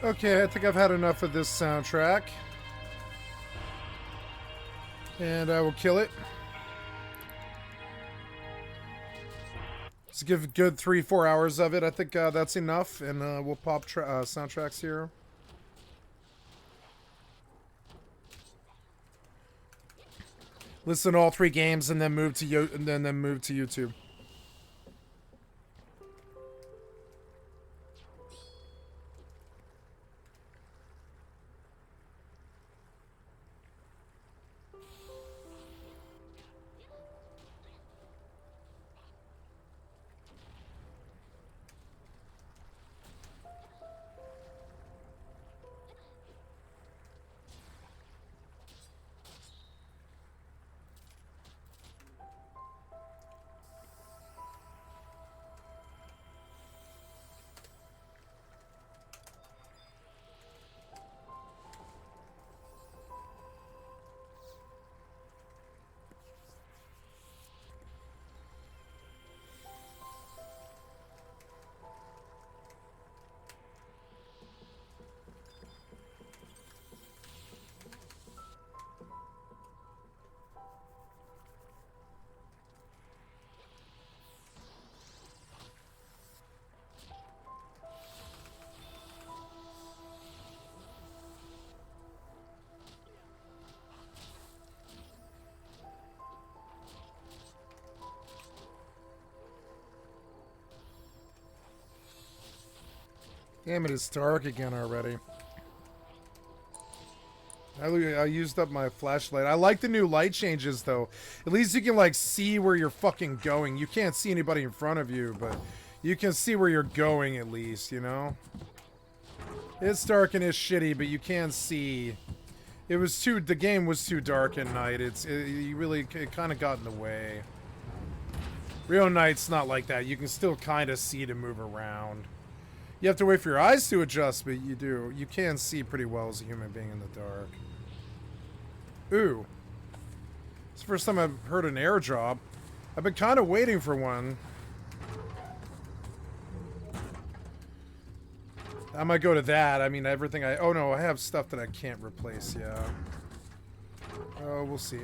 Okay, I think I've had enough of this soundtrack. And I will kill it. Let's give a good 3-4 hours of it. I think that's enough. And we'll pop soundtracks here. Listen to all 3 games and then move to YouTube. Damn it, it's dark again already. I used up my flashlight. I like the new light changes, though. At least you can, like, see where you're fucking going. You can't see anybody in front of you, but you can see where you're going, at least, you know? It's dark and it's shitty, but you can see. The game was too dark at night. It kind of got in the way. Real night's not like that. You can still kind of see to move around. You have to wait for your eyes to adjust, but you do. You can see pretty well as a human being in the dark. Ooh. It's the first time I've heard an airdrop. I've been kind of waiting for one. I might go to that. I mean, everything I... Oh, no, I have stuff that I can't replace, yeah. Oh, we'll see.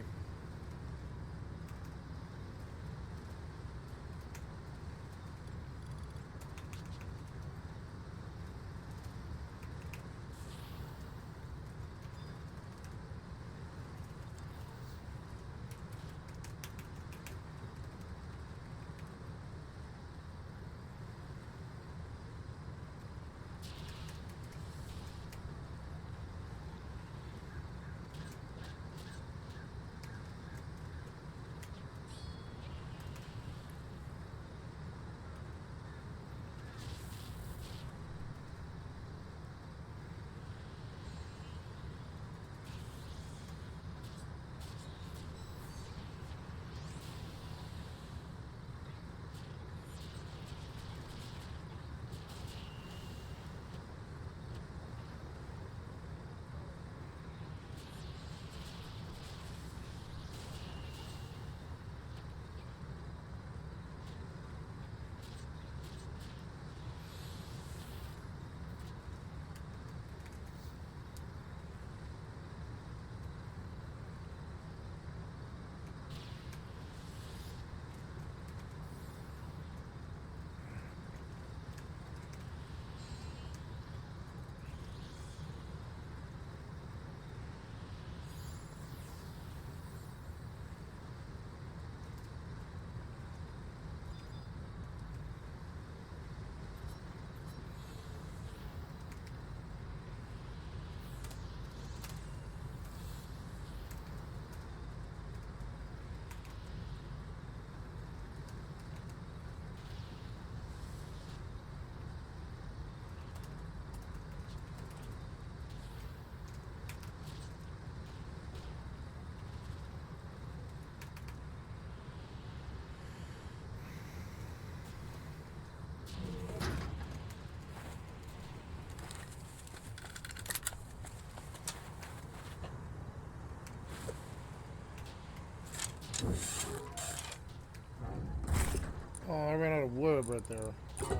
Oh, I ran out of wood right there. Oh.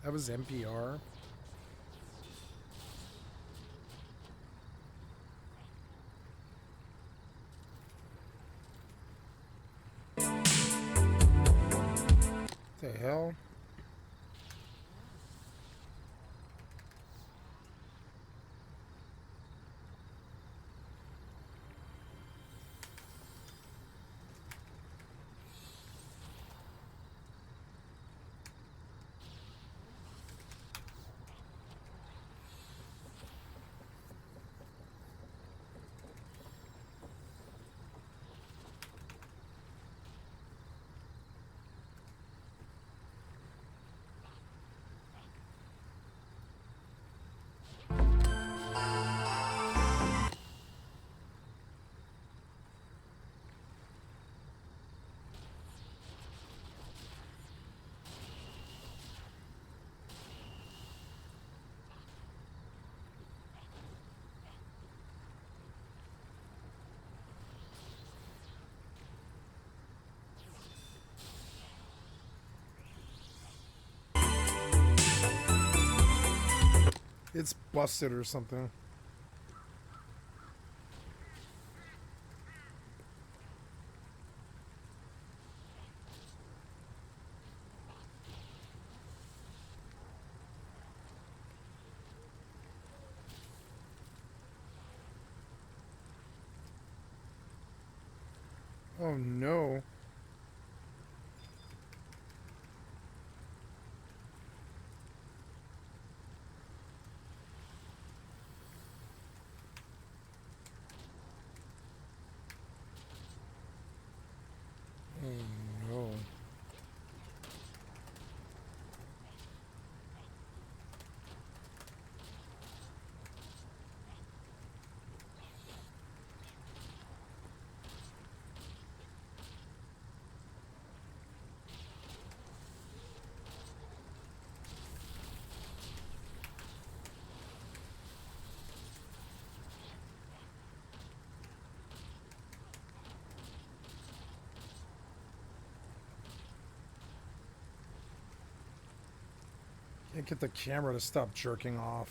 That was NPR. The hell? It's busted or something. Oh no. Oh no. Can't get the camera to stop jerking off.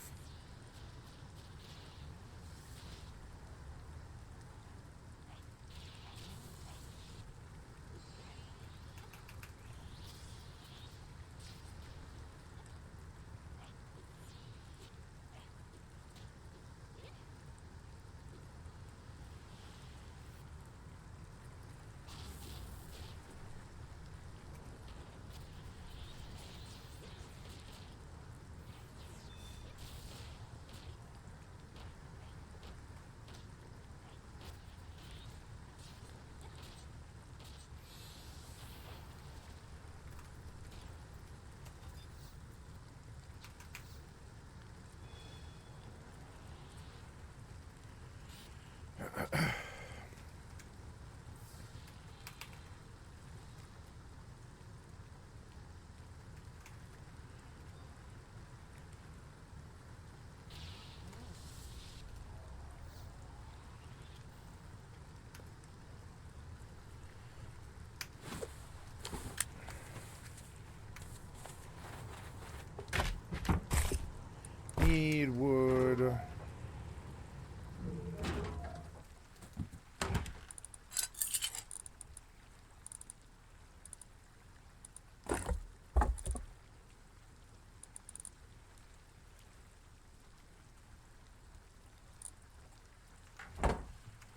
Need wood.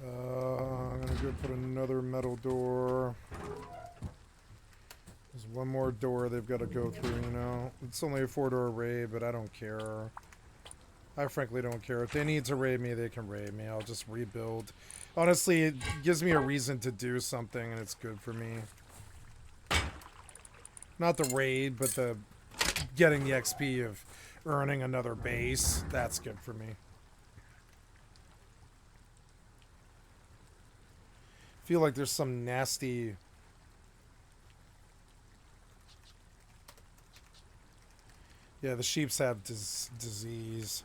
I'm gonna go put another metal door. There's one more door they've got to go through, you know. It's only a 4-door raid, but I don't care. I frankly don't care. If they need to raid me, they can raid me. I'll just rebuild. Honestly, it gives me a reason to do something, and it's good for me. Not the raid, but the getting the XP of earning another base. That's good for me. Feel like there's some nasty... Yeah, the sheeps have disease.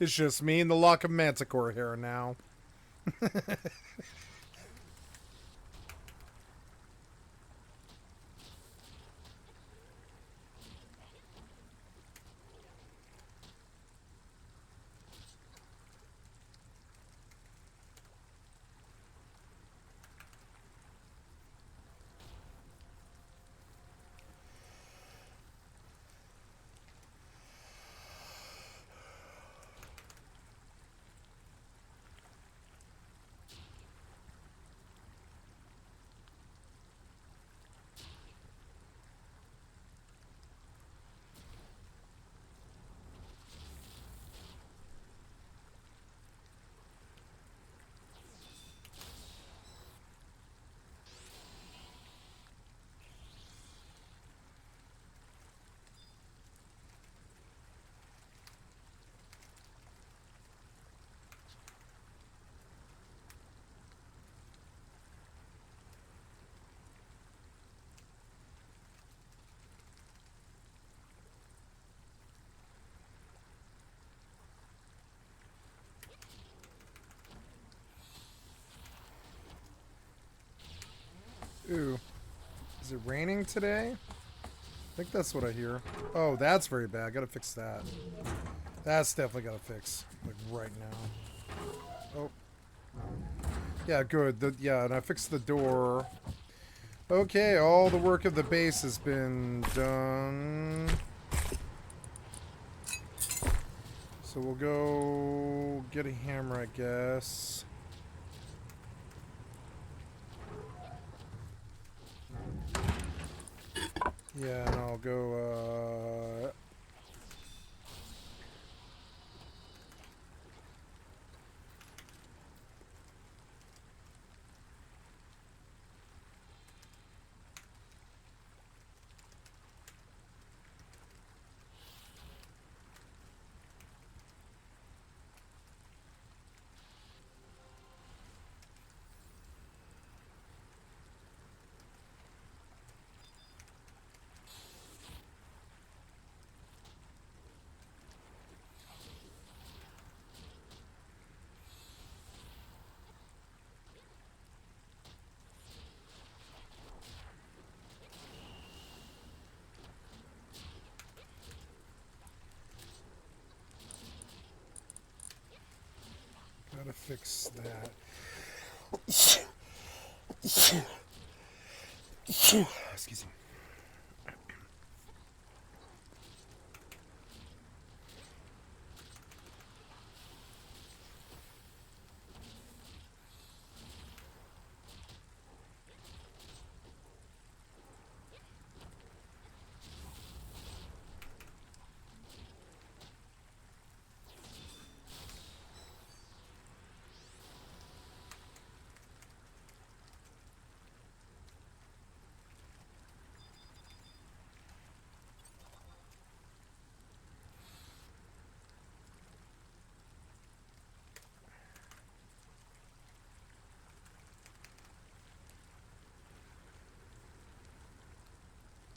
It's just me and the lock of manticore hair now. Ooh. Is it raining today? I think that's what I hear. Oh, that's very bad. Gotta fix that. That's definitely gotta fix. Like, right now. Oh. Yeah, good. Yeah, and I fixed the door. Okay, all the work of the base has been done. So we'll go get a hammer, I guess. Yeah, and I'll go, gotta fix that. Excuse me.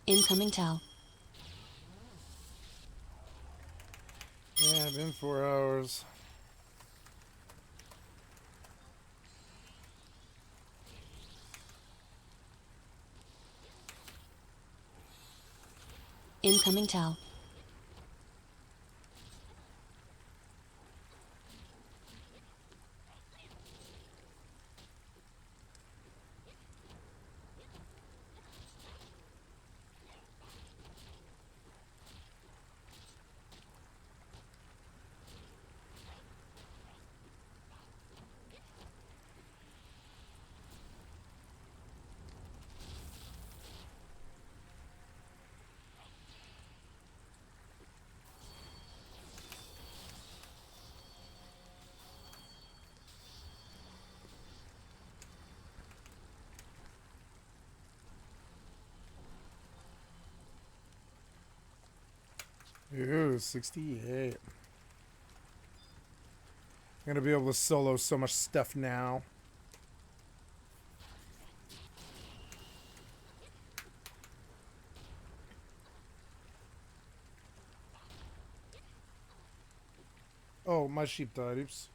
Incoming Tau. Yeah, been 4 hours. Incoming Tau. Ooh, 68. I'm gonna be able to solo so much stuff now. Oh, my sheep died. Oops.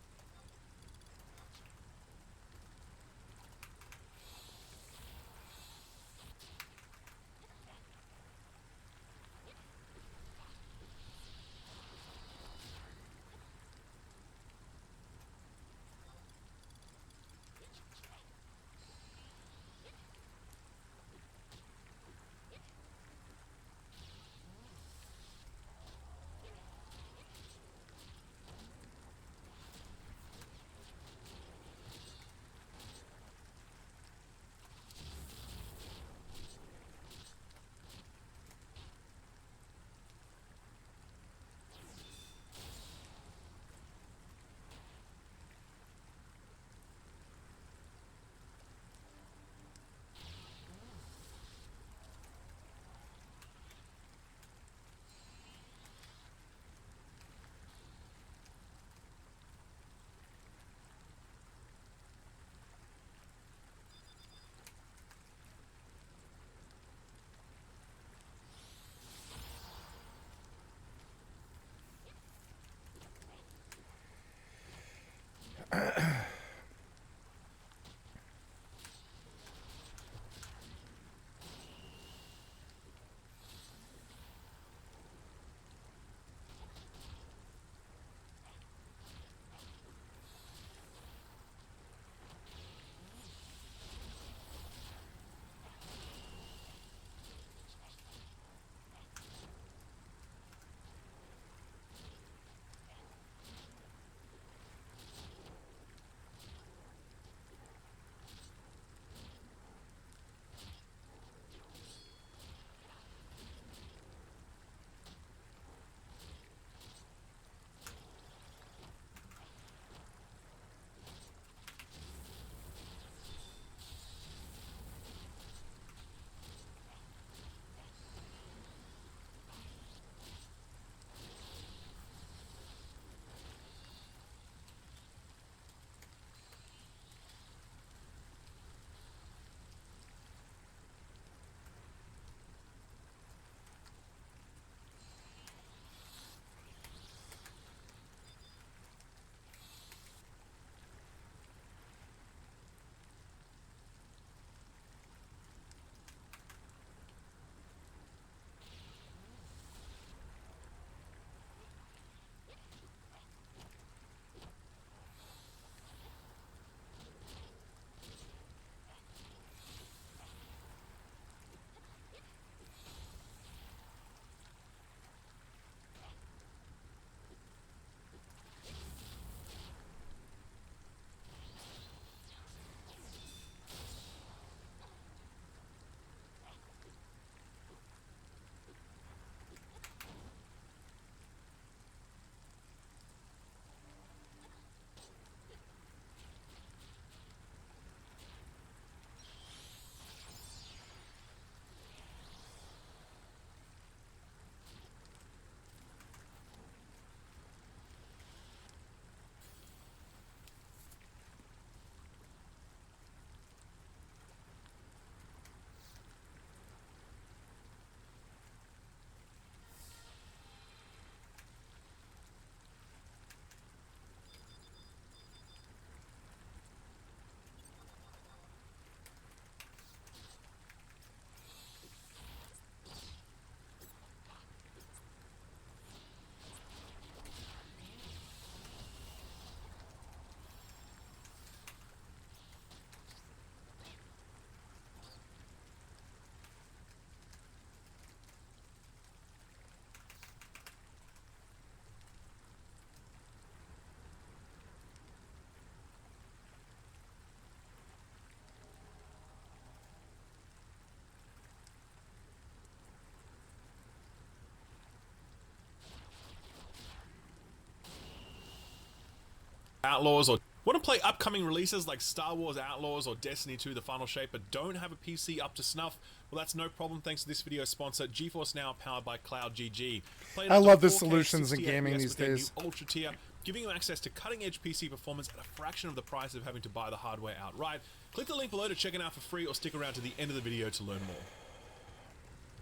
Outlaws or Want to play upcoming releases like Star Wars Outlaws or Destiny 2 The Final Shape but don't have a PC up to snuff? Well, that's no problem thanks to this video's sponsor, GeForce Now, powered by Cloud GG. I love the solutions in gaming these days. Ultra tier, giving you access to cutting-edge PC performance at a fraction of the price of having to buy the hardware outright. Click the link below to check it out for free or stick around to the end of the video to learn more.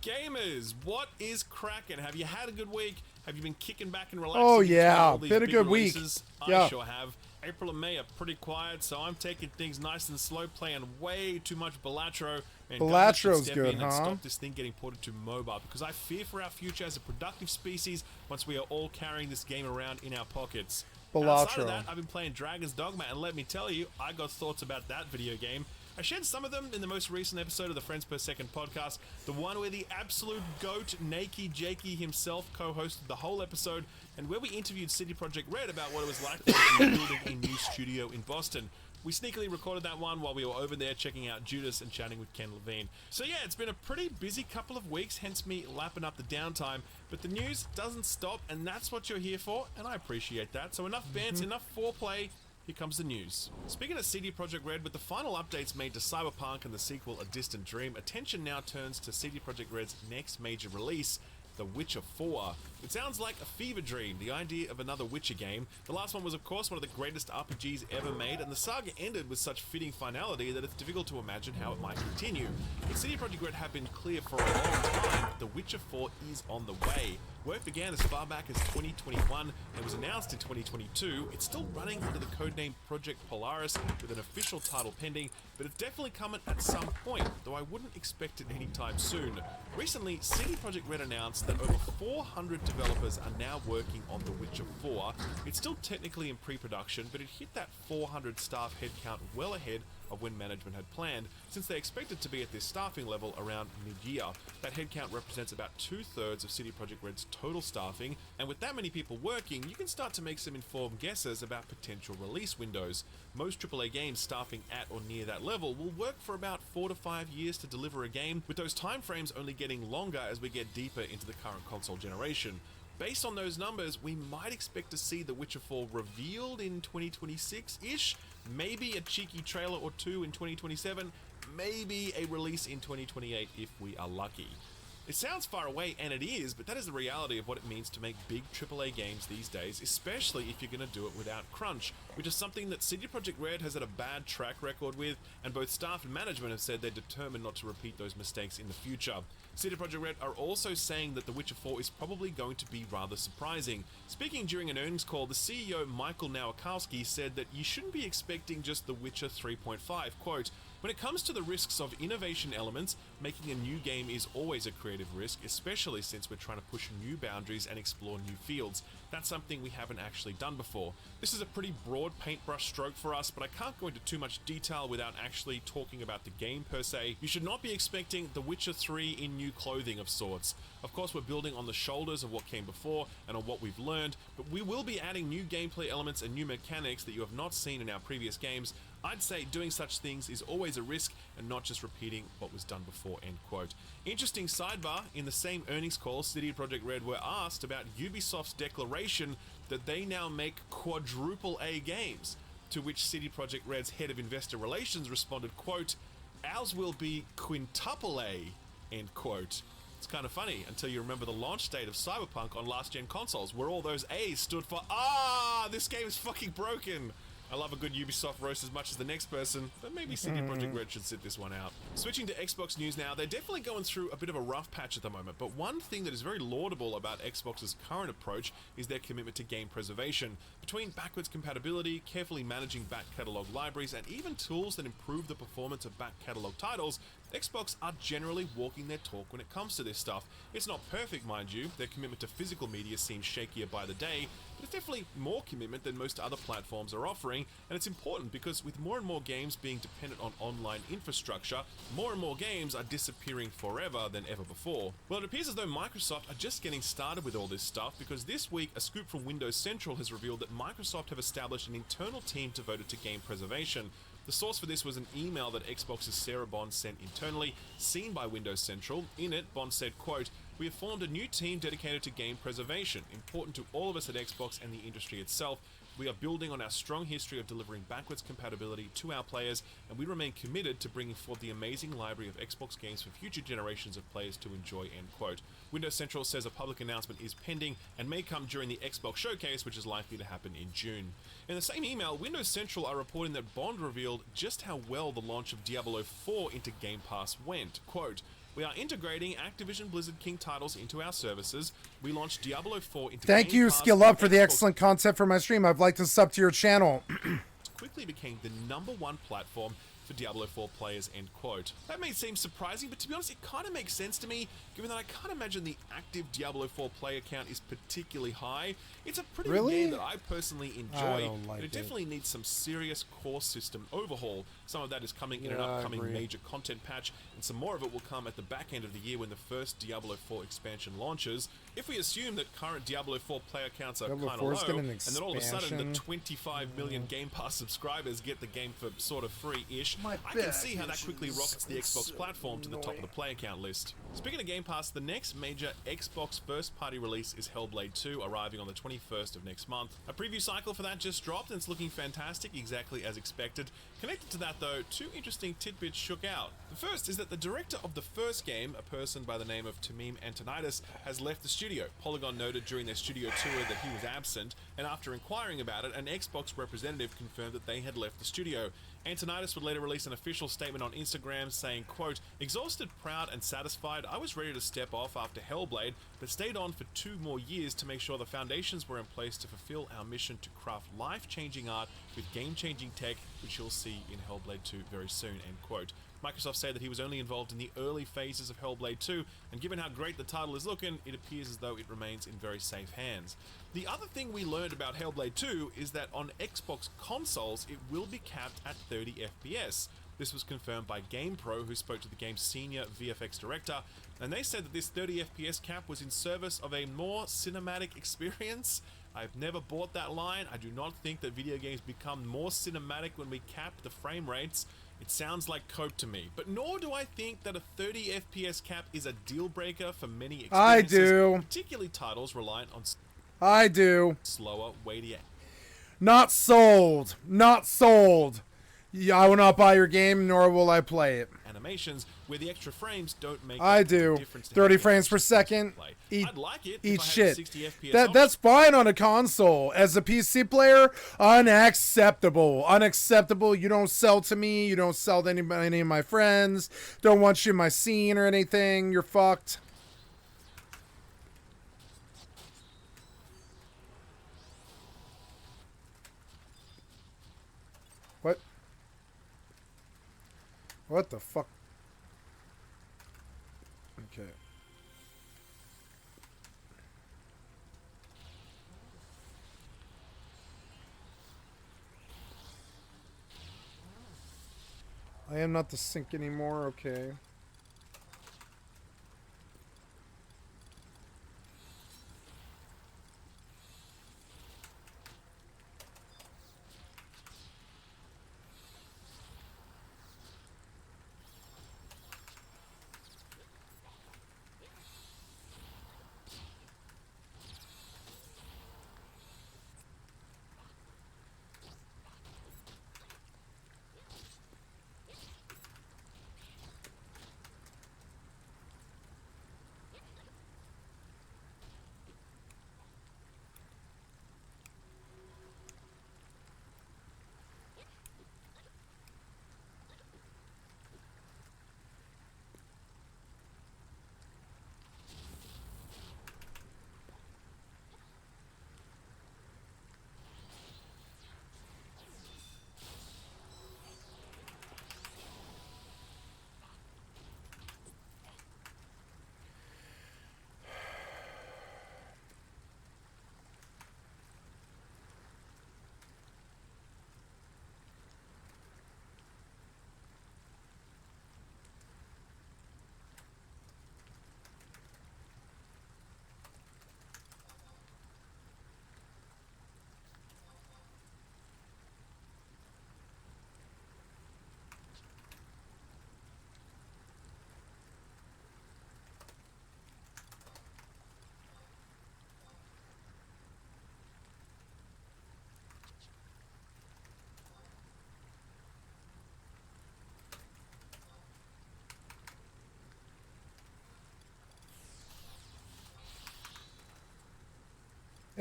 Gamers, what is cracking? Have you had a good week? Have you been kicking back and relaxing? Oh yeah, been a good week. I sure have. April and May are pretty quiet, so I'm taking things nice and slow, playing way too much Balatro. And Balatro's good, huh? Stop this thing getting ported to mobile, because I fear for our future as a productive species once we are all carrying this game around in our pockets. Outside of that, I've been playing Dragon's Dogma, and let me tell you, I got thoughts about that video game. I shared some of them in the most recent episode of the Friends Per Second podcast, the one where the absolute goat, Nakey Jakey himself co-hosted the whole episode, and where we interviewed CD Projekt Red about what it was like for them building a new studio in Boston. We sneakily recorded that one while we were over there checking out Judas and chatting with Ken Levine. So yeah, it's been a pretty busy couple of weeks, hence me lapping up the downtime, but the news doesn't stop, and that's what you're here for, and I appreciate that. So enough bants, enough foreplay. Here comes the news. Speaking of CD Projekt Red, with the final updates made to Cyberpunk and the sequel A Distant Dream, attention now turns to CD Projekt Red's next major release, The Witcher 4. It sounds like a fever dream, the idea of another Witcher game. The last one was of course one of the greatest RPGs ever made, and the saga ended with such fitting finality that it's difficult to imagine how it might continue. But CD Projekt Red have been clear for a long time The Witcher 4 is on the way. Work began as far back as 2021 and was announced in 2022. It's still running under the codename Project Polaris with an official title pending, but it's definitely coming at some point, though I wouldn't expect it anytime soon. Recently, CD Projekt Red announced that over 400 developers are now working on The Witcher 4. It's still technically in pre-production, but it hit that 400 staff headcount well ahead of when management had planned, since they expected to be at this staffing level around mid-year. That headcount represents about 2/3 of CD Projekt Red's total staffing, and with that many people working, you can start to make some informed guesses about potential release windows. Most AAA games staffing at or near that level will work for about 4 to 5 years to deliver a game, with those timeframes only getting longer as we get deeper into the current console generation. Based on those numbers, we might expect to see The Witcher 4 revealed in 2026-ish, maybe a cheeky trailer or two in 2027, maybe a release in 2028 if we are lucky. It sounds far away, and it is, but that is the reality of what it means to make big AAA games these days, especially if you're going to do it without crunch, which is something that CD Projekt Red has had a bad track record with, and both staff and management have said they're determined not to repeat those mistakes in the future. CD Projekt Red are also saying that The Witcher 4 is probably going to be rather surprising. Speaking during an earnings call, the CEO Michael Nowakowski said that you shouldn't be expecting just The Witcher 3.5, quote, "When it comes to the risks of innovation elements, making a new game is always a creative risk, especially since we're trying to push new boundaries and explore new fields. That's something we haven't actually done before. This is a pretty broad paintbrush stroke for us, but I can't go into too much detail without actually talking about the game per se. You should not be expecting The Witcher 3 in new clothing of sorts. Of course, we're building on the shoulders of what came before and on what we've learned, but we will be adding new gameplay elements and new mechanics that you have not seen in our previous games. I'd say doing such things is always a risk and not just repeating what was done before," end quote. Interesting sidebar, in the same earnings call, CD Projekt Red were asked about Ubisoft's declaration that they now make quadruple A games, to which CD Projekt Red's head of investor relations responded, quote, "Ours will be quintuple A," end quote. It's kind of funny until you remember the launch date of Cyberpunk on last-gen consoles, where all those A's stood for, this game is fucking broken. I love a good Ubisoft roast as much as the next person, but maybe CD Projekt Red should sit this one out. Switching to Xbox news now, they're definitely going through a bit of a rough patch at the moment, but one thing that is very laudable about Xbox's current approach is their commitment to game preservation. Between backwards compatibility, carefully managing back catalog libraries, and even tools that improve the performance of back catalog titles, Xbox are generally walking their talk when it comes to this stuff. It's not perfect, mind you. Their commitment to physical media seems shakier by the day, but it's definitely more commitment than most other platforms are offering, and it's important because with more and more games being dependent on online infrastructure, more and more games are disappearing forever than ever before. Well, it appears as though Microsoft are just getting started with all this stuff, because this week a scoop from Windows Central has revealed that Microsoft have established an internal team devoted to game preservation. The source for this was an email that Xbox's Sarah Bond sent internally, seen by Windows Central. In it, Bond said, quote, We have formed a new team dedicated to game preservation, important to all of us at Xbox and the industry itself. We are building on our strong history of delivering backwards compatibility to our players, and we remain committed to bringing forth the amazing library of Xbox games for future generations of players to enjoy, end quote. Windows Central says a public announcement is pending and may come during the Xbox Showcase, which is likely to happen in June. In the same email, Windows Central are reporting that Bond revealed just how well the launch of Diablo 4 into Game Pass went. Quote, "We are integrating Activision Blizzard King titles into our services. We launched Diablo 4 into Thank Game you, Pass Skill Up, for the Xbox excellent content for my stream. I'd like to sub to your channel." quickly became the #1 platform for Diablo 4 players, end quote. That may seem surprising, but to be honest, it kind of makes sense to me, given that I can't imagine the active Diablo 4 player count is particularly high. It's a pretty good game that I personally enjoy, but it definitely needs some serious core system overhaul. Some of that is coming in an upcoming major content patch, and some more of it will come at the back end of the year when the first Diablo 4 expansion launches. If we assume that current Diablo 4 player counts are kind of low, and then all of a sudden the 25 million Game Pass subscribers get the game for sort of free-ish, I can see how that quickly rockets the Xbox platform to the top of the player count list. Speaking of Game Pass, the next major Xbox first-party release is Hellblade 2, arriving on the 21st of next month. A preview cycle for that just dropped, and it's looking fantastic, exactly as expected. Connected to that, though, two interesting tidbits shook out. The first is that the director of the first game, a person by the name of Tamim Antonitis, has left the studio. Polygon noted during their studio tour that he was absent, and after inquiring about it, an Xbox representative confirmed that they had left the studio. Antonitis would later release an official statement on Instagram saying, quote, "Exhausted, proud, and satisfied, I was ready to step off after Hellblade, but stayed on for 2 more years to make sure the foundations were in place to fulfill our mission to craft life-changing art with game-changing tech, which you'll see in Hellblade 2 very soon," end quote. Microsoft said that he was only involved in the early phases of Hellblade 2, and given how great the title is looking, it appears as though it remains in very safe hands. The other thing we learned about Hellblade 2 is that on Xbox consoles, it will be capped at 30 FPS. This was confirmed by GamePro, who spoke to the game's senior VFX director, and they said that this 30 FPS cap was in service of a more cinematic experience. I've never bought that line. I do not think that video games become more cinematic when we cap the frame rates. It sounds like cope to me, but nor do I think that a 30 FPS cap is a deal breaker for many experiences, I do. particularly titles reliant on I do. slower, weightier. Not sold. Not sold. Yeah, I will not buy your game, nor will I play it. Animations where the extra frames don't make I a do. difference to 30 how frames per efficient second. you play. Eat, I'd like it eat if I had shit. a 60 FPS That's fine on a console. As a PC player, unacceptable. Unacceptable. You don't sell to me. You don't sell to any of my friends. Don't want you in my scene or anything. You're fucked. What? What the fuck? Okay. I am not the sink anymore, okay.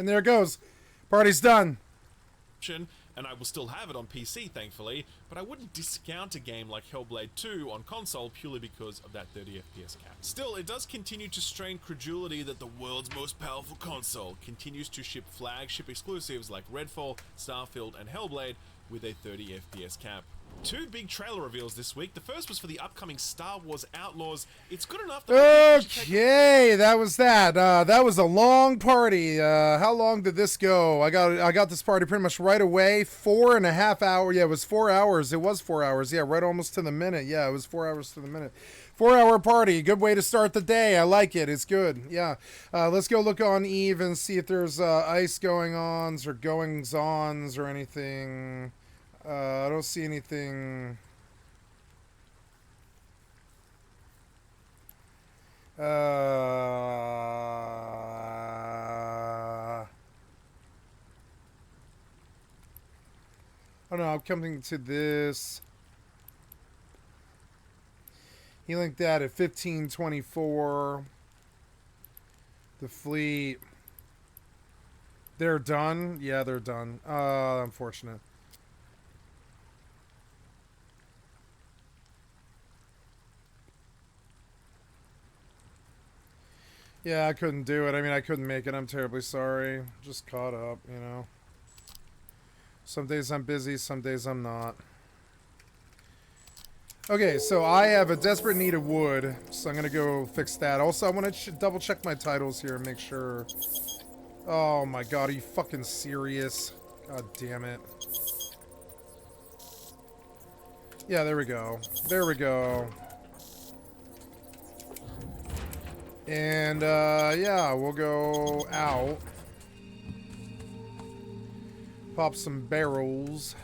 And there it goes. Party's done. And I will still have it on PC, thankfully, but I wouldn't discount a game like Hellblade 2 on console purely because of that 30 FPS cap. Still, it does continue to strain credulity that the world's most powerful console continues to ship flagship exclusives like Redfall, Starfield, and Hellblade with a 30 FPS cap. Two big trailer reveals this week. The first was for the upcoming Star Wars Outlaws. It's good enough that okay, that was that. That was a long party. How long did this go? I got this party pretty much right away. 4.5 hours. Yeah, it was 4 hours. It was 4 hours. Yeah, right almost to the minute. Yeah, it was 4 hours to the minute. 4-hour party. Good way to start the day. I like it. It's good. Yeah. Let's go look on EvE and see if there's ice going-ons or goings-ons or anything. I don't see anything. Oh no, I'm coming to this. He linked that at 1524. The fleet. They're done? Yeah, they're done. Unfortunate. Yeah, I couldn't do it. I mean, I couldn't make it. I'm terribly sorry. Just caught up, you know. Some days I'm busy, some days I'm not. Okay, so I have a desperate need of wood, so I'm going to go fix that. Also, I want to double check my titles here and make sure... Oh my god, are you fucking serious? God damn it. Yeah, there we go. There we go. And, yeah, we'll go out. Pop some barrels.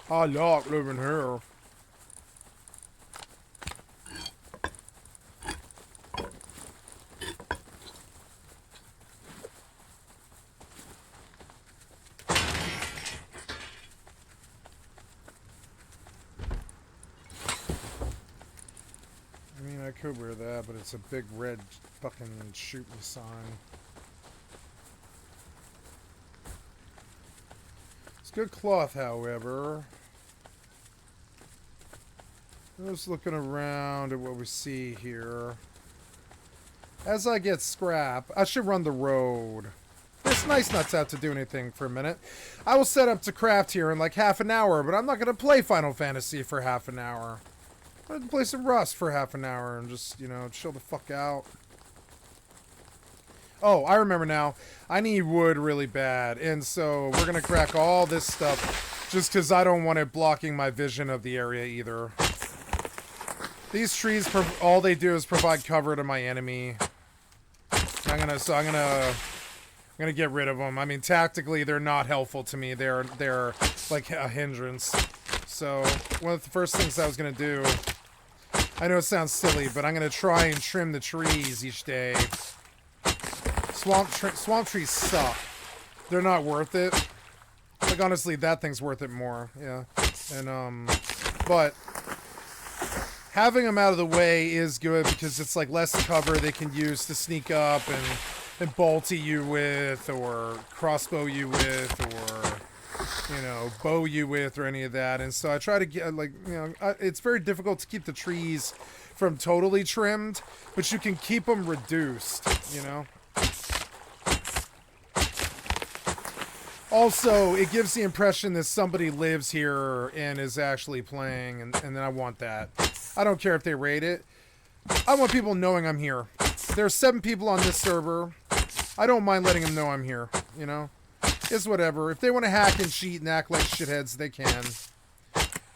I like living here. I could wear that, but it's a big red fucking shoot me sign. It's good cloth, however. I'm just looking around at what we see here. As I get scrap, I should run the road. It's nice not to have to do anything for a minute. I will set up to craft here in like half an hour, but I'm not going to play Final Fantasy for half an hour. I'm gonna play some Rust for half an hour and just, you know, chill the fuck out. Oh, I remember now. I need wood really bad, and so we're gonna crack all this stuff just because I don't want it blocking my vision of the area either. These trees, all they do is provide cover to my enemy. I'm gonna get rid of them. I mean, tactically, they're not helpful to me. They're like a hindrance. So one of the first things I was gonna do, I know it sounds silly, but I'm gonna try and trim the trees each day. Swamp trees suck. They're not worth it. Like honestly, that thing's worth it more. Yeah, and but having them out of the way is good because it's like less cover they can use to sneak up and bolty you with, or crossbow you with, or you know, bow you with, or any of that. And so I try to get, like, you know, it's very difficult to keep the trees from totally trimmed, but you can keep them reduced, you know. Also, it gives the impression that somebody lives here and is actually playing, and then I want that. I don't care if they raid it. I want people knowing I'm here. There's 7 people on this server. I don't mind letting them know I'm here, you know. It's whatever. If they want to hack and cheat and act like shitheads, they can.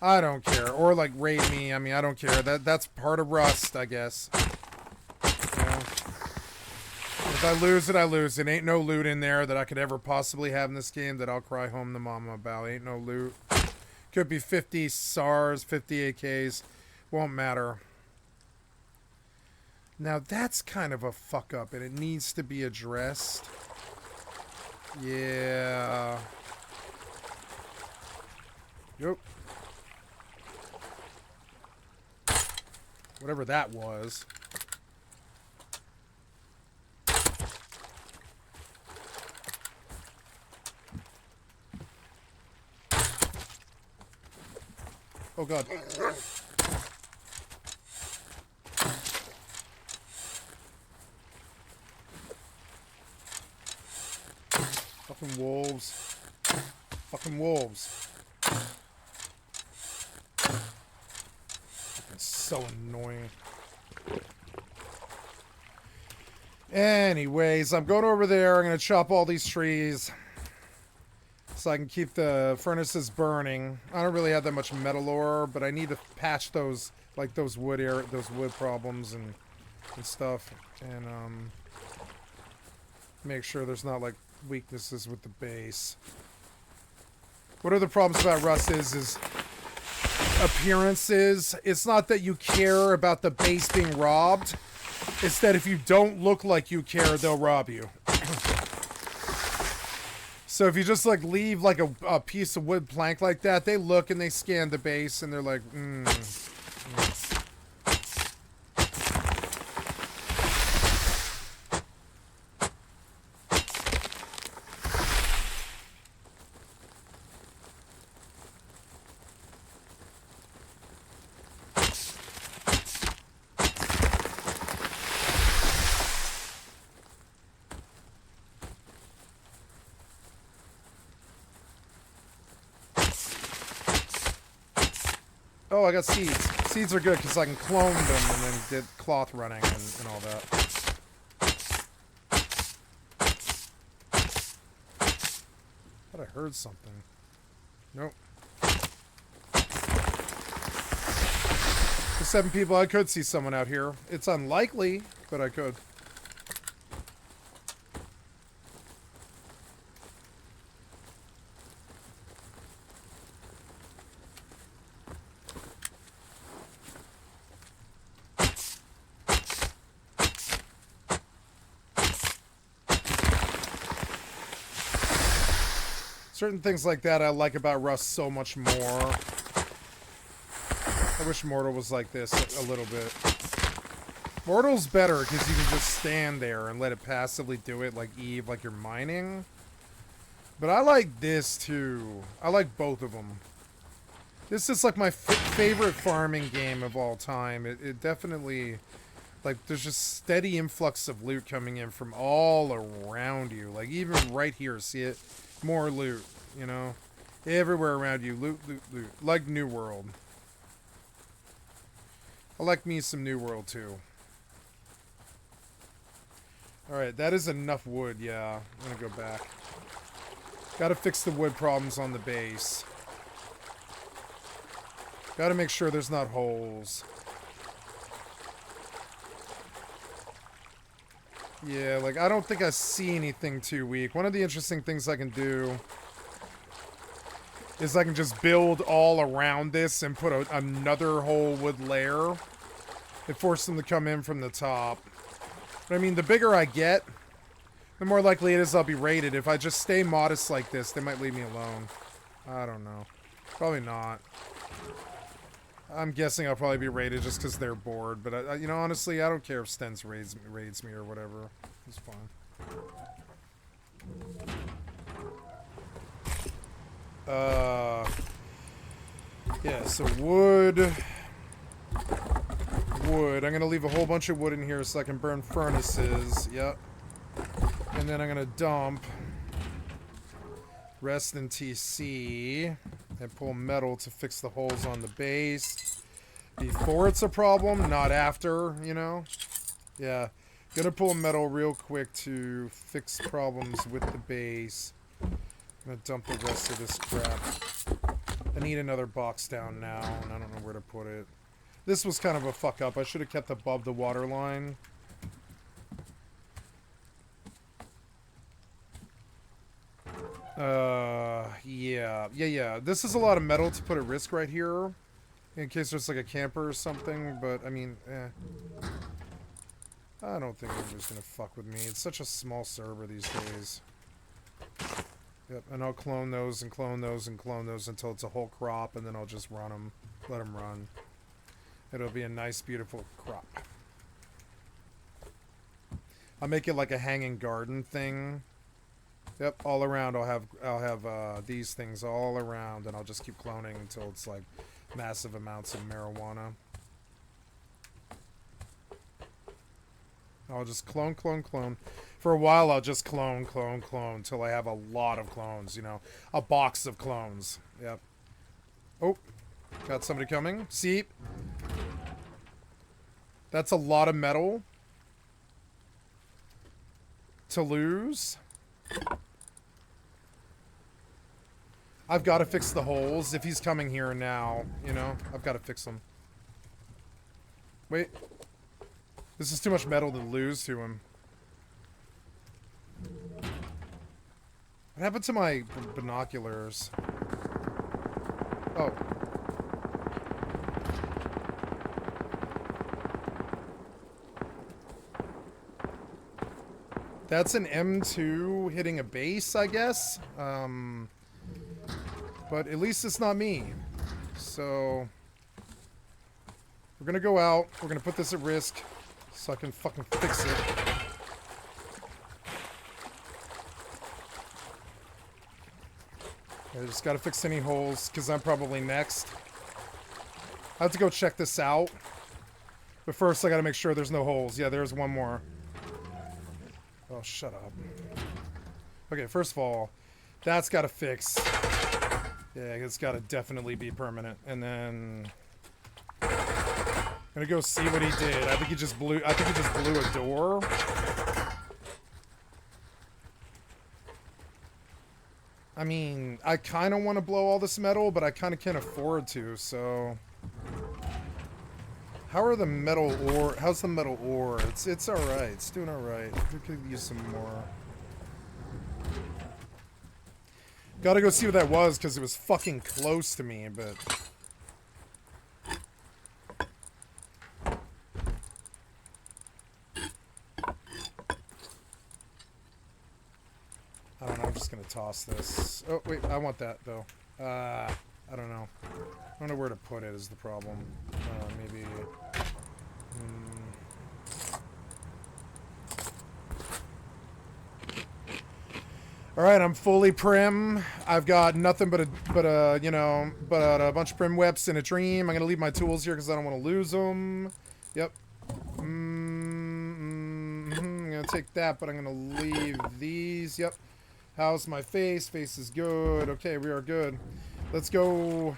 I don't care. Or like raid me. I mean, I don't care. That's part of Rust, I guess. You know? If I lose it, I lose it. Ain't no loot in there that I could ever possibly have in this game that I'll cry home to mama about. Ain't no loot. Could be 50 SARs, 50 AKs. Won't matter. Now that's kind of a fuck up, and it needs to be addressed. Yeah. Yep. Whatever that was. Oh god. Fucking wolves. Fucking wolves. Fucking so annoying. Anyways, I'm going over there. I'm going to chop all these trees so I can keep the furnaces burning. I don't really have that much metal ore, but I need to patch those, like those wood problems and stuff, and make sure there's not like weaknesses with the base. What are the problems about Rust is appearances. It's not that you care about the base being robbed. It's that if you don't look like you care, they'll rob you. So if you just like leave like a piece of wood plank like that, they look and they scan the base and they're like, Oh, I got seeds. Seeds are good because I can clone them and then get cloth running and all that. Thought I heard something. Nope. For 7 people, I could see someone out here. It's unlikely, but I could. Certain things like that I like about Rust so much more. I wish Mortal was like this a little bit. Mortal's better because you can just stand there and let it passively do it like EvE, like you're mining. But I like this too. I like both of them. This is like my favorite farming game of all time. It definitely, like, there's just steady influx of loot coming in from all around you. Like, even right here, see it? More loot, you know? Everywhere around you, loot, loot, loot. Like New World. I like me some New World, too. Alright, that is enough wood, yeah. I'm gonna go back. Gotta fix the wood problems on the base. Gotta make sure there's not holes. Yeah, like, I don't think I see anything too weak. One of the interesting things I can do is I can just build all around this and put another whole wood layer and force them to come in from the top. But, I mean, the bigger I get, the more likely it is I'll be raided. If I just stay modest like this, they might leave me alone. I don't know. Probably not. I'm guessing I'll probably be raided just because they're bored. But, you know, honestly, I don't care if Stens raids me or whatever. It's fine. Yeah, so wood. Wood. I'm going to leave a whole bunch of wood in here so I can burn furnaces. Yep. And then I'm going to dump rest in TC and pull metal to fix the holes on the base before it's a problem, not after, you know? Yeah. Gonna pull metal real quick to fix problems with the base. I'm gonna dump the rest of this crap. I need another box down now, and I don't know where to put it. This was kind of a fuck up. I should have kept above the water line. Yeah. This is a lot of metal to put at risk right here. In case there's like a camper or something, but I mean, I don't think anybody's gonna fuck with me. It's such a small server these days. Yep, and I'll clone those and clone those and clone those until it's a whole crop, and then I'll just run them. Let them run. It'll be a nice, beautiful crop. I'll make it like a hanging garden thing. Yep, all around I'll have these things all around, and I'll just keep cloning until it's like Massive amounts of marijuana. I'll just clone. For a while, I'll just clone till I have a lot of clones, you know. A box of clones. Yep. Oh, got somebody coming. See? That's a lot of metal to lose. I've got to fix the holes. If he's coming here now, you know, I've got to fix them. Wait. This is too much metal to lose to him. What happened to my binoculars? Oh. That's an M2 hitting a base, I guess. But at least it's not me. So we're gonna go out. We're gonna put this at risk so I can fucking fix it. I just gotta fix any holes because I'm probably next. I have to go check this out. But first I gotta make sure there's no holes. Yeah, there's one more. Oh, shut up. Okay, first of all, that's gotta fix. Yeah, it's gotta definitely be permanent. And then I'm gonna go see what he did. I think he just blew a door. I mean, I kinda wanna blow all this metal, but I kinda can't afford to, so. How's the metal ore? It's alright. It's doing alright. We could use some more. Gotta go see what that was, because it was fucking close to me, but... I don't know, I'm just gonna toss this. Oh, wait, I want that, though. I don't know. I don't know where to put it is the problem. Maybe... Alright, I'm fully prim. I've got nothing but a bunch of prim whips and a dream. I'm gonna leave my tools here because I don't want to lose them. Yep. I'm gonna take that, but I'm gonna leave these. Yep. How's my face? Face is good. Okay, we are good. Let's go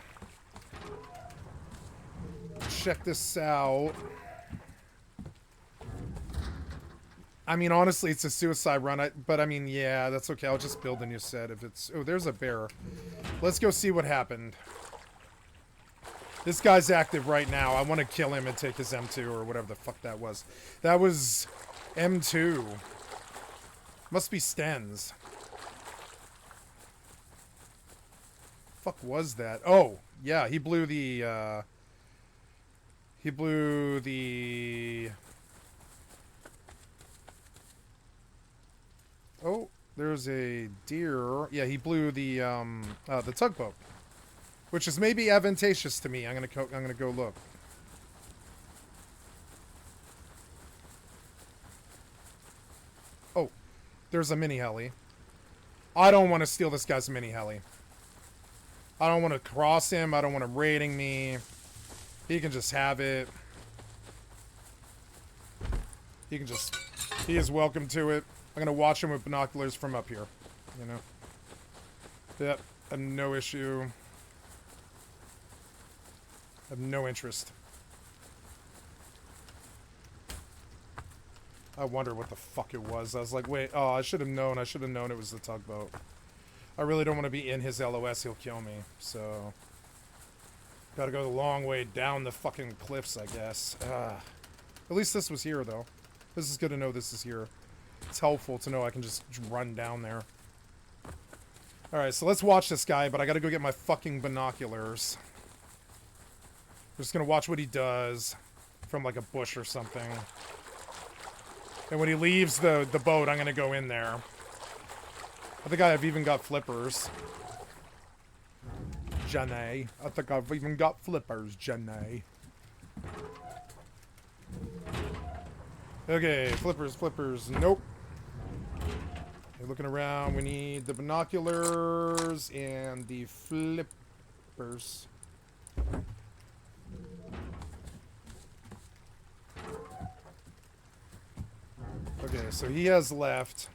check this out. I mean, honestly, it's a suicide run, but I mean, yeah, that's okay. I'll just build a new set if it's... Oh, there's a bear. Let's go see what happened. This guy's active right now. I want to kill him and take his M2 or whatever the fuck that was. That was M2. Must be Stens. Fuck was that? Oh, yeah, he blew the, Oh, there's a deer. Yeah, he blew the tugboat, which is maybe advantageous to me. I'm gonna go look. Oh, there's a mini heli. I don't want to steal this guy's mini heli. I don't want to cross him. I don't want him raiding me. He can just have it. He is welcome to it. I'm gonna watch him with binoculars from up here, you know. Yep, I have no issue. I have no interest. I wonder what the fuck it was. I was like, wait, oh, I should have known it was the tugboat. I really don't want to be in his LOS, he'll kill me, so... Gotta go the long way down the fucking cliffs, I guess. At least this was here, though. This is good to know this is here. It's helpful to know I can just run down there. Alright, so let's watch this guy, but I gotta go get my fucking binoculars. We're just gonna watch what he does from, like, a bush or something. And when he leaves the boat, I'm gonna go in there. I think I've even got flippers. Jenny. I think I've even got flippers, Jenny. Okay, flippers. Nope. Okay, looking around, we need the binoculars and the flippers. Okay, so he has left.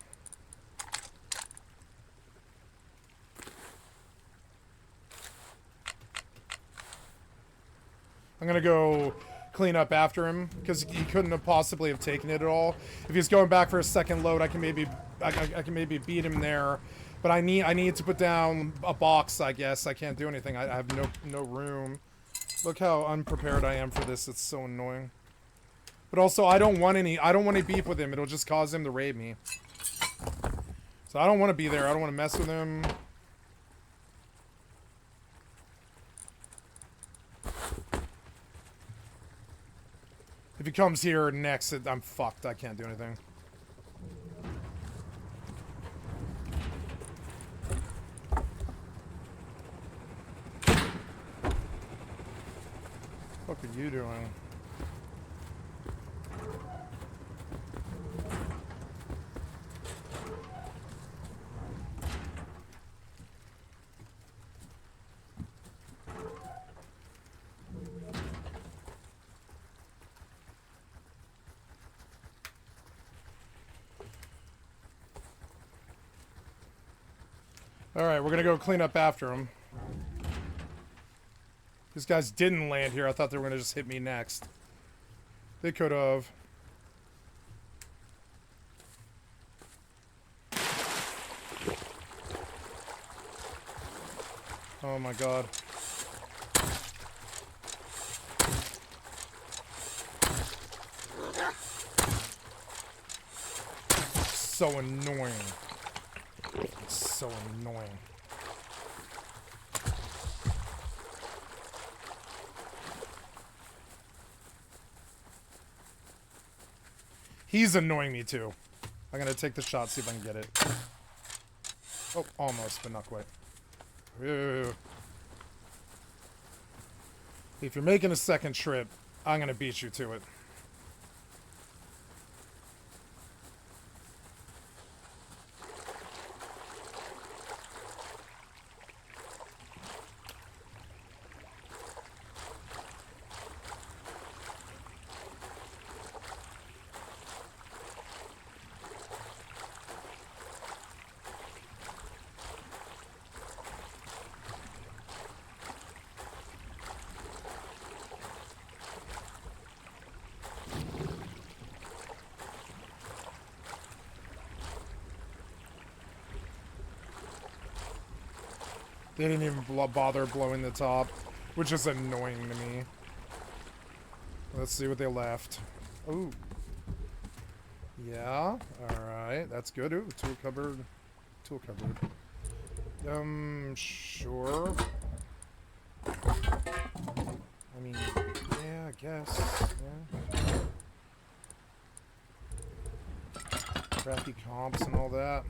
I'm gonna go clean up after him because he couldn't have possibly have taken it at all. If he's going back for a second load, I can maybe beat him there. But I need to put down a box. I guess I can't do anything. I have no room. Look how unprepared I am for this. It's so annoying. But also, I don't want any beef with him. It'll just cause him to raid me. So I don't want to be there. I don't want to mess with him. If he comes here next, I'm fucked. I can't do anything. What are you doing? Alright, we're gonna go clean up after him. These guys didn't land here. I thought they were gonna just hit me next. They could have. Oh my god. So annoying. It's so annoying. He's annoying me too. I'm gonna take the shot, see if I can get it. Oh, almost, but not quite. Ew. If you're making a second trip, I'm gonna beat you to it. They didn't even bother blowing the top, which is annoying to me. Let's see what they left. Ooh. Yeah, alright, that's good. Ooh, tool cupboard. Tool cupboard. Sure. I mean, yeah, I guess. Yeah. Crappy comps and all that.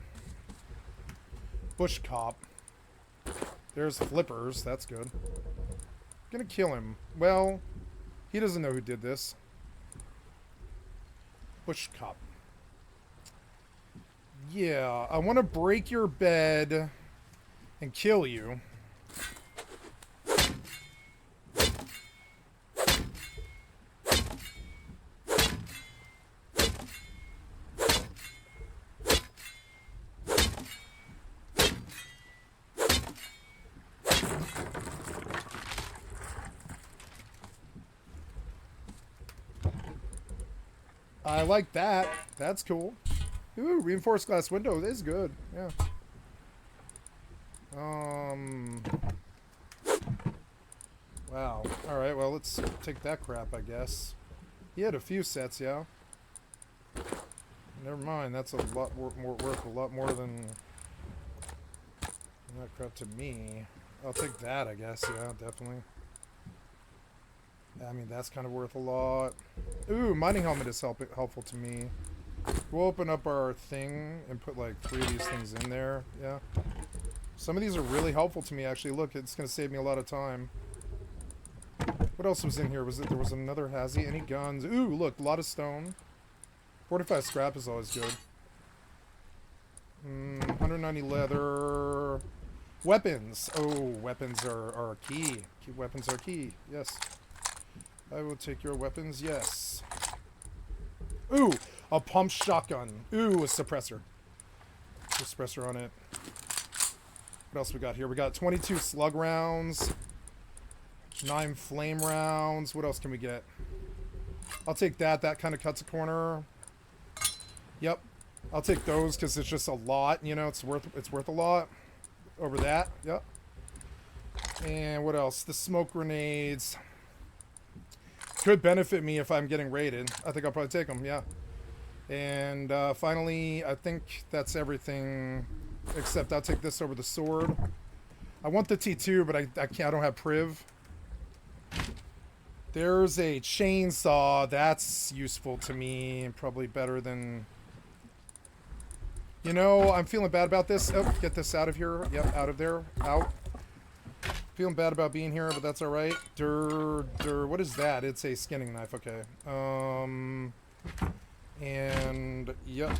Bush cop. There's flippers, that's good. Gonna kill him. Well, he doesn't know who did this. Bush cop. Yeah, I want to break your bed and kill you. I like that. That's cool. Ooh, reinforced glass window is good. Yeah. Wow. Alright, well, let's take that crap, I guess. He had a few sets, yeah. Never mind, that's a lot worth a lot more than that crap to me. I'll take that, I guess, yeah, definitely. I mean, that's kind of worth a lot. Ooh, mining helmet is helpful to me. We'll open up our thing and put like 3 of these things in there. Yeah. Some of these are really helpful to me, actually. Look, it's going to save me a lot of time. What else was in here? There was another hazy? Any guns? Ooh, look, a lot of stone. 45 scrap is always good. 190 leather. Weapons. Oh, weapons are key. Weapons are key. Yes. I will take your weapons, yes. Ooh, A pump shotgun. Ooh, a suppressor. A suppressor on it. What else we got here? We got 22 slug rounds. 9 flame rounds. What else can we get? I'll take that. That kind of cuts a corner. Yep. I'll take those because it's just a lot. You know, it's worth a lot. Over that. Yep. And what else? The smoke grenades. Could benefit me if I'm getting raided. I think I'll probably take them. Yeah. And finally, I think that's everything. Except I'll take this over the sword. I want the T2, but I can't. I don't have priv. There's a chainsaw. That's useful to me. Probably better than... You know, I'm feeling bad about this. Oh, get this out of here. Yep, out of there. Out. Feeling bad about being here, but that's alright. What is that? It's a skinning knife. Okay. And... Yep.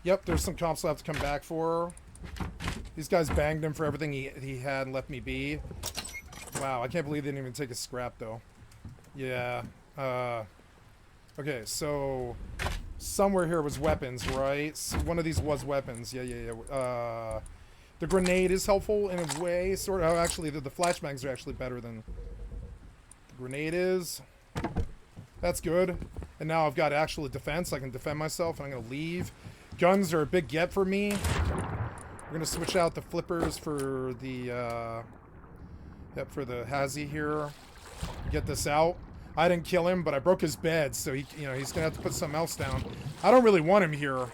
Yep, there's some comps I'll have to come back for. These guys banged him for everything he had and left me be. Wow, I can't believe they didn't even take a scrap, though. Yeah. Okay, so... Somewhere here was weapons, right? One of these was weapons. Yeah. The grenade is helpful in a way, sort of. Oh, actually, the flashbangs are actually better than the grenade is. That's good. And now I've got actual defense. I can defend myself, and I'm going to leave. Guns are a big get for me. We're going to switch out the flippers for the... Yep, for the Hazy here. Get this out. I didn't kill him, but I broke his bed, so he, you know, he's gonna have to put something else down. I don't really want him here.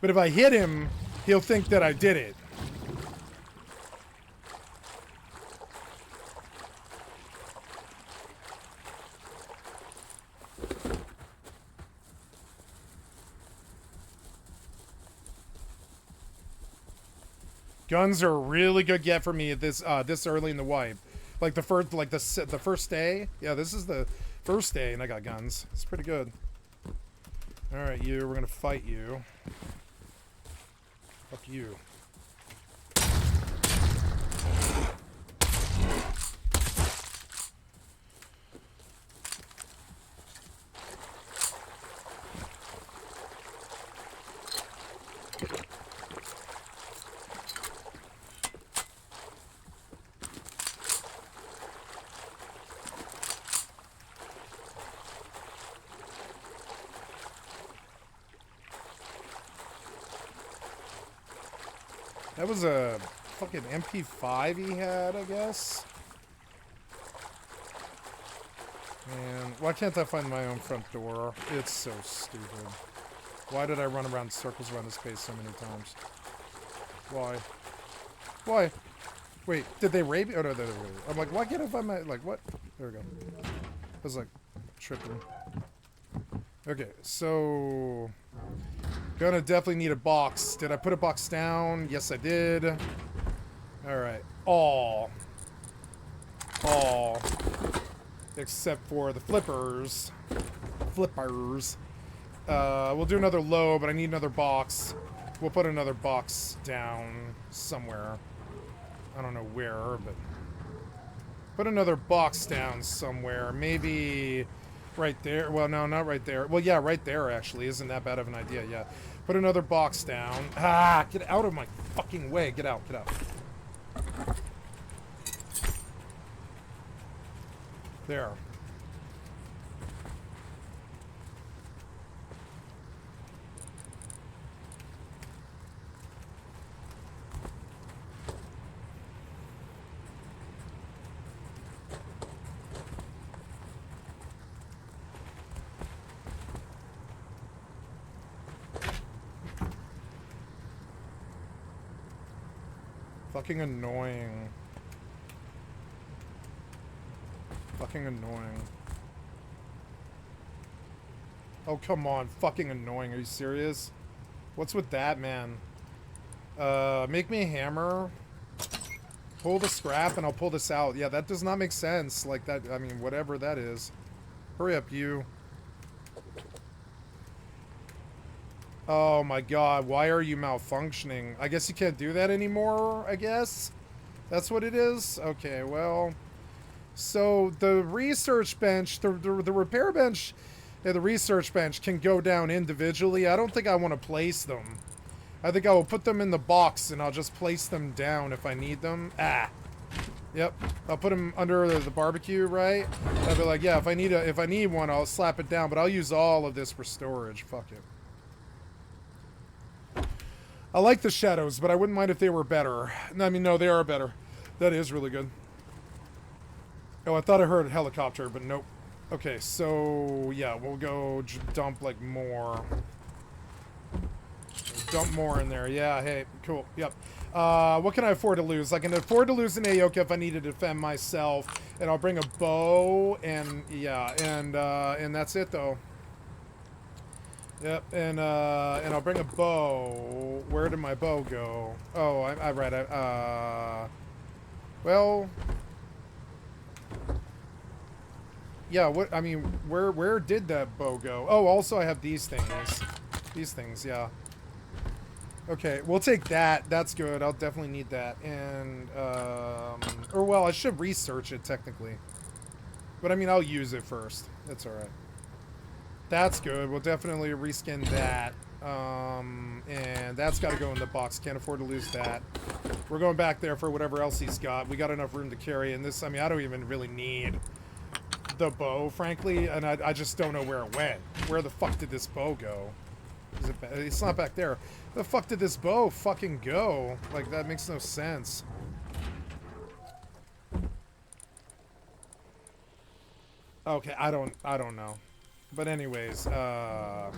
But if I hit him, he'll think that I did it. Guns are a really good get for me at this this early in the wipe. Like the first day. Yeah, this is the first day, and I got guns. It's pretty good. All right, we're gonna fight you. Fuck you. That was a fucking MP5 he had, I guess. Man, why can't I find my own front door? It's so stupid. Why did I run around circles around this base so many times? Why? Why? Wait, did they rape me? Oh, no, they didn't rape me. I'm like, why can't I find my... Like, what? There we go. I was like, tripping. Okay, so... Gonna definitely need a box. Did I put a box down? Yes, I did. Alright. All. Except for the flippers. We'll do another low, but I need another box. We'll put another box down somewhere. I don't know where, but... Put another box down somewhere. Maybe... Right there. Well, no, not right there. Well, yeah, right there, actually. Isn't that bad of an idea? Yeah. Put another box down. Ah! Get out of my fucking way. Get out. Get out. There. Fucking annoying. Fucking annoying. Oh, come on. Fucking annoying. Are you serious? What's with that, man? Make me a hammer. Pull the scrap and I'll pull this out. Yeah, that does not make sense. Like that, I mean, whatever that is. Hurry up, you. Oh my god, why are you malfunctioning? I guess you can't do that anymore, I guess? That's what it is? Okay, well... So the research bench, the repair bench and the research bench can go down individually. I don't think I want to place them. I think I will put them in the box and I'll just place them down if I need them. Ah. Yep. I'll put them under the barbecue, right? I'll be like, yeah, if I need one, I'll slap it down, but I'll use all of this for storage. Fuck it. I like the shadows, but I wouldn't mind if they were better. I mean, no, they are better. That is really good. Oh, I thought I heard a helicopter, but nope. Okay, so yeah, we'll go dump like more. Dump more in there. Yeah, hey, cool. Yep. What can I afford to lose? I can afford to lose an Aoka if I need to defend myself, and I'll bring a bow, and yeah, and that's it though. Yep, and I'll bring a bow. Where did my bow go? Oh, I read it. Well, yeah. What I mean, where did that bow go? Oh, also I have these things. These things, yeah. Okay, we'll take that. That's good. I'll definitely need that. And, or well, I should research it technically. But I mean, I'll use it first. That's alright. That's good. We'll definitely reskin that. And that's got to go in the box. Can't afford to lose that. We're going back there for whatever else he's got. We got enough room to carry. And this, I mean, I don't even really need the bow, frankly. And I just don't know where it went. Where the fuck did this bow go? Is it, it's not back there. The fuck did this bow fucking go? Like, that makes no sense. Okay, I don't know. But anyways, oh,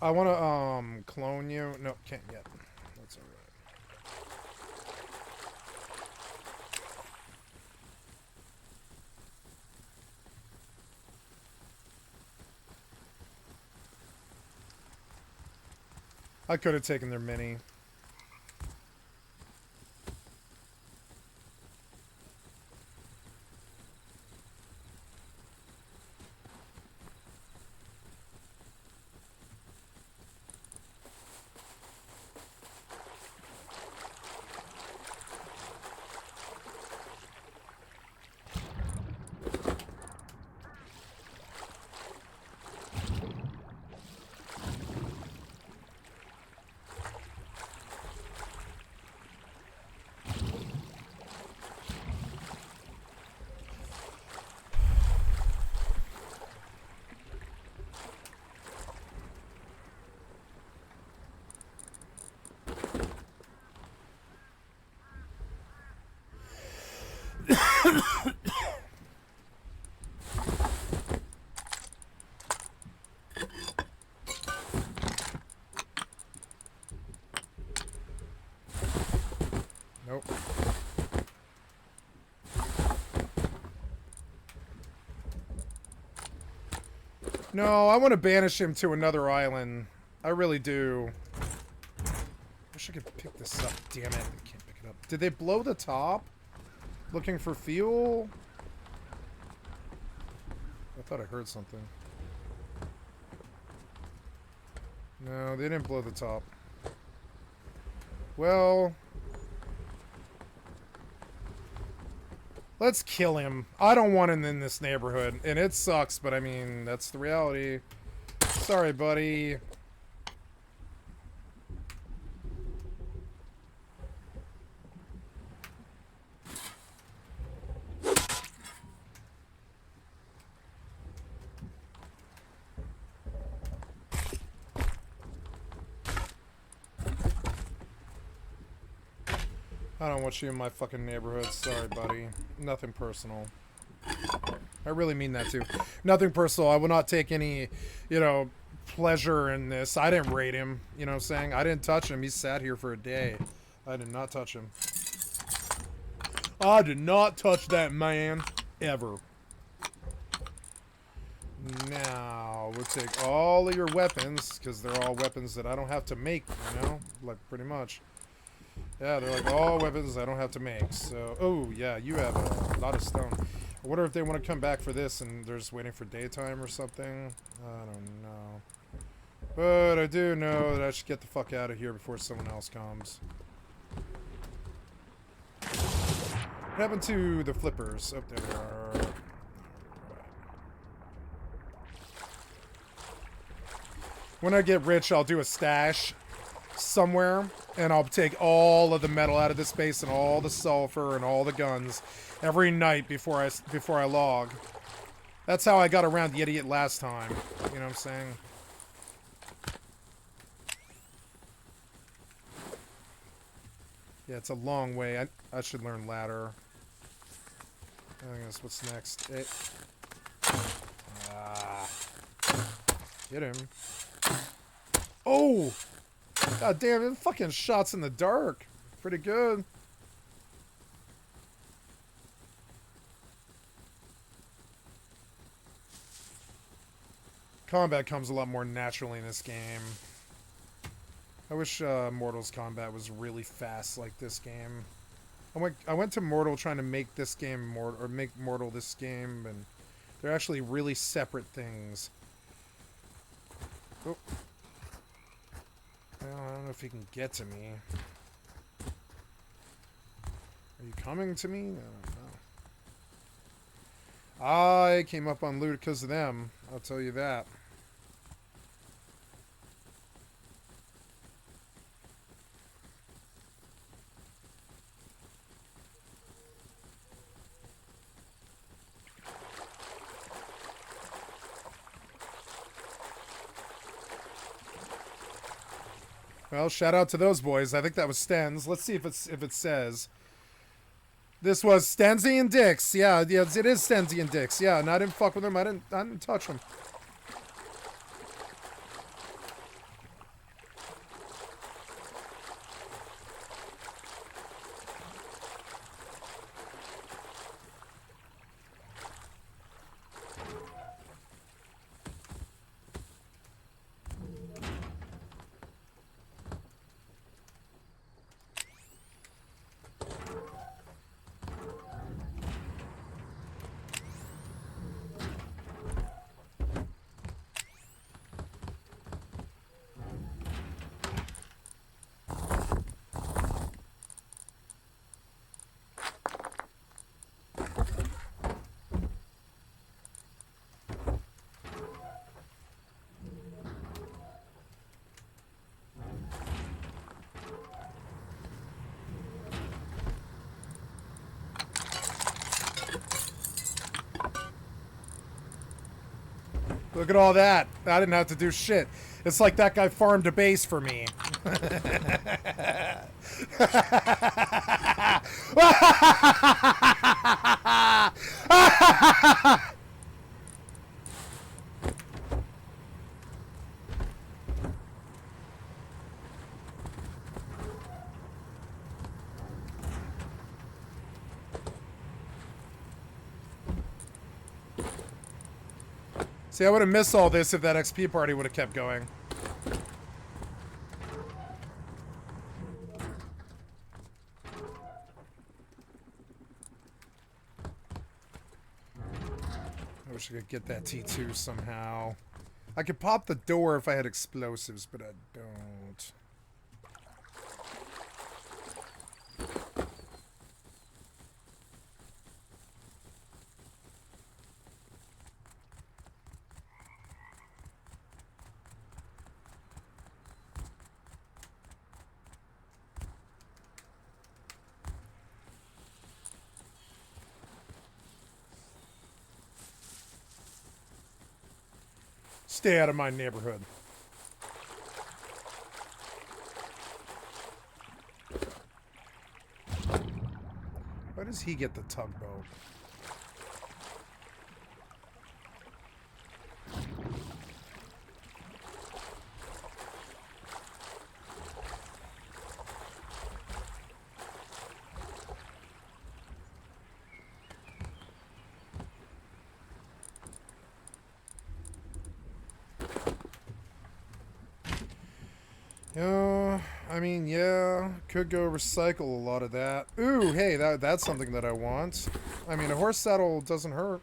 I want to, clone you. No, can't yet. That's alright. I could have taken their mini. Nope. No, I want to banish him to another island. I really do. Wish I could pick this up. Damn it. I can't pick it up. Did they blow the top? Looking for fuel? I thought I heard something. No, they didn't blow the top. Well... let's kill him. I don't want him in this neighborhood. And it sucks, but I mean, that's the reality. Sorry, buddy. I don't want you in my fucking neighborhood. Sorry, buddy. Nothing personal. I really mean that, too. Nothing personal. I will not take any, you know, pleasure in this. I didn't raid him. You know what I'm saying? I didn't touch him. He sat here for a day. I did not touch him. I did not touch that man. Ever. Now, we'll take all of your weapons, because they're all weapons that I don't have to make, you know? Like, pretty much. Yeah, they're like, all weapons I don't have to make. So, oh, yeah, you have a lot of stone. I wonder if they want to come back for this and they're just waiting for daytime or something. I don't know. But I do know that I should get the fuck out of here before someone else comes. What happened to the flippers? Oh, there they are. When I get rich, I'll do a stash somewhere, and I'll take all of the metal out of this space and all the sulfur and all the guns every night before I log. That's how I got around the idiot last time. You know what I'm saying? Yeah, it's a long way. I should learn ladder. I guess what's next? Get him. Oh! God damn it, fucking shots in the dark. Pretty good. Combat comes a lot more naturally in this game. I wish Mortal's combat was really fast like this game. I went to Mortal trying to make this game Mortal, or make Mortal this game, and they're actually really separate things. Oh. Well, I don't know if he can get to me. Are you coming to me? I don't know. I came up on loot because of them. I'll tell you that. Well, shout out to those boys. I think that was Stens. Let's see if it says. This was Stensy and Dix. Yeah, it is Stensy and Dix. Yeah, and I didn't fuck with them. I didn't touch them. Look at all that. I didn't have to do shit. It's like that guy farmed a base for me. See, I would have missed all this if that XP party would have kept going. I wish I could get that T2 somehow. I could pop the door if I had explosives, but I don't. Stay out of my neighborhood. Why does he get the tugboat? I mean, yeah, could go recycle a lot of that. Ooh, hey, that's something that I want. I mean, a horse saddle doesn't hurt.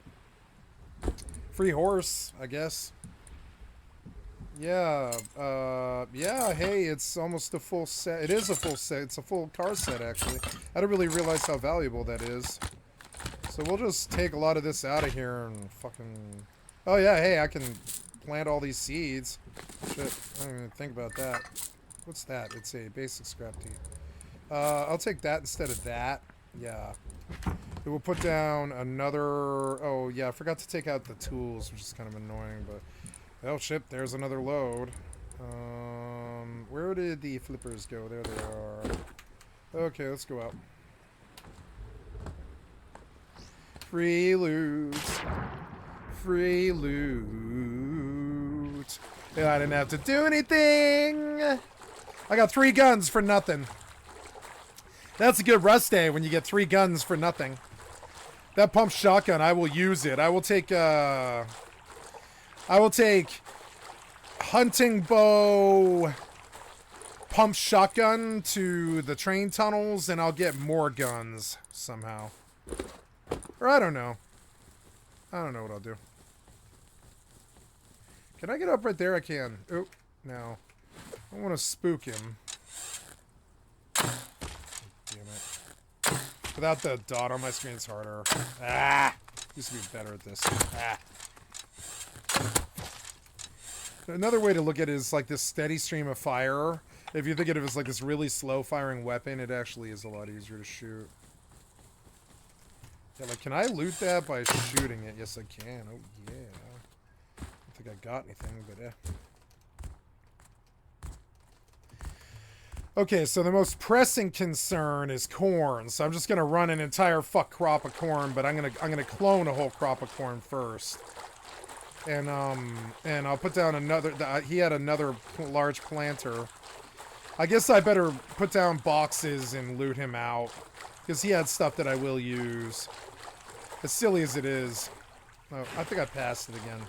Free horse, I guess. Yeah, yeah, hey, it's almost a full set. It is a full set. It's a full car set, actually. I didn't really realize how valuable that is. So we'll just take a lot of this out of here and fucking... Oh, yeah, hey, I can plant all these seeds. Shit, I didn't even think about that. What's that? It's a basic scrap tea. I'll take that instead of that. Yeah. It will put down another... Oh, yeah, I forgot to take out the tools, which is kind of annoying, but... Oh, shit, there's another load. Where did the flippers go? There they are. Okay, let's go out. Free loot. Free loot. Yeah, I didn't have to do anything. I got 3 guns for nothing. That's a good rust day when you get 3 guns for nothing. That pump shotgun, I will use it. I will take hunting bow pump shotgun to the train tunnels, and I'll get more guns somehow. Or I don't know. I don't know what I'll do. Can I get up right there? I can. Oh, no. I don't want to spook him. Damn it. Without the dot on my screen, it's harder. Ah! Used to be better at this. Ah. Another way to look at it is like this steady stream of fire. If you think of it as like this really slow firing weapon, it actually is a lot easier to shoot. Yeah, like, can I loot that by shooting it? Yes, I can. Oh, yeah. I don't think I got anything, but yeah. Okay, so the most pressing concern is corn. So I'm just gonna run an entire crop of corn, but I'm gonna clone a whole crop of corn first. And I'll put down another... he had another large planter. I guess I better put down boxes and loot him out. Because he had stuff that I will use. As silly as it is. Oh, I think I passed it again.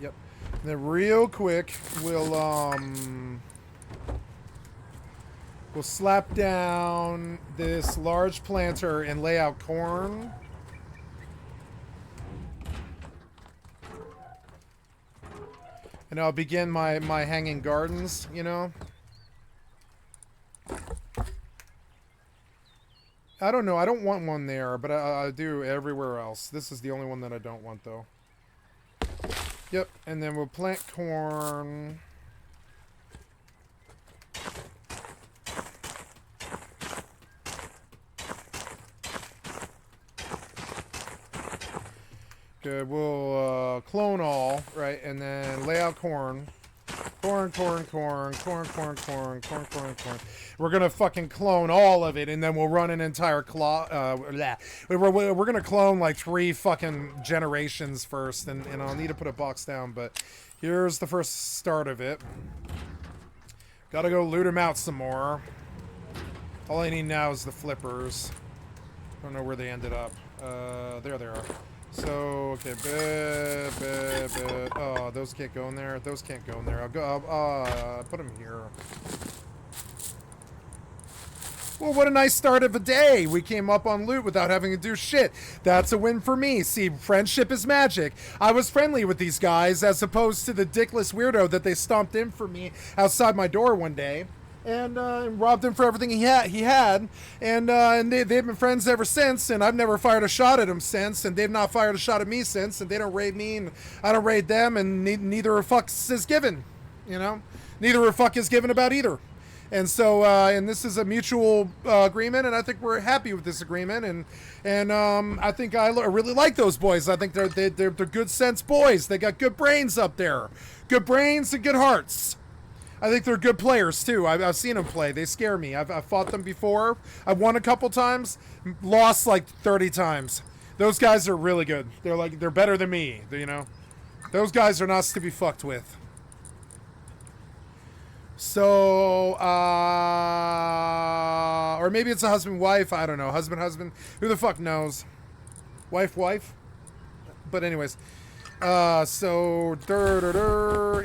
Yep. And then real quick, we'll slap down this large planter and lay out corn. And I'll begin my hanging gardens, you know? I don't know. I don't want one there, but I do everywhere else. This is the only one that I don't want, though. Yep, and then we'll plant corn. Good, we'll clone all, right, and then lay out corn. Corn. We're gonna fucking clone all of it, and then we'll run an entire we're gonna clone like 3 fucking generations first, and I'll need to put a box down, but here's the first start of it. Gotta go loot them out some more. All I need now is the flippers. Don't know where they ended up. There they are. So, okay, oh, those can't go in there. Those can't go in there. I'll put them here. Well, what a nice start of a day. We came up on loot without having to do shit. That's a win for me. See, friendship is magic. I was friendly with these guys as opposed to the dickless weirdo that they stomped in for me outside my door one day. And robbed him for everything he had, and they've been friends ever since, and I've never fired a shot at him since, and they've not fired a shot at me since, and they don't raid me, and I don't raid them, and neither a fuck is given, you know? Neither a fuck is given about either. And so, and this is a mutual agreement, and I think we're happy with this agreement, and I think I really like those boys. I think they're good sense boys. They got good brains up there. Good brains and good hearts. I think they're good players too. I've seen them play. They scare me. I've fought them before. I've won a couple times, lost like 30 times. Those guys are really good. They're better than me. You know, those guys are not to be fucked with. So, or maybe it's a husband-wife. I don't know. Husband. Who the fuck knows? Wife. But anyways, so,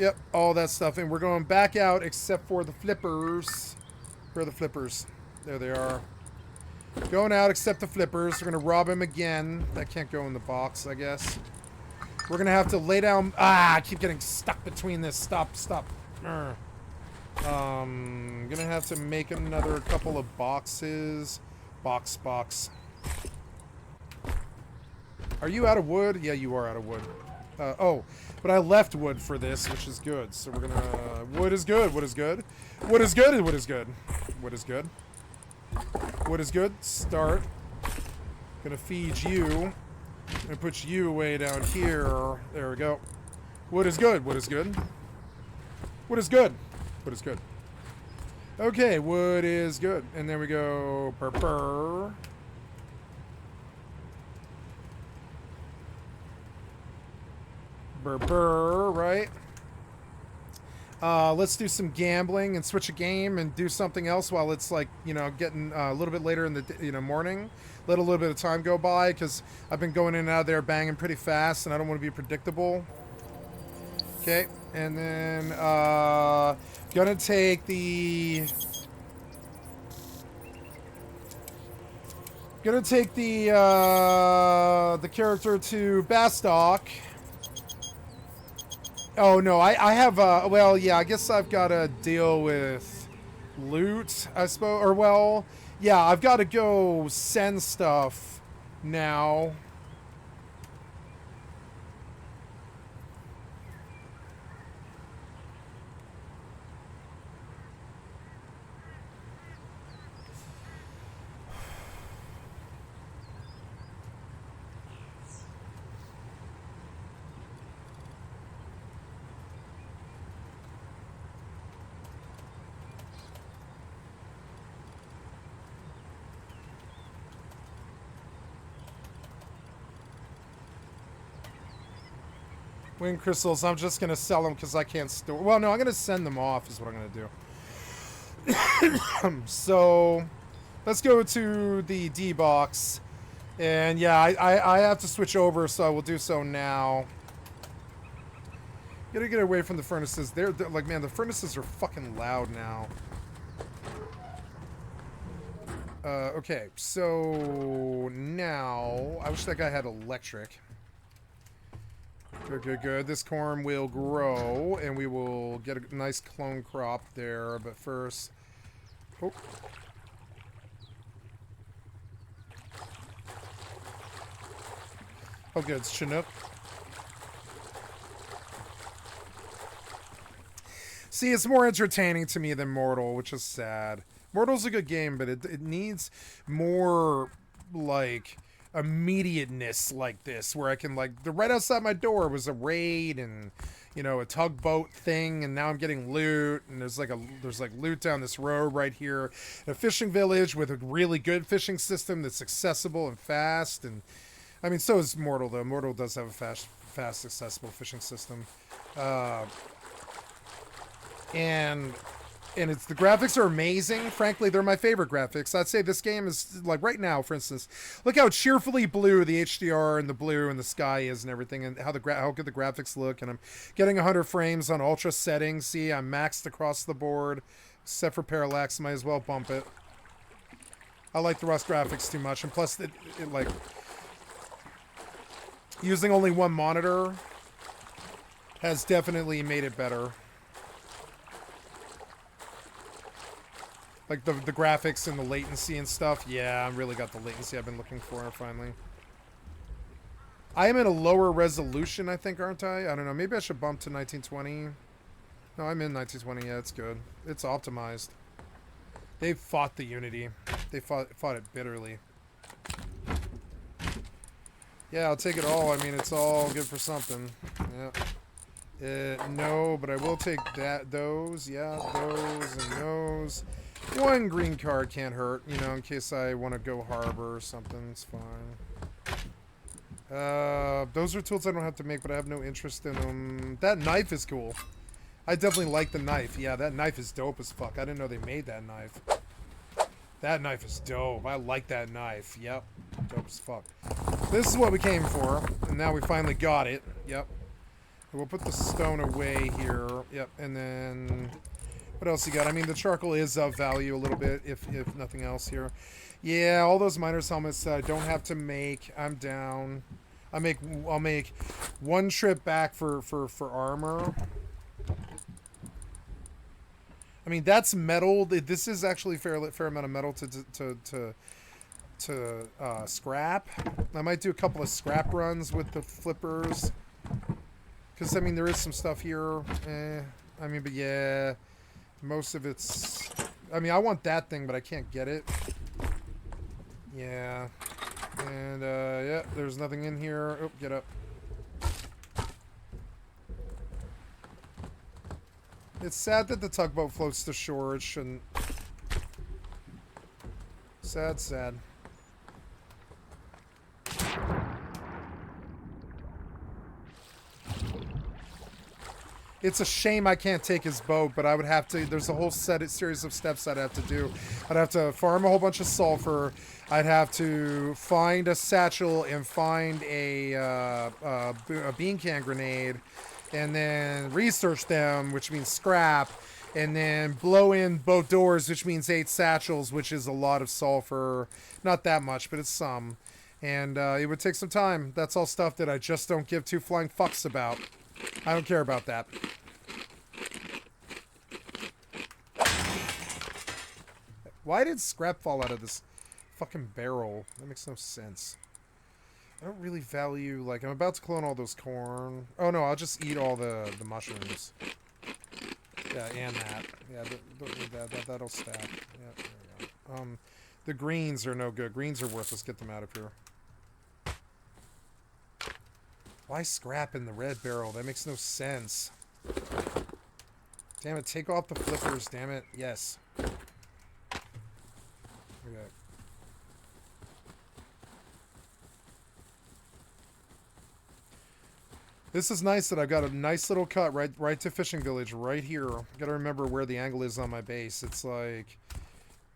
yep, all that stuff. And we're going back out except for the flippers. Where are the flippers? There they are. Going out except the flippers. We're going to rob him again. That can't go in the box, I guess. We're going to have to lay down... I keep getting stuck between this. Stop. Gonna have to make another couple of boxes. Box. Are you out of wood? Yeah, you are out of wood. Oh, but I left wood for this, which is good. So we're gonna... Wood is good. Start. Gonna feed you. Gonna put you way down here. There we go. Wood is good. Okay, wood is good. And then we go burr. Burr, right? Let's do some gambling and switch a game and do something else while it's like, you know, getting a little bit later in the morning. Let a little bit of time go by because I've been going in and out of there banging pretty fast and I don't want to be predictable. Okay, and then gonna take the character to Bastock. Oh no, I have well, yeah, I guess I've got to deal with loot, I suppose, or well, yeah, I've got to go send stuff now. Wind crystals, I'm just going to sell them because I can't store... Well, no, I'm going to send them off is what I'm going to do. So, let's go to the D-box. And yeah, I have to switch over, so I will do so now. Gotta get away from the furnaces. They're like, man, the furnaces are fucking loud now. Okay, so now... I wish that guy had electric. Good. This corn will grow, and we will get a nice clone crop there. But first... Oh. Oh, good. It's Chinook. See, it's more entertaining to me than Mortal, which is sad. Mortal's a good game, but it needs more, like... immediateness like this, where I can, like, right outside my door was a raid and, you know, a tugboat thing, and now I'm getting loot, and there's like loot down this road right here, a fishing village with a really good fishing system that's accessible and fast. And I mean, so is Mortal, though. Mortal does have a fast accessible fishing system, and it's, the graphics are amazing. Frankly, they're my favorite graphics. I'd say this game is, like, right now, for instance, look how cheerfully blue the HDR and the blue and the sky is and everything, and how good the graphics look. And I'm getting 100 frames on ultra settings. See, I'm maxed across the board, except for parallax. Might as well bump it. I like the Rust graphics too much, and plus, it like, using only one monitor has definitely made it better. Like the graphics and the latency and stuff. Yeah, I really got the latency I've been looking for finally. I am in a lower resolution, I think, aren't I? I don't know. Maybe I should bump to 1920. No, I'm in 1920. Yeah, it's good. It's optimized. They fought the Unity. They fought it bitterly. Yeah, I'll take it all. I mean, it's all good for something. Yeah. No, but I will take those. Yeah, those and those. One green card can't hurt, you know, in case I want to go harbor or something. It's fine. Those are tools I don't have to make, but I have no interest in them. That knife is cool. I definitely like the knife. Yeah, that knife is dope as fuck. I didn't know they made that knife. That knife is dope. I like that knife. Yep. Dope as fuck. This is what we came for, and now we finally got it. Yep. We'll put the stone away here. Yep, and then... What else you got? I mean, the charcoal is of value a little bit, if nothing else here. Yeah, all those miners' helmets I don't have to make. I'm down. I'll make one trip back for armor. I mean, that's metal. This is actually fair amount of metal to scrap. I might do a couple of scrap runs with the flippers. Because, I mean, there is some stuff here. I mean, but yeah, most of it's... I mean, I want that thing, but I can't get it. Yeah. And, yeah, there's nothing in here. Oh, get up. It's sad that the tugboat floats to shore. It shouldn't. Sad, sad. It's a shame I can't take his boat, but I would have to. There's a whole series of steps I'd have to do. I'd have to farm a whole bunch of sulfur. I'd have to find a satchel and find a bean can grenade, and then research them, which means scrap, and then blow in both doors, which means 8 satchels, which is a lot of sulfur. Not that much, but it's some. And it would take some time. That's all stuff that I just don't give two flying fucks about. I don't care about that. Why did scrap fall out of this fucking barrel? That makes no sense. I don't really value, like, I'm about to clone all those corn. Oh no, I'll just eat all the mushrooms. Yeah, and that. Yeah, that'll stack. Yeah, there we go. The greens are no good. Greens are worthless. Get them out of here. Why scrap in the red barrel? That makes no sense. Damn it, take off the flippers, damn it. Yes. Okay. This is nice that I've got a nice little cut right to fishing village right here. Gotta remember where the angle is on my base. It's like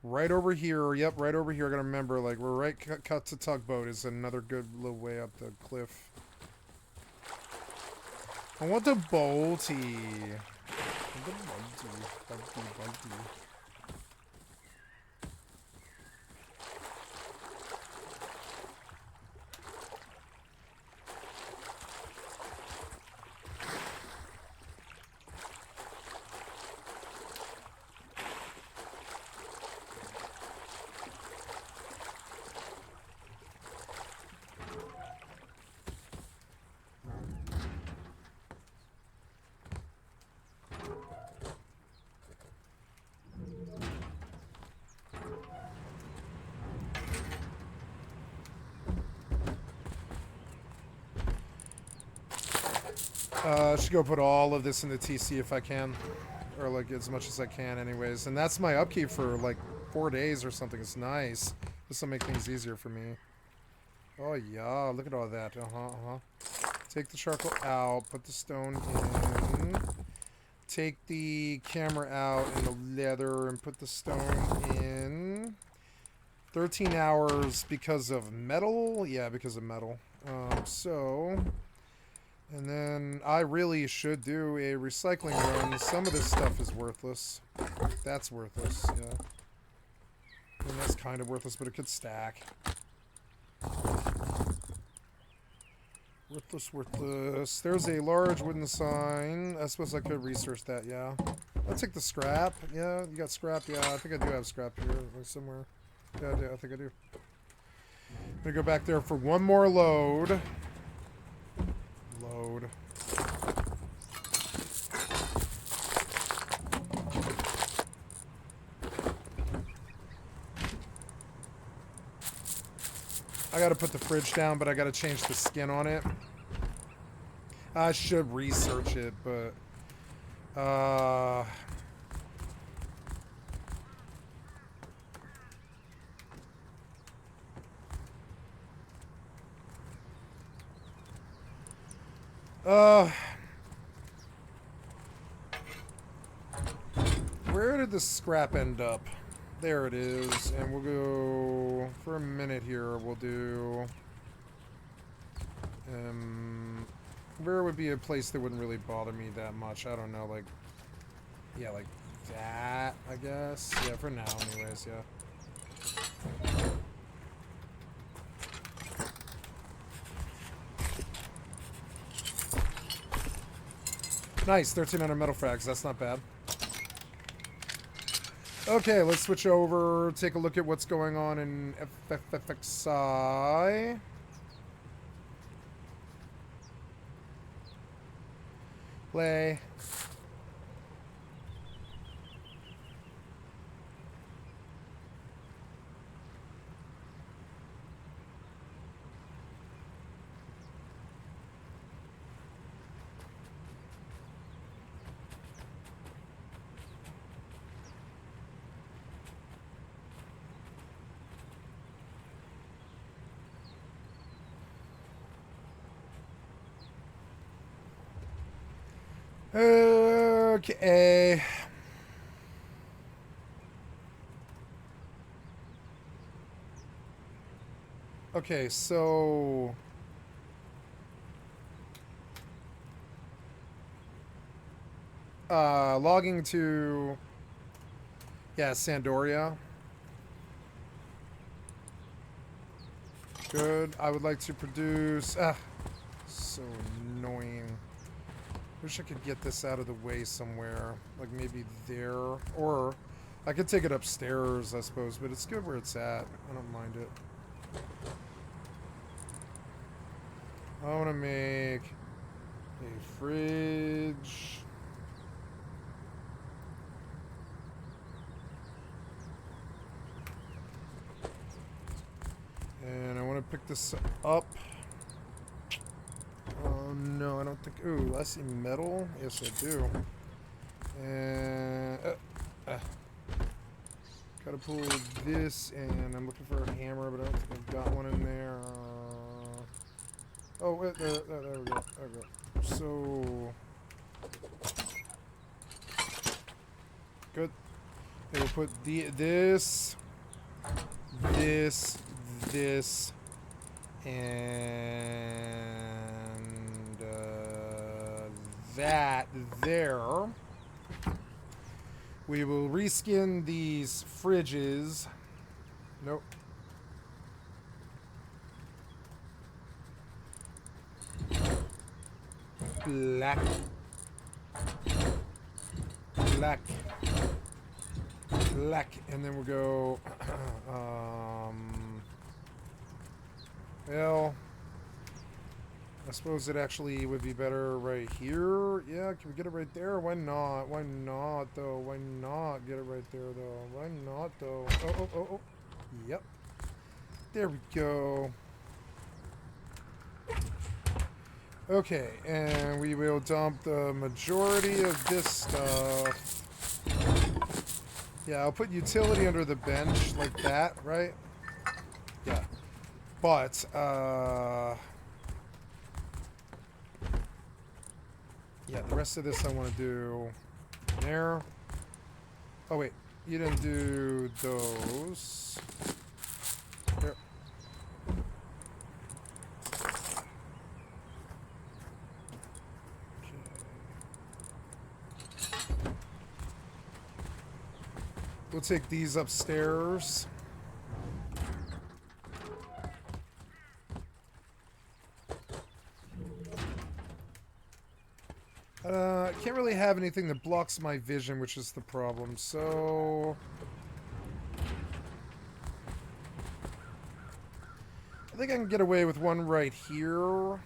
right over here. Yep, right over here. I gotta remember, like, we're right cut to tugboat is another good little way up the cliff. I want the bolty. Bunty. I should go put all of this in the TC if I can. Or, like, as much as I can anyways. And that's my upkeep for, like, 4 days or something. It's nice. This will make things easier for me. Oh, yeah. Look at all that. Take the charcoal out. Put the stone in. Take the camera out and the leather and put the stone in. 13 hours because of metal? Yeah, because of metal. And then I really should do a recycling run. Some of this stuff is worthless. That's worthless, yeah. And that's kind of worthless, but it could stack. Worthless. There's a large wooden sign. I suppose I could research that, yeah. I'll take the scrap. Yeah, you got scrap? Yeah, I think I do have scrap here somewhere. Yeah, I do. I think I do. I'm gonna go back there for one more load. I gotta put the fridge down, but I gotta change the skin on it. I should research it, but where did the scrap end up? There it is, and we'll go for a minute here. We'll do where would be a place that wouldn't really bother me that much? I don't know, like, yeah, like that, I guess. Yeah, for now, anyways, yeah. Nice, 1,300 metal frags. That's not bad. Okay, let's switch over, take a look at what's going on in FFXI. Play. Okay. Okay, so logging to Sandoria. Good. I would like to produce so annoying. Wish I could get this out of the way somewhere. Like maybe there. Or I could take it upstairs, I suppose, but it's good where it's at. I don't mind it. I want to make a fridge. And I want to pick this up. Oh no, I don't think. Ooh, I see metal. Yes, I do. And gotta pull this, and I'm looking for a hammer, but I don't think I've got one in there. Oh, wait, there we go. There we go. So good. They will put this, and that there. We will reskin these fridges. Nope. Black. And then we'll go well, I suppose it actually would be better right here. Yeah, can we get it right there? Why not? Why not, though? Why not get it right there, though? Why not, though? Oh. Yep. There we go. Okay, and we will dump the majority of this stuff. Yeah, I'll put utility under the bench like that, right? Yeah. But, yeah, the rest of this I want to do there. Oh, wait. You didn't do those. Here. We'll take these upstairs. Can't really have anything that blocks my vision, which is the problem. So I think I can get away with one right here.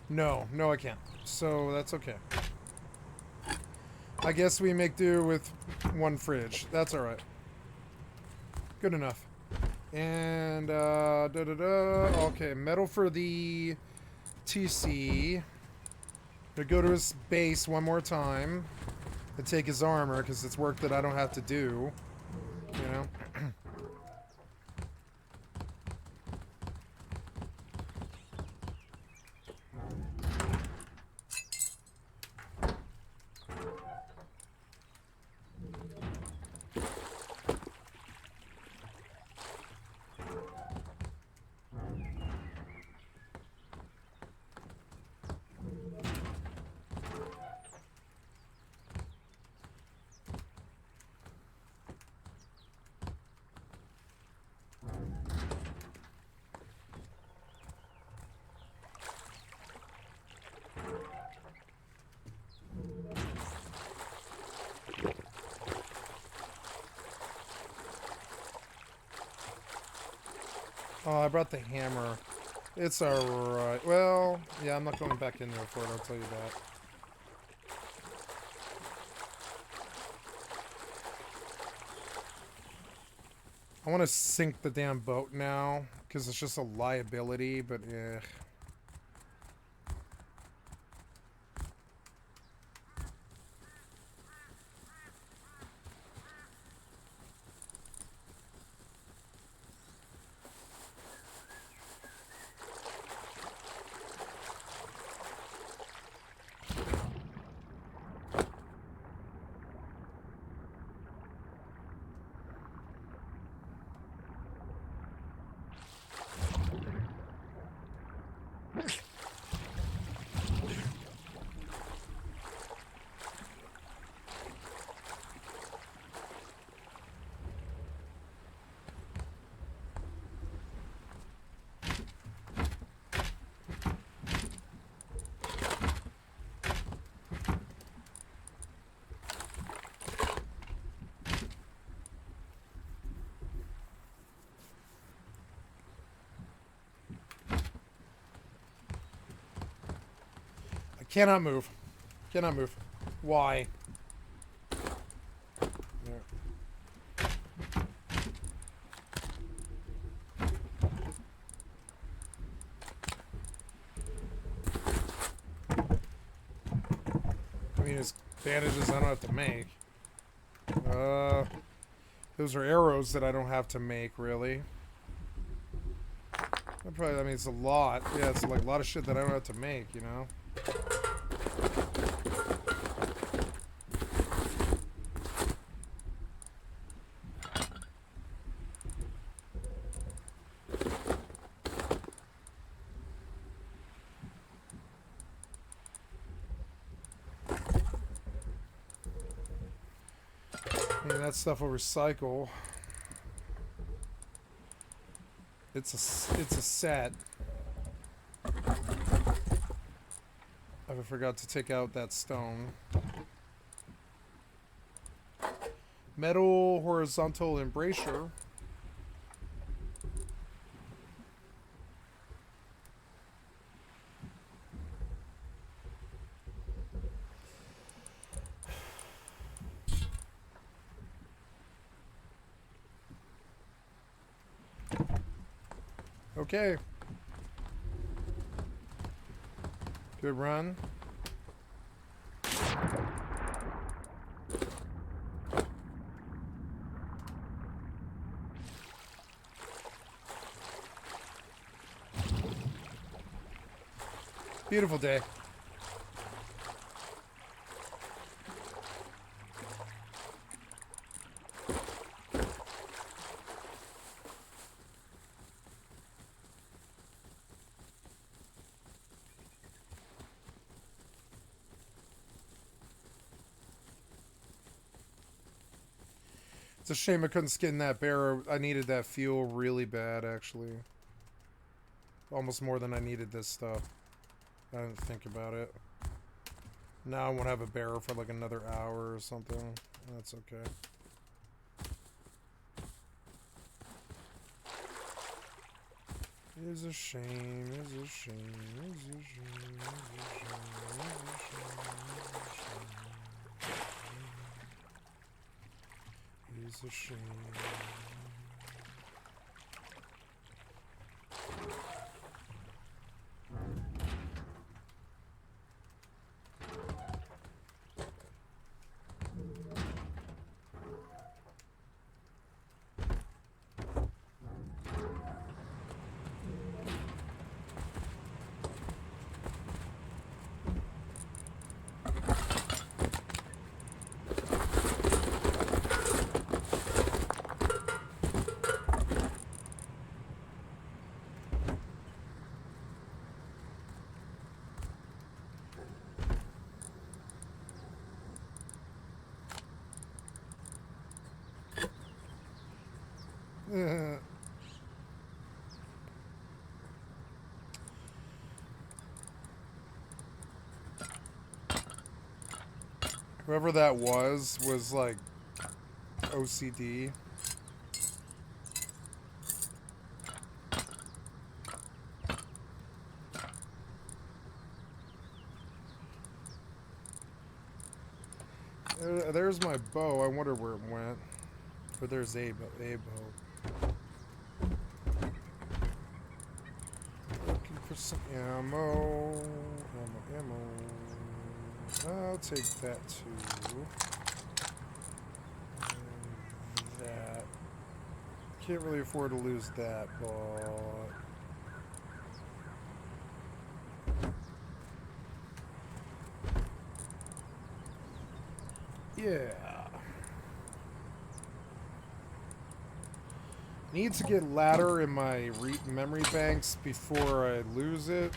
No, I can't. So that's okay. I guess we make do with one fridge. That's alright. Good enough. And, okay, metal for the TC. Gonna go to his base one more time and take his armor, because it's work that I don't have to do. You know? Oh, I brought the hammer. It's alright. Well, yeah, I'm not going back in there for it, I'll tell you that. I want to sink the damn boat now, because it's just a liability, but eh. Cannot move. Cannot move. Why? There. I mean, it's bandages I don't have to make. Those are arrows that I don't have to make, really. I mean, it's a lot. Yeah, it's like a lot of shit that I don't have to make, you know? I mean, that stuff will recycle. It's a set. I forgot to take out that stone. Metal horizontal embrasure. Okay. Good run. Beautiful day. It's a shame I couldn't skin that bear. I needed that fuel really bad, actually. Almost more than I needed this stuff. I didn't think about it. Now I won't have a bearer for like another hour or something. That's okay. It's a shame, it's a shame, it's a shame, it's a shame, it's a shame, it's a shame. Whoever that was like OCD. There's my bow. I wonder where it went. But there's a bow. Looking for some ammo. Ammo. I'll take that too. And that. Can't really afford to lose that, but... yeah. Need to get ladder in my memory banks before I lose it.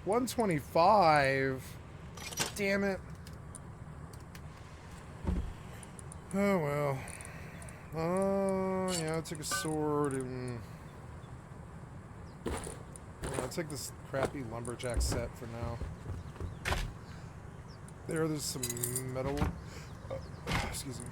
$125. Damn it. Oh well. Yeah, I'll take a sword and... yeah, I'll take this crappy lumberjack set for now. There's some metal... excuse me.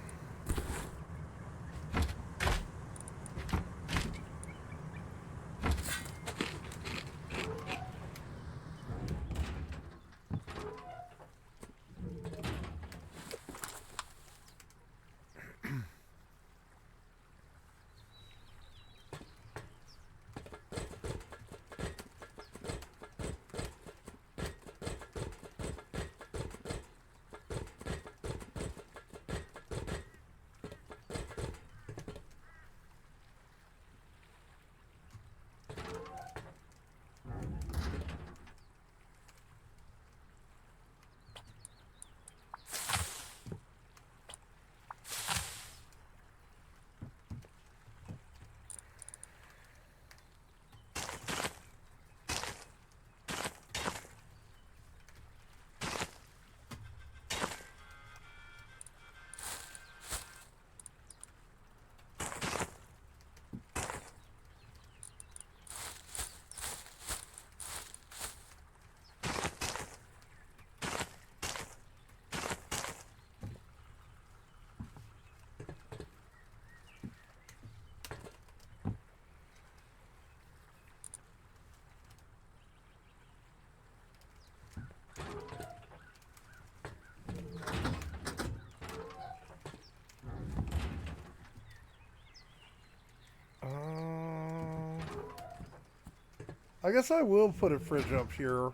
I guess I will put a fridge up here.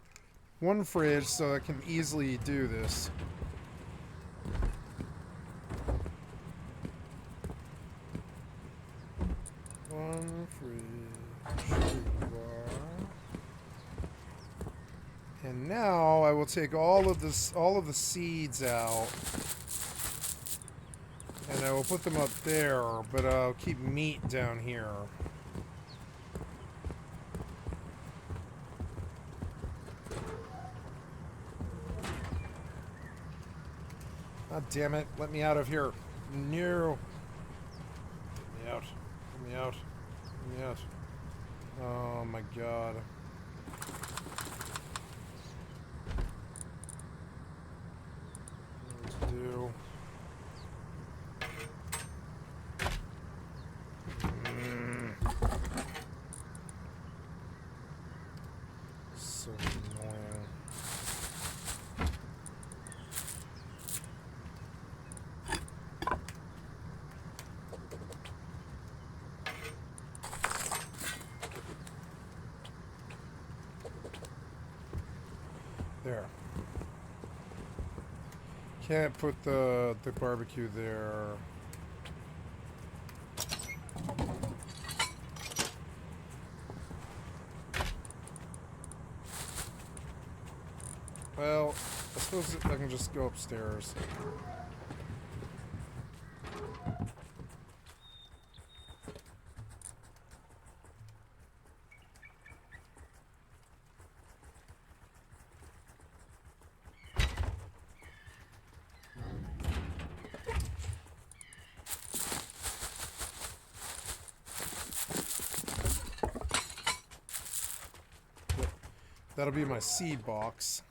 One fridge so I can easily do this. One fridge. Here you are. And now I will take all of the seeds out. And I will put them up there, but I'll keep meat down here. God damn it, let me out of here. No. Let me out. Let me out. Let me out. Oh my god. What to do? So annoying. There. Can't put the barbecue there. Well, I suppose I can just go upstairs. That'll be my seed box.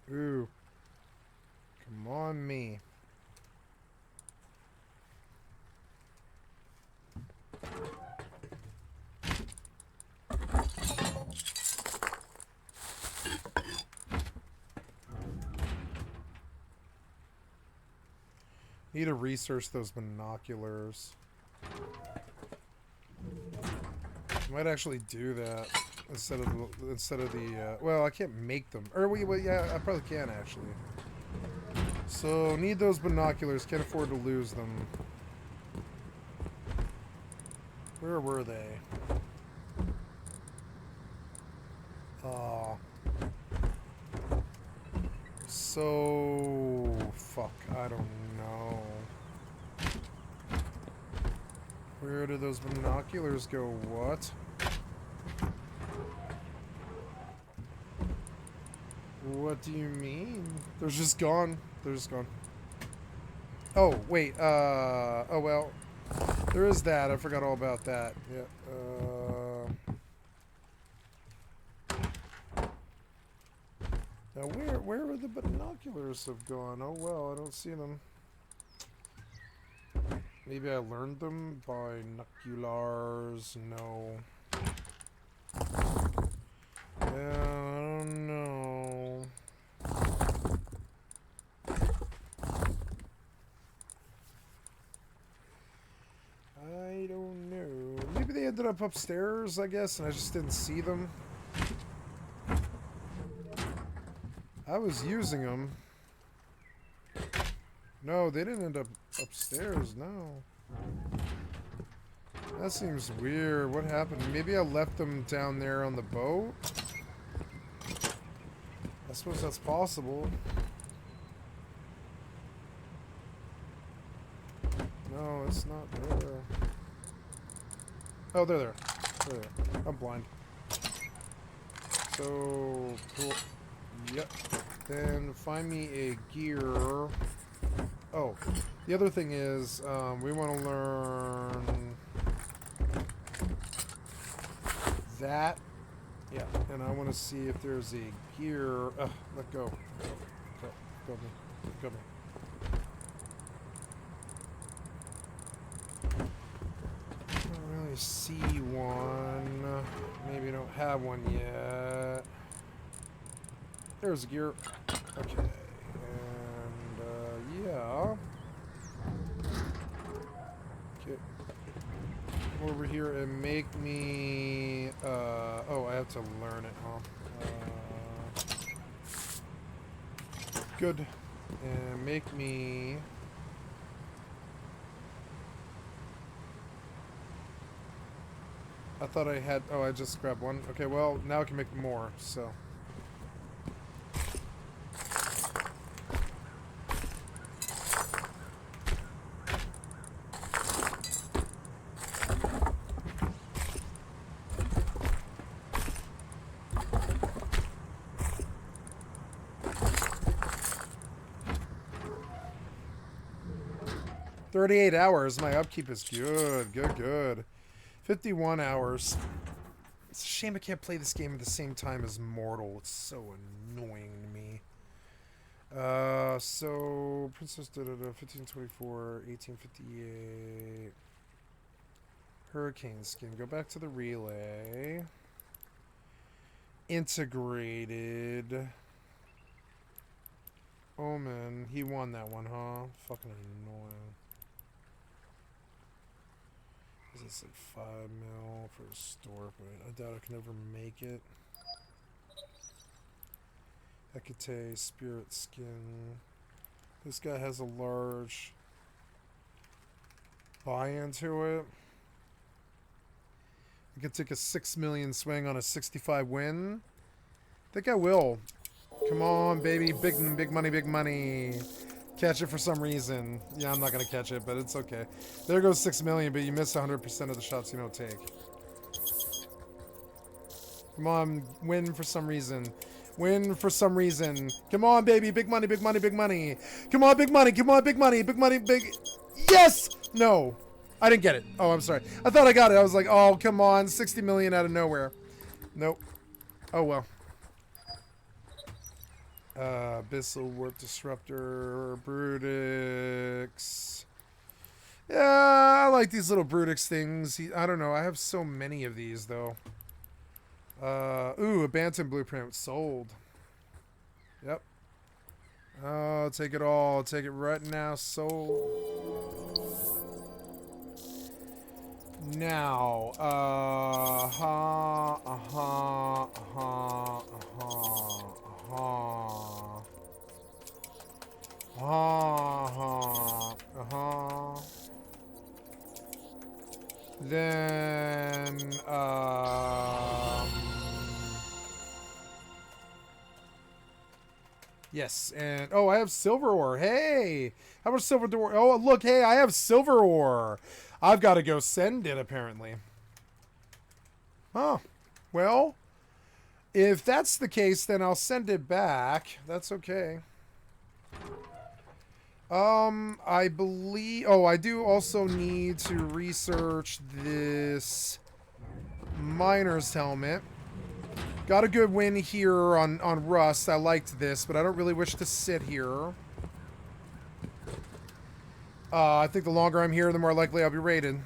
Ooh. Come on, me. Need to research those binoculars. Might actually do that instead of the well, I can't make them. Or well, yeah, I probably can actually. So need those binoculars. Can't afford to lose them. Where were they? So fuck. I don't know. Where do those binoculars go? What? What do you mean? They're just gone. They're just gone. Oh, wait. Oh, well. There is that. I forgot all about that. Yeah. Now, where would the binoculars have gone? Oh, well. I don't see them. Maybe I learned them by binoculars. No. Yeah, I don't know. I don't know. Maybe they ended up upstairs, I guess, and I just didn't see them. I was using them. No, they didn't end up upstairs, no. That seems weird. What happened? Maybe I left them down there on the boat? I suppose that's possible. No, it's not there. Oh, they're there. They're there. I'm blind. So, cool. Yep. Then find me a gear. Oh, the other thing is, we want to learn that. Yeah, and I want to see if there's a gear. Let go. Go me. Go me. I don't really see one. Maybe I don't have one yet. There's a gear. Okay. And, yeah. Okay. Come over here and make me, oh, I have to learn it, huh? Good. And make me... I thought I had... Oh, I just grabbed one. Okay, well, now I can make more, so... $38 hours. My upkeep is good. Good. 51 hours. It's a shame I can't play this game at the same time as Mortal. It's so annoying to me. So Princess 1524, 1858. Hurricane skin. Go back to the relay. Integrated. Omen, he won that one, huh? Fucking annoying. This is like 5 mil for a store, but I doubt I can ever make it. Hecate, Spirit Skin. This guy has a large buy-in to it. I could take a 6 million swing on a 65 win. I think I will. Come on, baby. Big money, big money. Catch it for some reason. Yeah, I'm not going to catch it, but it's okay. There goes 6 million, but you miss 100% of the shots you don't take. Come on, win for some reason. Win for some reason. Come on, baby. Big money, big money, big money. Come on, big money. Come on, big money. Big money, big... Yes! No. I didn't get it. Oh, I'm sorry. I thought I got it. I was like, oh, come on. 60 million out of nowhere. Nope. Oh, well. Abyssal Warp Disruptor, Brutix. Yeah, I like these little Brutix things. I don't know. I have so many of these, though. Ooh, a Bantam Blueprint. Sold. Yep. Oh, I'll take it all. I'll take it right now. Sold. Now, Then, yes, and, oh, I have silver ore. Hey! How much silver ore? Oh, look, hey, I have silver ore. I've got to go send it, apparently. Huh. Well, if that's the case, then I'll send it back. That's okay. I believe... Oh, I do also need to research this miner's helmet. Got a good win here on Rust. I liked this, but I don't really wish to sit here. I think the longer I'm here, the more likely I'll be raided.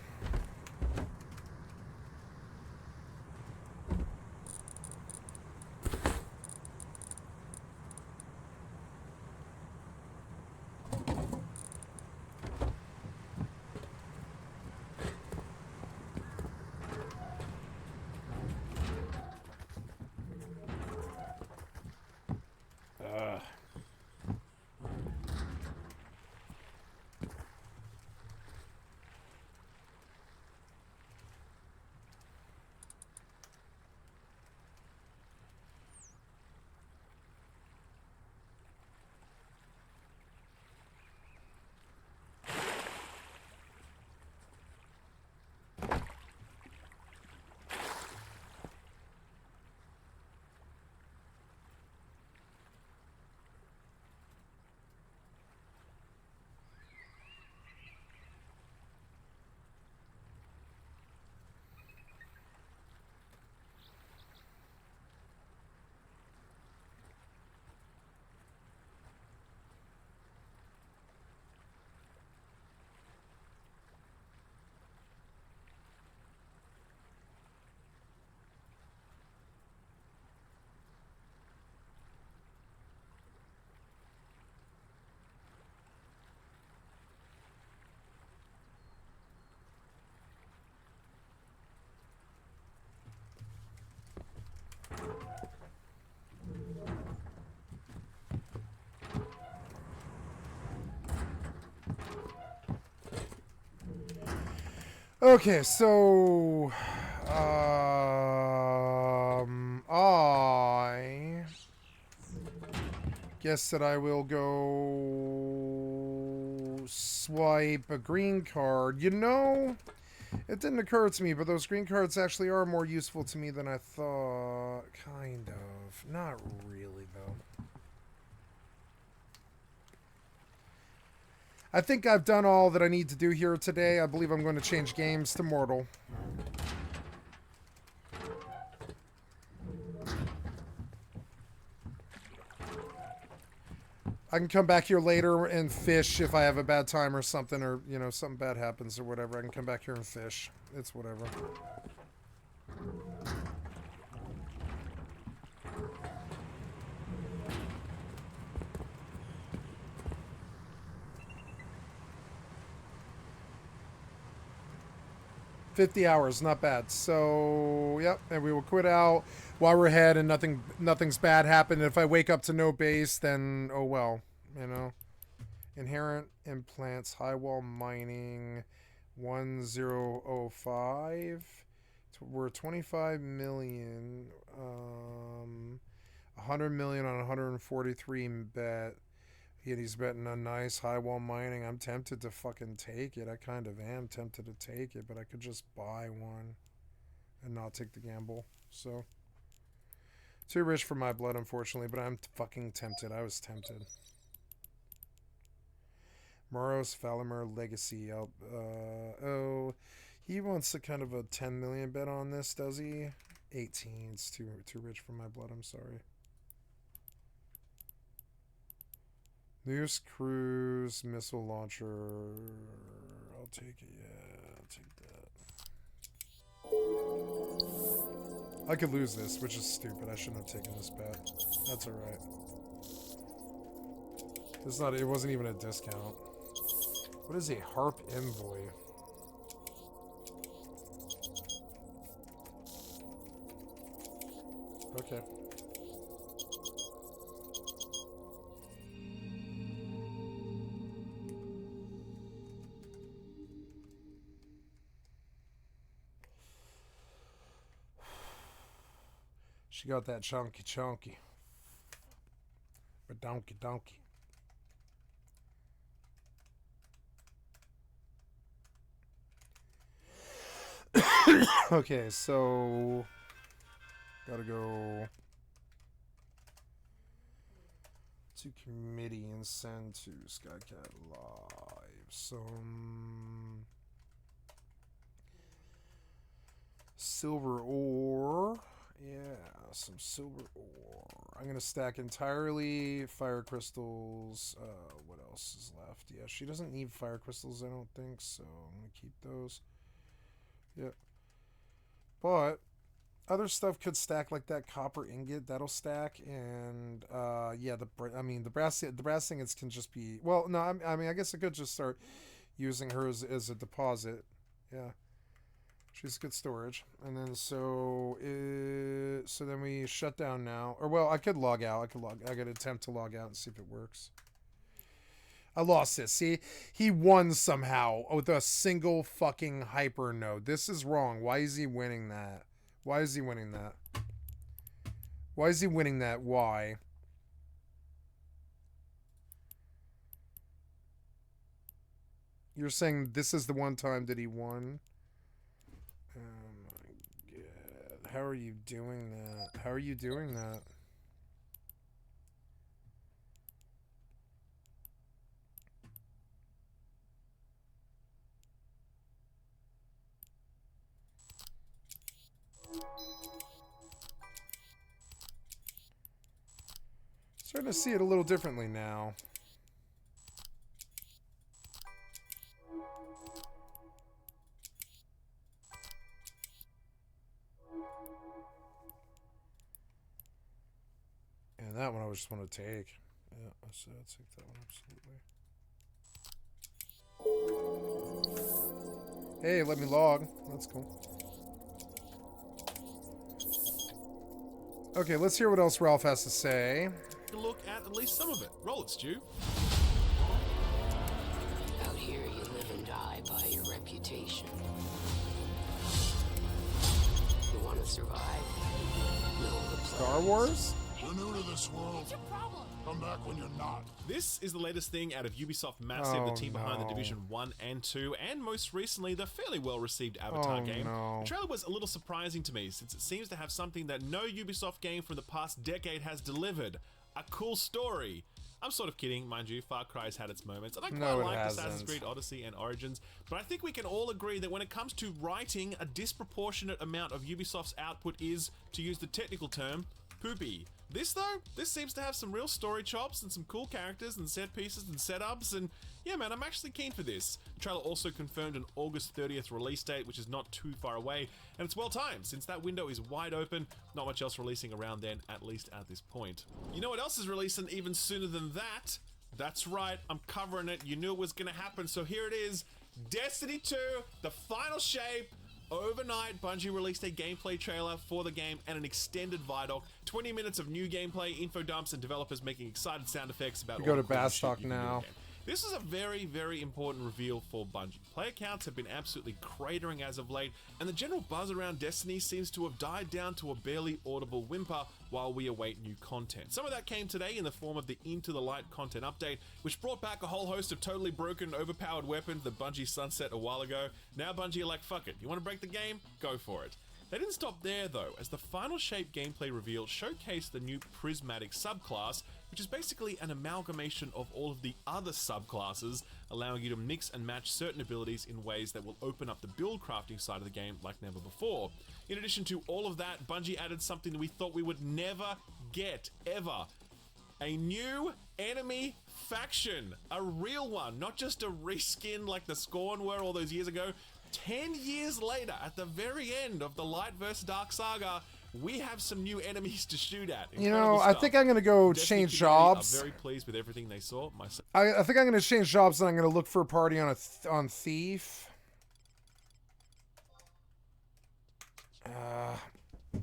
Okay, so I guess that I will go swipe a green card. You know, it didn't occur to me, but those green cards actually are more useful to me than I thought. Kind of. Not really, though. I think I've done all that I need to do here today. I believe I'm going to change games to Mortal. I can come back here later and fish if I have a bad time or something, or, you know, something bad happens or whatever. I can come back here and fish. It's whatever. 50 hours, not bad. So, yep, and we will quit out while we're ahead and nothing's bad happened. If I wake up to no base, then oh well, you know. Inherent implants, high wall mining, 1005. We're 25 million, 100 million on 143 bet. Yeah, he's betting a nice high wall mining. I'm tempted to fucking take it. I kind of am tempted to take it, but I could just buy one and not take the gamble. So, too rich for my blood, unfortunately, but I'm fucking tempted. I was tempted. Moros, Valimir, Legacy. Oh, he wants a kind of a 10 million bet on this, does he? 18. It's too rich for my blood. I'm sorry. News cruise missile launcher. I'll take it. Yeah, I'll take that. I could lose this, which is stupid. I shouldn't have taken this bet. That's alright. It's not. It wasn't even a discount. What is a harp envoy? Okay. She got that chunky. But donkey. Okay, so gotta go to committee and send to skycat.live. Some silver ore. Yeah, some silver ore. I'm gonna stack entirely fire crystals. What else is left? Yeah, she doesn't need fire crystals, I don't think, so I'm gonna keep those. Yep. But other stuff could stack, like that copper ingot. That'll stack, and yeah, the brass ingots can just be. Well, no, I mean, I guess I could just start using her as a deposit. Yeah. She's good storage. And then so then we shut down now. Or well, I could log out. I could attempt to log out and see if it works. I lost this. See, he won somehow with a single fucking hyper node. This is wrong. Why is he winning that? Why? Why? You're saying this is the one time that he won? Oh my god. How are you doing that? Starting to see it a little differently now. And that one I just want to take. Yeah, so I'll take that one, absolutely. Hey, let me log. That's cool. Okay, let's hear what else Ralph has to say. Look at least some of it. Roll it, Stu. Out here, you live and die by your reputation. You want to survive? Know the plans. Star Wars? You're new to this world. What's your problem? Come back when you're not. This is the latest thing out of Ubisoft Massive, the team behind the Division 1 and 2, and most recently, the fairly well-received Avatar game. The trailer was a little surprising to me, since it seems to have something that no Ubisoft game from the past decade has delivered. A cool story. I'm sort of kidding, mind you, Far Cry's had its moments, and I quite liked Assassin's Creed Odyssey and Origins, but I think we can all agree that when it comes to writing, a disproportionate amount of Ubisoft's output is, to use the technical term, poopy. This though, this seems to have some real story chops and some cool characters and set pieces and setups, and yeah man, I'm actually keen for this. The trailer also confirmed an August 30th release date, which is not too far away, and it's well timed since that window is wide open, not much else releasing around then, at least at this point. You know what else is releasing even sooner than that? That's right, I'm covering it, you knew it was gonna happen, so here it is, Destiny 2, the final shape, Overnight, Bungie released a gameplay trailer for the game and an extended Vidoc, 20 minutes of new gameplay, info dumps, and developers making excited sound effects about all go to the cool shit Bastock you can do in the now. game. This is a very, very important reveal for Bungie. Player counts have been absolutely cratering as of late, and the general buzz around Destiny seems to have died down to a barely audible whimper while we await new content. Some of that came today in the form of the Into the Light content update, which brought back a whole host of totally broken, overpowered weapons that Bungie sunset a while ago. Now Bungie are like, fuck it, you want to break the game? Go for it. They didn't stop there though, as the Final Shape gameplay reveal showcased the new Prismatic subclass, which is basically an amalgamation of all of the other subclasses, allowing you to mix and match certain abilities in ways that will open up the build crafting side of the game like never before. In addition to all of that, Bungie added something that we thought we would never get, ever. A new enemy faction, a real one, not just a reskin like the Scorn were all those years ago. 10 years later, at the very end of the Light vs. Dark saga, we have some new enemies to shoot at. You know, I think I'm gonna go Destiny change jobs. I'm very pleased with everything they saw. I think I'm gonna change jobs and I'm gonna look for a party on on Thief.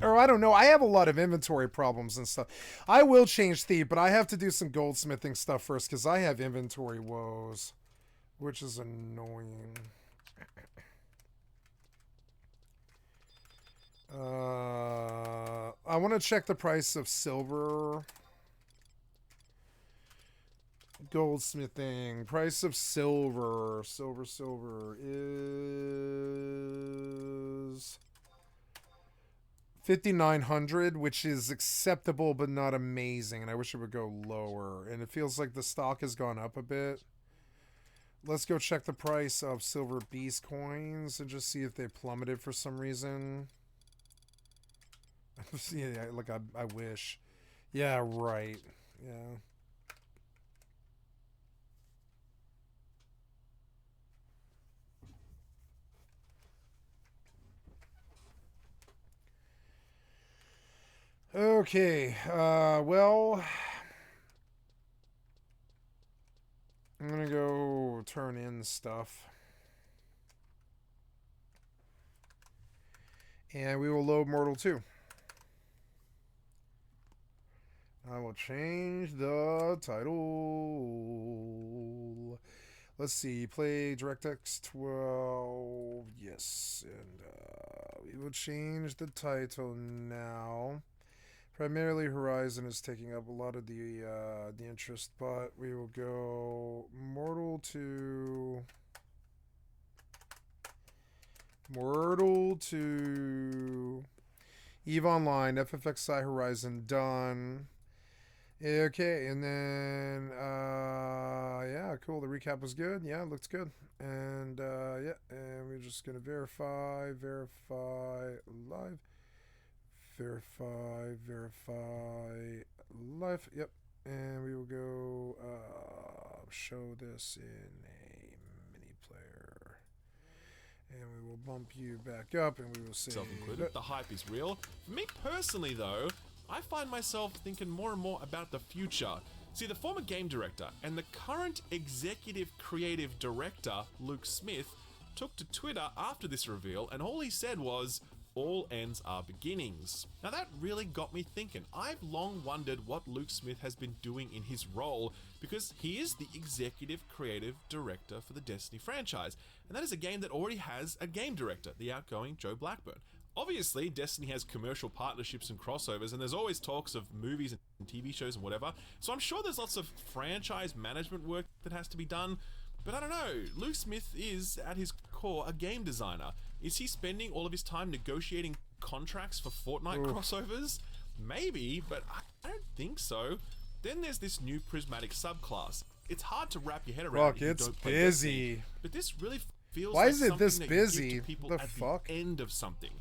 Or I don't know. I have a lot of inventory problems and stuff. I will change Thief, but I have to do some goldsmithing stuff first because I have inventory woes, which is annoying. I want to check the price of silver. Goldsmithing. Price of silver. Silver is 5,900, which is acceptable but not amazing, and I wish it would go lower. And it feels like the stock has gone up a bit. Let's go check the price of silver beast coins and just see if they plummeted for some reason. Yeah, like I wish. Yeah, right. Yeah. Okay, well, I'm gonna go turn in stuff. And we will load Mortal 2. I will change the title. Let's see, play DirectX 12. Yes, and we will change the title now. Primarily Horizon is taking up a lot of the interest, but we will go Mortal 2. EvE Online, FFXI Horizon, done. Okay, and then, yeah, cool. The recap was good. Yeah, it looks good. And, yeah, and we're just going to verify live. Verify live. Yep. And we will go, show this in a mini player. And we will bump you back up and we will say... Self-included, the hype is real. For me personally, though, I find myself thinking more and more about the future. See, the former game director and the current executive creative director, Luke Smith, took to Twitter after this reveal, and all he said was, "All ends are beginnings." Now that really got me thinking. I've long wondered what Luke Smith has been doing in his role, because he is the executive creative director for the Destiny franchise, and that is a game that already has a game director, the outgoing Joe Blackburn. Obviously, Destiny has commercial partnerships and crossovers, and there's always talks of movies and TV shows and whatever, so I'm sure there's lots of franchise management work that has to be done, but I don't know. Luke Smith is, at his core, a game designer. Is he spending all of his time negotiating contracts for Fortnite crossovers? Maybe, but I don't think so. Then there's this new Prismatic subclass. It's hard to wrap your head around if you don't play Destiny, busy. but this really feels Why like is it something this that busy? you give to people The at fuck? the end of something,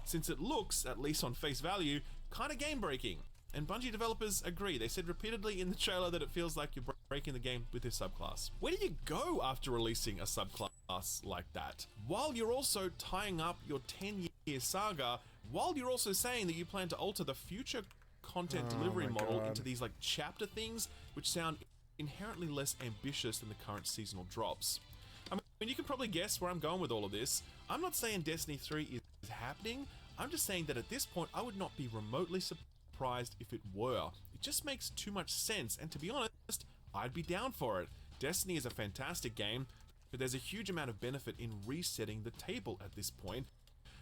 since it looks, at least on face value, kind of game-breaking. And Bungie developers agree. They said repeatedly in the trailer that it feels like you're breaking the game with this subclass. Where do you go after releasing a subclass like that? While you're also tying up your 10-year saga, while you're also saying that you plan to alter the future content delivery model into these like chapter things, which sound inherently less ambitious than the current seasonal drops. I mean, you can probably guess where I'm going with all of this. I'm not saying Destiny 3 is happening. I'm just saying that at this point, I would not be remotely surprised if it were. It just makes too much sense, and to be honest, I'd be down for it. Destiny is a fantastic game, but there's a huge amount of benefit in resetting the table at this point,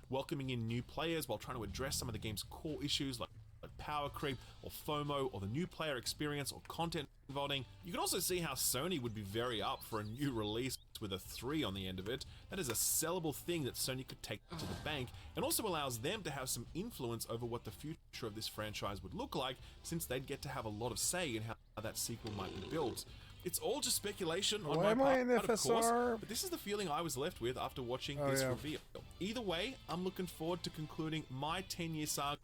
welcoming in new players while trying to address some of the game's core issues like power creep or FOMO or the new player experience or content voting. You can also see how Sony would be very up for a new release with a 3 on the end of it. That is a sellable thing that Sony could take to the bank, and also allows them to have some influence over what the future of this franchise would look like, since they'd get to have a lot of say in how that sequel might be built. It's all just speculation on my part, of course, but this is the feeling I was left with after watching this reveal. Either way, I'm looking forward to concluding my 10-year saga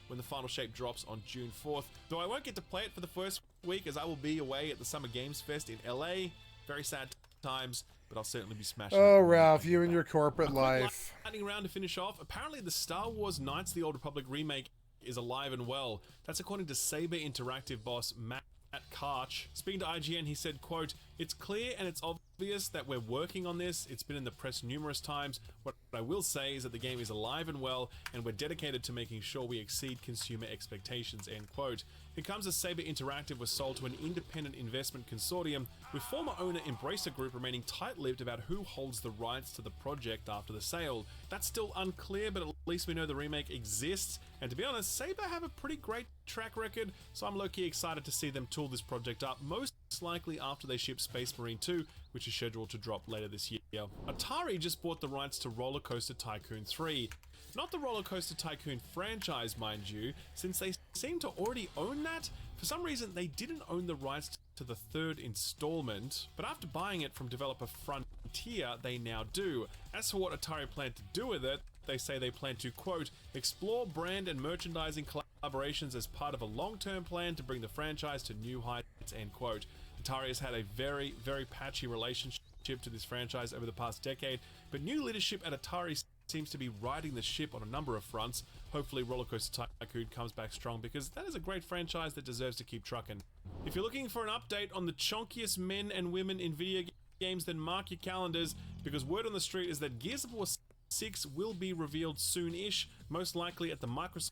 when the final shape drops on June 4th. Though I won't get to play it for the first week, as I will be away at the Summer Games Fest in LA. Very sad times, but I'll certainly be smashing it. Oh, Ralph, you and your corporate life. Lightning round to finish off. Apparently, the Star Wars Knights of the Old Republic remake is alive and well. That's according to Saber Interactive boss Matt Karch. Speaking to IGN, he said, quote, "It's clear and it's obvious that we're working on this. It's been in the press numerous times. What I will say is that the game is alive and well, and we're dedicated to making sure we exceed consumer expectations," end quote. It comes as Saber Interactive was sold to an independent investment consortium, with former owner Embracer Group remaining tight-lipped about who holds the rights to the project after the sale. That's still unclear, but at least we know the remake exists, and to be honest, Saber have a pretty great track record, so I'm low-key excited to see them tool this project up, most likely after they ship Space Marine 2, which is scheduled to drop later this year. Atari just bought the rights to Roller Coaster Tycoon 3. Not the Roller Coaster Tycoon franchise, mind you, since they seem to already own that. For some reason, they didn't own the rights to the third installment, but after buying it from developer Frontier, they now do. As for what Atari plan to do with it, they say they plan to, quote, "explore brand and merchandising collaborations as part of a long-term plan to bring the franchise to new heights," end quote. Atari has had a very, very patchy relationship to this franchise over the past decade, but new leadership at Atari seems to be riding the ship on a number of fronts. Hopefully Roller Coaster Tycoon comes back strong, because that is a great franchise that deserves to keep trucking. If you're looking for an update on the chonkiest men and women in video games, then mark your calendars, because word on the street is that Gears of War 6 will be revealed soon-ish, most likely at the Microsoft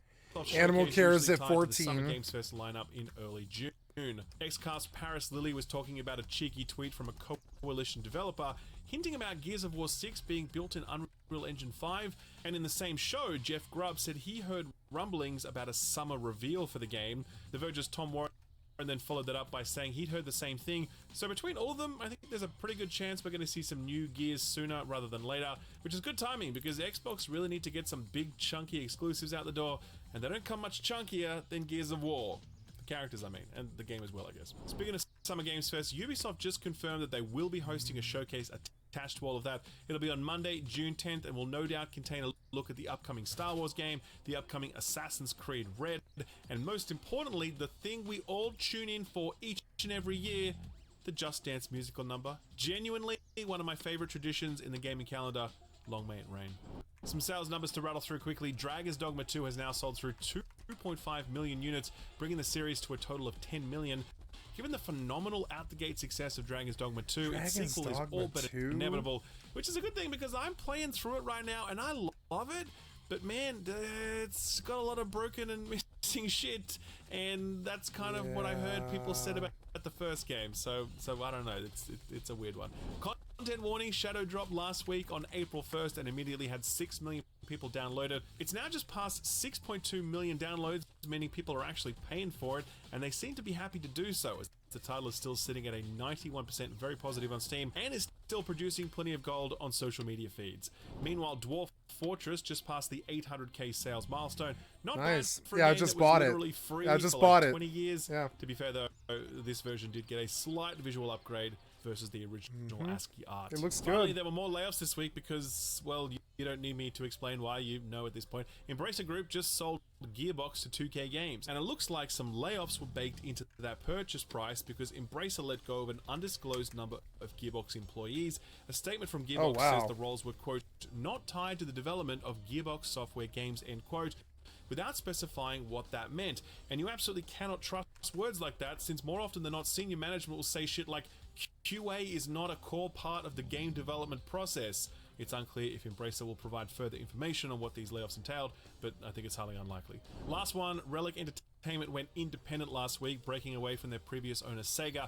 Animal Care is at 14. The Summer Games Fest lineup in early June. Xcast Paris Lily was talking about a cheeky tweet from a Coalition developer hinting about Gears of War 6 being built in Unreal Engine 5, and in the same show, Jeff Grubb said he heard rumblings about a summer reveal for the game. The Verge's Tom Warren then followed that up by saying he'd heard the same thing. So between all of them, I think there's a pretty good chance we're going to see some new Gears sooner rather than later, which is good timing, because Xbox really need to get some big chunky exclusives out the door, and they don't come much chunkier than Gears of War. Characters, I mean, and the game as well, I guess. Speaking of Summer Games Fest, Ubisoft just confirmed that they will be hosting a showcase attached to all of that. It'll be on Monday, June 10th, and will no doubt contain a look at the upcoming Star Wars game, the upcoming Assassin's Creed Red, and most importantly, the thing we all tune in for each and every year, the Just Dance musical number. Genuinely one of my favorite traditions in the gaming calendar. Long may it rain. Some sales numbers to rattle through quickly. Dragon's Dogma 2 has now sold through 2.5 million units, bringing the series to a total of 10 million. Given the phenomenal out-the-gate success of Dragon's Dogma 2, its sequel is all but inevitable, which is a good thing because I'm playing through it right now and I love it, but man, it's got a lot of broken and missing shit, and that's kind of what I heard people said about the first game, so I don't know, it's a weird one. Content warning: Shadow dropped last week on April 1st and immediately had 6 million people download it. It's now just past 6.2 million downloads, meaning people are actually paying for it, and they seem to be happy to do so, as the title is still sitting at a 91% very positive on Steam and is still producing plenty of gold on social media feeds. Meanwhile, Dwarf Fortress just passed the 800k sales milestone. Not nice. Bad for Yeah, a I game just that was bought literally it. Free Yeah, I just for bought like it. 20 years. Yeah. To be fair though, this version did get a slight visual upgrade versus the original ASCII art. It looks Finally, good. there were more layoffs this week because, well, you don't need me to explain why, you know at this point. Embracer Group just sold Gearbox to 2K Games, and it looks like some layoffs were baked into that purchase price because Embracer let go of an undisclosed number of Gearbox employees. A statement from Gearbox says the roles were, quote, not tied to the development of Gearbox software games, end quote. without specifying what that meant. And you absolutely cannot trust words like that, since more often than not, senior management will say shit like, QA is not a core part of the game development process. It's unclear if Embracer will provide further information on what these layoffs entailed, but I think it's highly unlikely. Last one, Relic Entertainment went independent last week, breaking away from their previous owner Sega.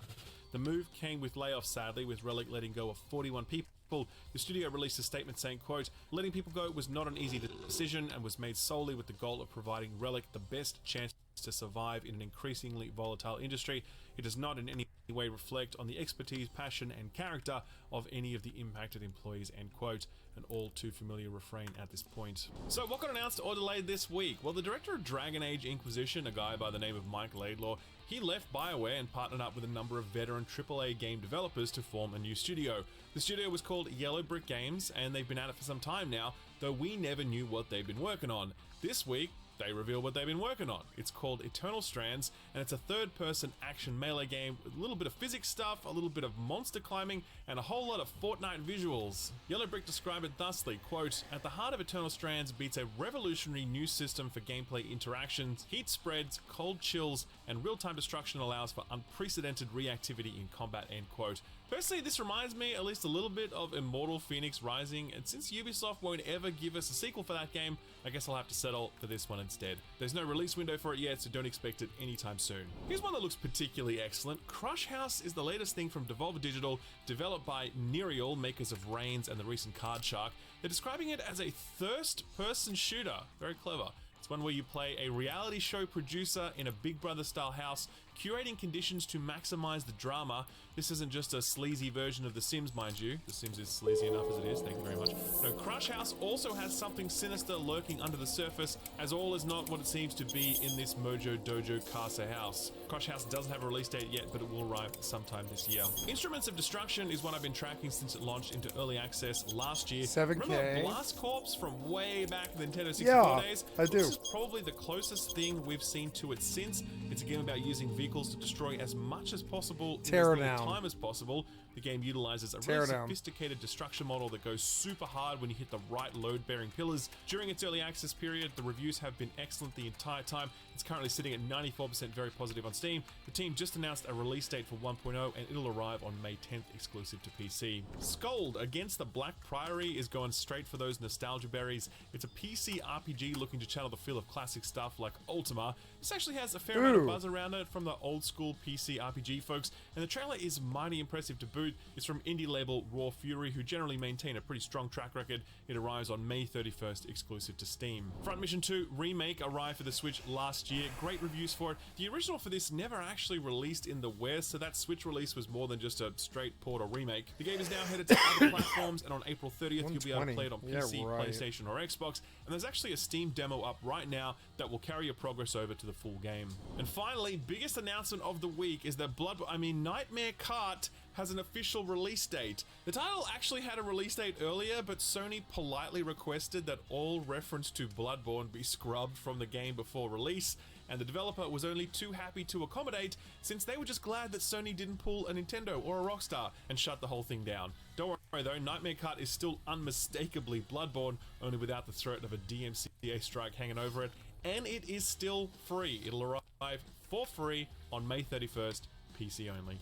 The move came with layoffs, sadly, with Relic letting go of 41 people. The studio released a statement saying, quote, letting people go was not an easy decision and was made solely with the goal of providing Relic the best chance to survive in an increasingly volatile industry. It does not in any way reflect on the expertise, passion, and character of any of the impacted employees, end quote. An all too familiar refrain at this point. So what got announced or delayed this week? Well, the director of Dragon Age Inquisition, a guy by the name of Mike Laidlaw, he left BioWare and partnered up with a number of veteran AAA game developers to form a new studio. The studio was called Yellow Brick Games, and they've been at it for some time now, though we never knew what they've been working on. This week, they reveal what they've been working on. It's called Eternal Strands, and it's a third-person action melee game with a little bit of physics stuff, a little bit of monster climbing, and a whole lot of Fortnite visuals. Yellow Brick described it thusly, quote, at the heart of Eternal Strands beats a revolutionary new system for gameplay interactions, heat spreads, cold chills, and real-time destruction allows for unprecedented reactivity in combat, end quote. Personally, this reminds me at least a little bit of Immortal Phoenix Rising, and since Ubisoft won't ever give us a sequel for that game, I guess I'll have to settle for this one instead. There's no release window for it yet, so don't expect it anytime soon. Here's one that looks particularly excellent. Crush House is the latest thing from Devolver Digital, developed by Nereal, makers of Reigns and the recent Card Shark. They're describing it as a first-person shooter. Very clever. It's one where you play a reality show producer in a Big Brother style house, curating conditions to maximize the drama. This isn't just a sleazy version of The Sims, mind you. The Sims is sleazy enough as it is, thank you very much. No, Crush House also has something sinister lurking under the surface, as all is not what it seems to be in this Mojo Dojo Casa house. Crush House doesn't have a release date yet, but it will arrive sometime this year. Instruments of Destruction is one I've been tracking since it launched into early access last year. 7K. Remember Blast Corps from way back in the Nintendo 64 days? I do. This is probably the closest thing we've seen to it since. It's a game about using vehicles to destroy as much as possible in as little time as possible. The game utilizes a really sophisticated destruction model that goes super hard when you hit the right load-bearing pillars. During its early access period, the reviews have been excellent the entire time. It's currently sitting at 94% very positive on Steam. The team just announced a release date for 1.0, and it'll arrive on May 10th exclusive to PC. Scold Against the Black Priory is going straight for those nostalgia berries. It's a PC RPG looking to channel the feel of classic stuff like Ultima. This actually has a fair amount of buzz around it from the old school PC RPG folks, and the trailer is mighty impressive to boot. It's from indie label Raw Fury, who generally maintain a pretty strong track record. It arrives on May 31st exclusive to Steam. Front Mission 2 Remake arrived for the Switch last year. Great reviews for it. The original for this never actually released in the West, so that Switch release was more than just a straight port or remake. The game is now headed to other platforms, and on April 30th you'll be able to play it on PC, PlayStation, or Xbox. And there's actually a Steam demo up right now that will carry your progress over to the full game. And finally, biggest announcement of the week is that Nightmare Kart has an official release date. The title actually had a release date earlier, but Sony politely requested that all reference to Bloodborne be scrubbed from the game before release, and the developer was only too happy to accommodate, since they were just glad that Sony didn't pull a Nintendo or a Rockstar and shut the whole thing down. Don't worry though, Nightmare Kart is still unmistakably Bloodborne, only without the threat of a DMCA strike hanging over it, and it is still free. It'll arrive for free on May 31st, PC only.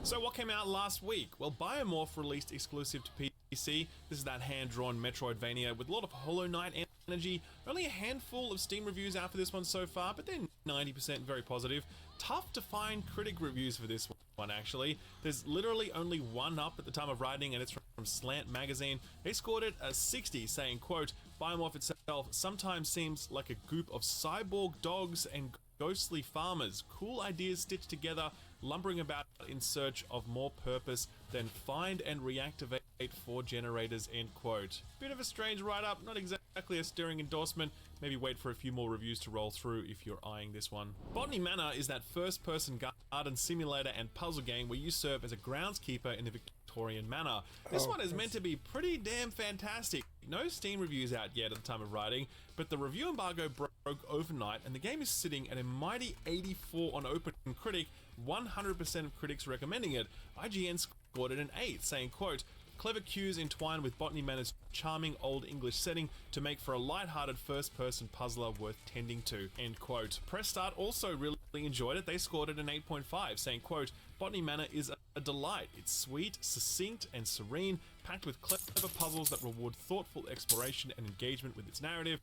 So what came out last week? Well, Biomorph released exclusive to PC. This is that hand-drawn Metroidvania with a lot of Hollow Knight energy. Only a handful of Steam reviews out for this one so far, but they're 90% very positive. Tough to find critic reviews for this one, actually. There's literally only one up at the time of writing, and it's from Slant Magazine. They scored it a 60, saying, quote, Biomorph itself sometimes seems like a group of cyborg dogs and ghostly farmers. Cool ideas stitched together, lumbering about in search of more purpose than find and reactivate 4 generators, end quote. Bit of a strange write-up, not exactly a stirring endorsement. Maybe wait for a few more reviews to roll through if you're eyeing this one. Botany Manor is that first-person garden simulator and puzzle game where you serve as a groundskeeper in the Victorian manor. This one is meant to be pretty damn fantastic. No Steam reviews out yet at the time of writing, but the review embargo broke overnight, and the game is sitting at a mighty 84 on OpenCritic, 100% of critics recommending it. IGN scored it an 8, saying, quote, clever cues entwined with Botany Manor's charming Old English setting to make for a light-hearted first-person puzzler worth tending to, end quote. Press Start also really enjoyed it. They scored it an 8.5, saying, quote, Botany Manor is a delight. It's sweet, succinct, and serene, packed with clever puzzles that reward thoughtful exploration and engagement with its narrative.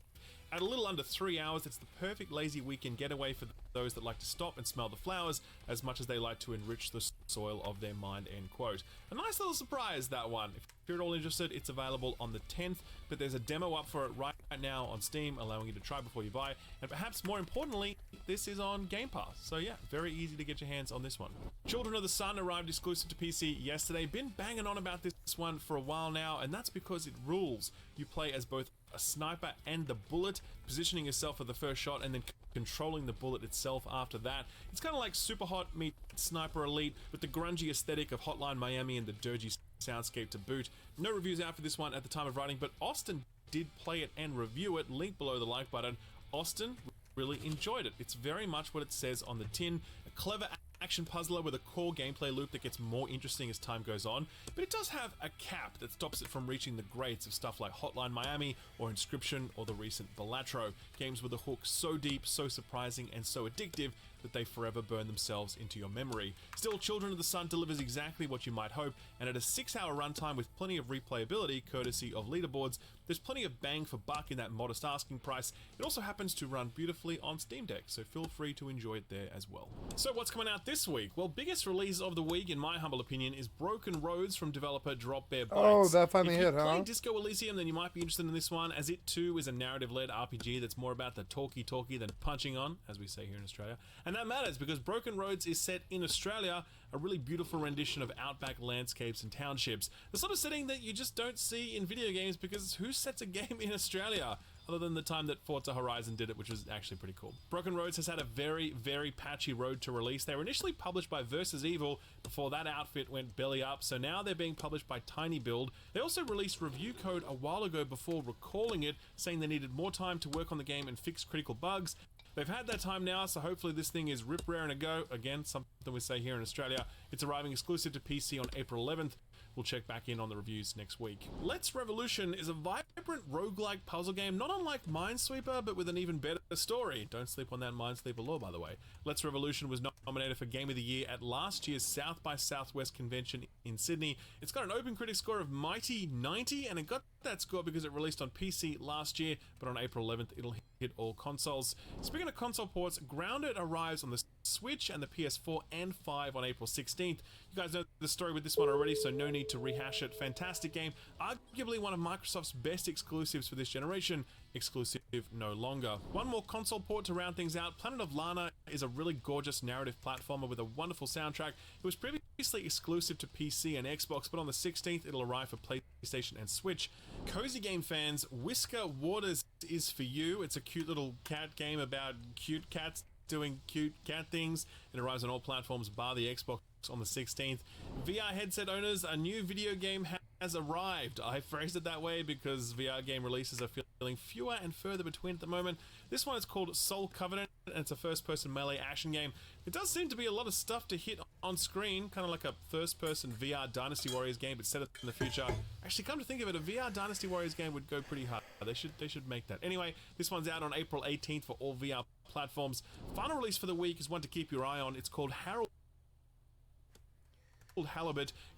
At a little under 3 hours, it's the perfect lazy weekend getaway for those that like to stop and smell the flowers as much as they like to enrich the soil of their mind, end quote. A nice little surprise, that one. If you're at all interested, it's available on the 10th, but there's a demo up for it right now on Steam, allowing you to try before you buy, and perhaps more importantly, this is on Game Pass. So yeah, very easy to get your hands on this one. Children of the Sun arrived exclusive to PC yesterday. Been banging on about this one for a while now, and that's because it rules. You play as both a sniper and the bullet, positioning yourself for the first shot and then controlling the bullet itself after that. It's kind of like Super Hot meets Sniper Elite with the grungy aesthetic of Hotline Miami and the dirgy soundscape to boot. No reviews out for this one at the time of writing, but Austin did play it and review it. Link below the like button. Austin really enjoyed it. It's very much what it says on the tin. A clever action puzzler with a core gameplay loop that gets more interesting as time goes on, but it does have a cap that stops it from reaching the greats of stuff like Hotline Miami or Inscription or the recent Balatro, games with a hook so deep, so surprising, and so addictive that they forever burn themselves into your memory. Still, Children of the Sun delivers exactly what you might hope, and at a 6-hour runtime with plenty of replayability courtesy of leaderboards, there's plenty of bang for buck in that modest asking price. It also happens to run beautifully on Steam Deck, so feel free to enjoy it there as well. So what's coming out this week? Well, biggest release of the week, in my humble opinion, is Broken Roads from developer Drop Bear Bytes. Oh, that finally hit, huh? If you play Disco Elysium, then you might be interested in this one, as it too is a narrative-led RPG that's more about the talky than punching on, as we say here in Australia. And that matters because Broken Roads is set in Australia, a really beautiful rendition of outback landscapes and townships. The sort of setting that you just don't see in video games, because who sets a game in Australia? Other than the time that Forza Horizon did it, which was actually pretty cool. Broken Roads has had a very, very patchy road to release. They were initially published by Versus Evil before that outfit went belly up, so now they're being published by Tiny Build. They also released review code a while ago before recalling it, saying they needed more time to work on the game and fix critical bugs. They've had that time now, so hopefully this thing is rip rare and a go. Again, something we say here in Australia. It's arriving exclusive to PC on April 11th. We'll check back in on the reviews next week. Let's Revolution is a vibrant roguelike puzzle game, not unlike Minesweeper, but with an even better story. Don't sleep on that Minesweeper lore, by the way. Let's Revolution was nominated for Game of the Year at last year's South by Southwest convention in Sydney. It's got an Open Critic score of mighty 90, and it got that score because it released on PC last year, but on April 11th it'll hit all consoles. Speaking of console ports, Grounded arrives on the Switch and the PS4 and 5 on April 16th. You guys know the story with this one already, so no need to rehash it. Fantastic game, arguably one of Microsoft's best exclusives for this generation. Exclusive no longer. One more console port to round things out. Planet of Lana is a really gorgeous narrative platformer with a wonderful soundtrack. It was previously exclusive to PC and Xbox, but on the 16th it'll arrive for PlayStation and Switch. Cozy game fans, Whisker Waters is for you. It's a cute little cat game about cute cats doing cute cat things. It arrives on all platforms bar the Xbox on the 16th. VR headset owners, a new video game has arrived. I phrased it that way because VR game releases are feeling fewer and further between at the moment. This one is called Soul Covenant, and it's a first-person melee action game. It does seem to be a lot of stuff to hit on screen, kind of like a first-person VR Dynasty Warriors game, but set it in the future. Actually, come to think of it, a VR Dynasty Warriors game would go pretty hard. They should make that. Anyway, this one's out on April 18th for all VR platforms. Final release for the week is one to keep your eye on. It's called Halibut.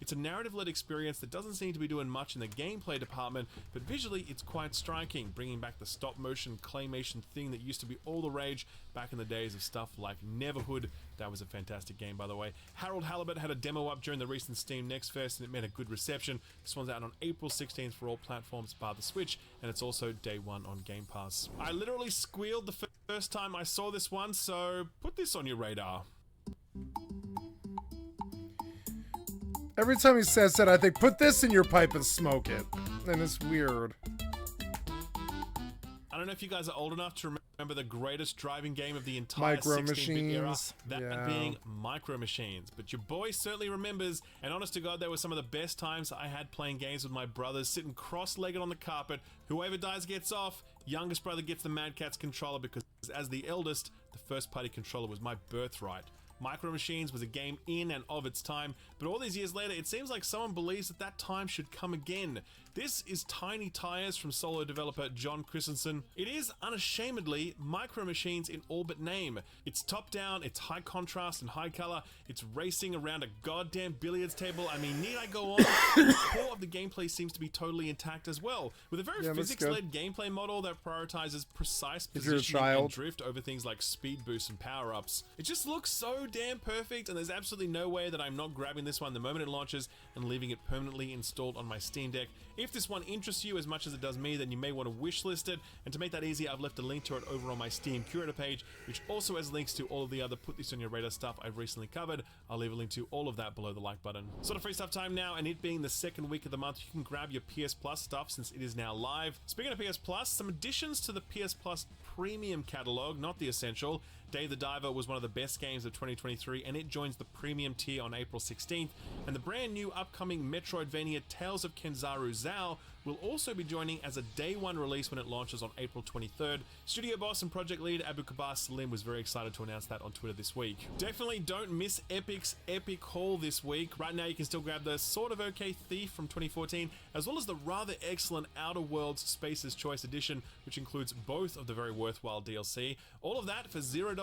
It's a narrative-led experience that doesn't seem to be doing much in the gameplay department, but visually it's quite striking, bringing back the stop-motion claymation thing that used to be all the rage back in the days of stuff like Neverhood. That was a fantastic game, by the way. Harold Halibut had a demo up during the recent Steam Next Fest, and it made a good reception. This one's out on April 16th for all platforms bar the Switch, and it's also day one on Game Pass. I literally squealed the first time I saw this one, so put this on your radar. Every time he says that, I think, put this in your pipe and smoke it. And it's weird. I don't know if you guys are old enough to remember the greatest driving game of the entire 16-bit era, that being Micro Machines. But your boy certainly remembers, and honest to God, they were some of the best times I had playing games with my brothers, sitting cross-legged on the carpet. Whoever dies gets off. Youngest brother gets the Mad Catz controller because as the eldest, the first-party controller was my birthright. Micro Machines was a game in and of its time, but all these years later, it seems like someone believes that that time should come again. This is Tiny Tires from solo developer John Christensen. It is unashamedly Micro Machines in all but name. It's top down, it's high contrast and high color, it's racing around a goddamn billiards table. I mean, need I go on? The core of the gameplay seems to be totally intact as well, with a very physics-led gameplay model that prioritizes precise positioning and drift over things like speed boosts and power-ups. It just looks so damn perfect, and there's absolutely no way that I'm not grabbing this one the moment it launches and leaving it permanently installed on my Steam Deck. If this one interests you as much as it does me, then you may want to wishlist it, and to make that easy, I've left a link to it over on my Steam Curator page, which also has links to all of the other Put This On Your Radar stuff I've recently covered. I'll leave a link to all of that below the like button. Sort of free stuff time now, and it being the second week of the month, you can grab your PS Plus stuff since it is now live. Speaking of PS Plus, some additions to the PS Plus Premium catalog, not the Essential. Dave the Diver was one of the best games of 2023, and it joins the Premium tier on April 16th, and the brand new upcoming Metroidvania Tales of Kenzaru Zao will also be joining as a day one release when it launches on April 23rd. Studio boss and project lead Abu Kabar Salim was very excited to announce that on Twitter this week. Definitely don't miss Epic's epic haul this week. Right now you can still grab the sort of okay Thief from 2014, as well as the rather excellent Outer Worlds Space's Choice Edition, which includes both of the very worthwhile DLC. All of that for $0.00.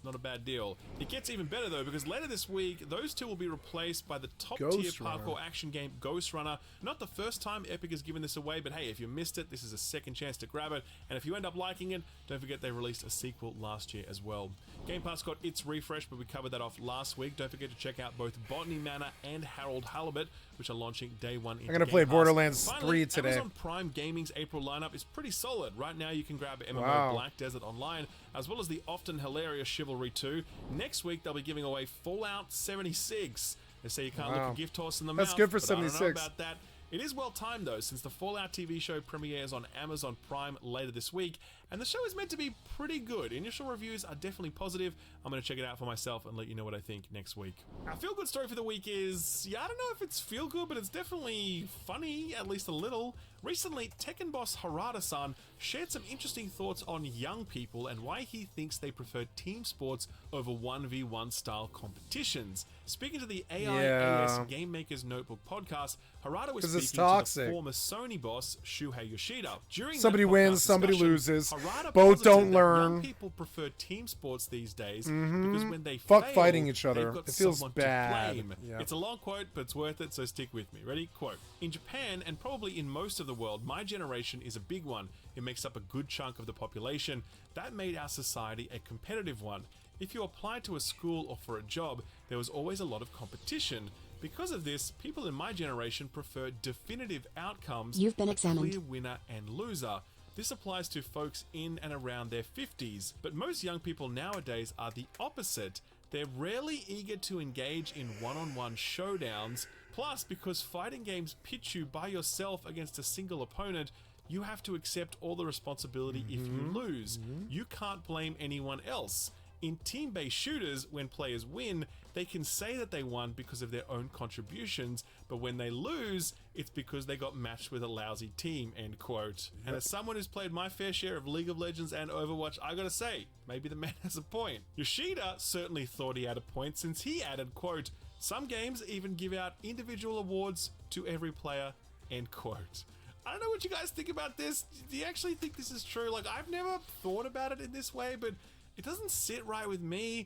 Not a bad deal. It gets even better though, because later this week, those two will be replaced by the top tier parkour action game Ghost Runner. Not the first time Epic has given this away, but hey, if you missed it, this is a second chance to grab it, and if you end up liking it, don't forget they released a sequel last year as well. Game Pass got its refresh, but we covered that off last week. Don't forget to check out both Botany Manor and Harold Halibut, which are launching day one. I'm gonna play Borderlands 3 today. Amazon Prime Gaming's April lineup is pretty solid. Right now you can grab MMO Black Desert Online, as well as the often hilarious Chivalry 2. Next week they'll be giving away Fallout 76. They say you can't look a gift horse in the mouth. That's good for but 76. I don't know about that. It is well timed though, since the Fallout TV show premieres on Amazon Prime later this week, and the show is meant to be pretty good. Initial reviews are definitely positive. I'm going to check it out for myself and let you know what I think next week. Our feel-good story for the week is, I don't know if it's feel-good, but it's definitely funny, at least a little. Recently, Tekken boss Harada-san shared some interesting thoughts on young people and why he thinks they prefer team sports over 1v1 style competitions. Speaking to the AIAS Game Maker's Notebook podcast, Harada was speaking to the former Sony boss Shuhei Yoshida. During somebody wins, somebody loses. Harada both don't learn. Young people prefer team sports these days because when they fuck fail, fighting each other. It feels bad. Yeah. It's a long quote, but it's worth it, so stick with me. Ready? Quote: "In Japan, and probably in most of the world, my generation is a big one. It makes up a good chunk of the population. That made our society a competitive one. If you applied to a school or for a job, there was always a lot of competition. Because of this, people in my generation prefer definitive outcomes. You've been examined. Clear winner and loser. This applies to folks in and around their 50s, but most young people nowadays are the opposite. They're rarely eager to engage in one-on-one showdowns. Plus, because fighting games pitch you by yourself against a single opponent, you have to accept all the responsibility if you lose. You can't blame anyone else. In team-based shooters, when players win, they can say that they won because of their own contributions, but when they lose, it's because they got matched with a lousy team," end quote. And as someone who's played my fair share of League of Legends and Overwatch, I gotta say, maybe the man has a point. Yoshida certainly thought he had a point, since he added, quote, "Some games even give out individual awards to every player," end quote. I don't know what you guys think about this. Do you actually think this is true? Like, I've never thought about it in this way, but it doesn't sit right with me.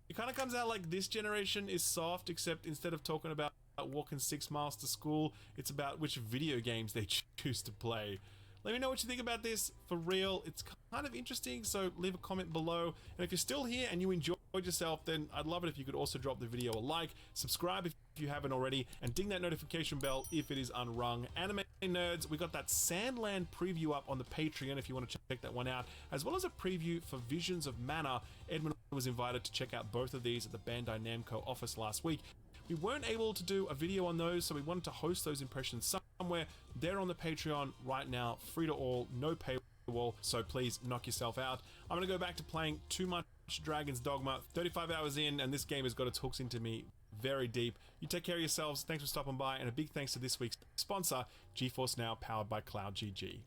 It kind of comes out like this generation is soft, except instead of talking about walking 6 miles to school, it's about which video games they choose to play. Let me know what you think about this. For real, it's kind of interesting, so leave a comment below. And if you're still here and you enjoyed yourself, then I'd love it if you could also drop the video a like, subscribe if you haven't already, and ding that notification bell if it is unrung. Anime nerds, we got that Sandland preview up on the Patreon if you want to check that one out, as well as a preview for Visions of Mana. Edmund was invited to check out both of these at the Bandai Namco office last week. We weren't able to do a video on those, so we wanted to host those impressions somewhere. They're on the Patreon right now, free to all, no paywall, so please knock yourself out. I'm going to go back to playing too much Dragon's Dogma. 35 hours in, and this game has got its hooks into me very deep. You take care of yourselves. Thanks for stopping by, and a big thanks to this week's sponsor, GeForce Now, powered by Cloud GG.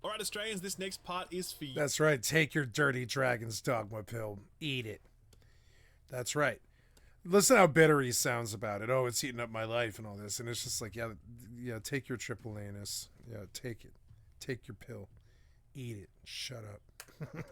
All right, Australians, this next part is for you. That's right. Take your dirty Dragon's Dogma pill. Eat it. That's right. Listen how bitter he sounds about it. Oh, it's eating up my life and all this. And it's just like, yeah, take your triple anus. Yeah, take it. Take your pill. Eat it. Shut up.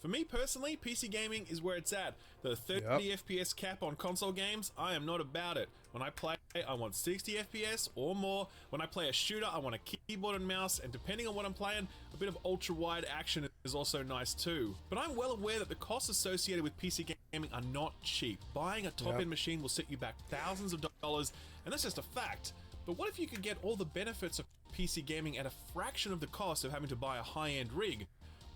For me personally, PC gaming is where it's at. The 30 FPS cap on console games, I am not about it. When I play, I want 60 FPS or more. When I play a shooter, I want a keyboard and mouse, and depending on what I'm playing, a bit of ultra-wide action is also nice too. But I'm well aware that the costs associated with PC gaming are not cheap. Buying a top-end machine will set you back thousands of dollars, and that's just a fact. But what if you could get all the benefits of PC gaming at a fraction of the cost of having to buy a high-end rig?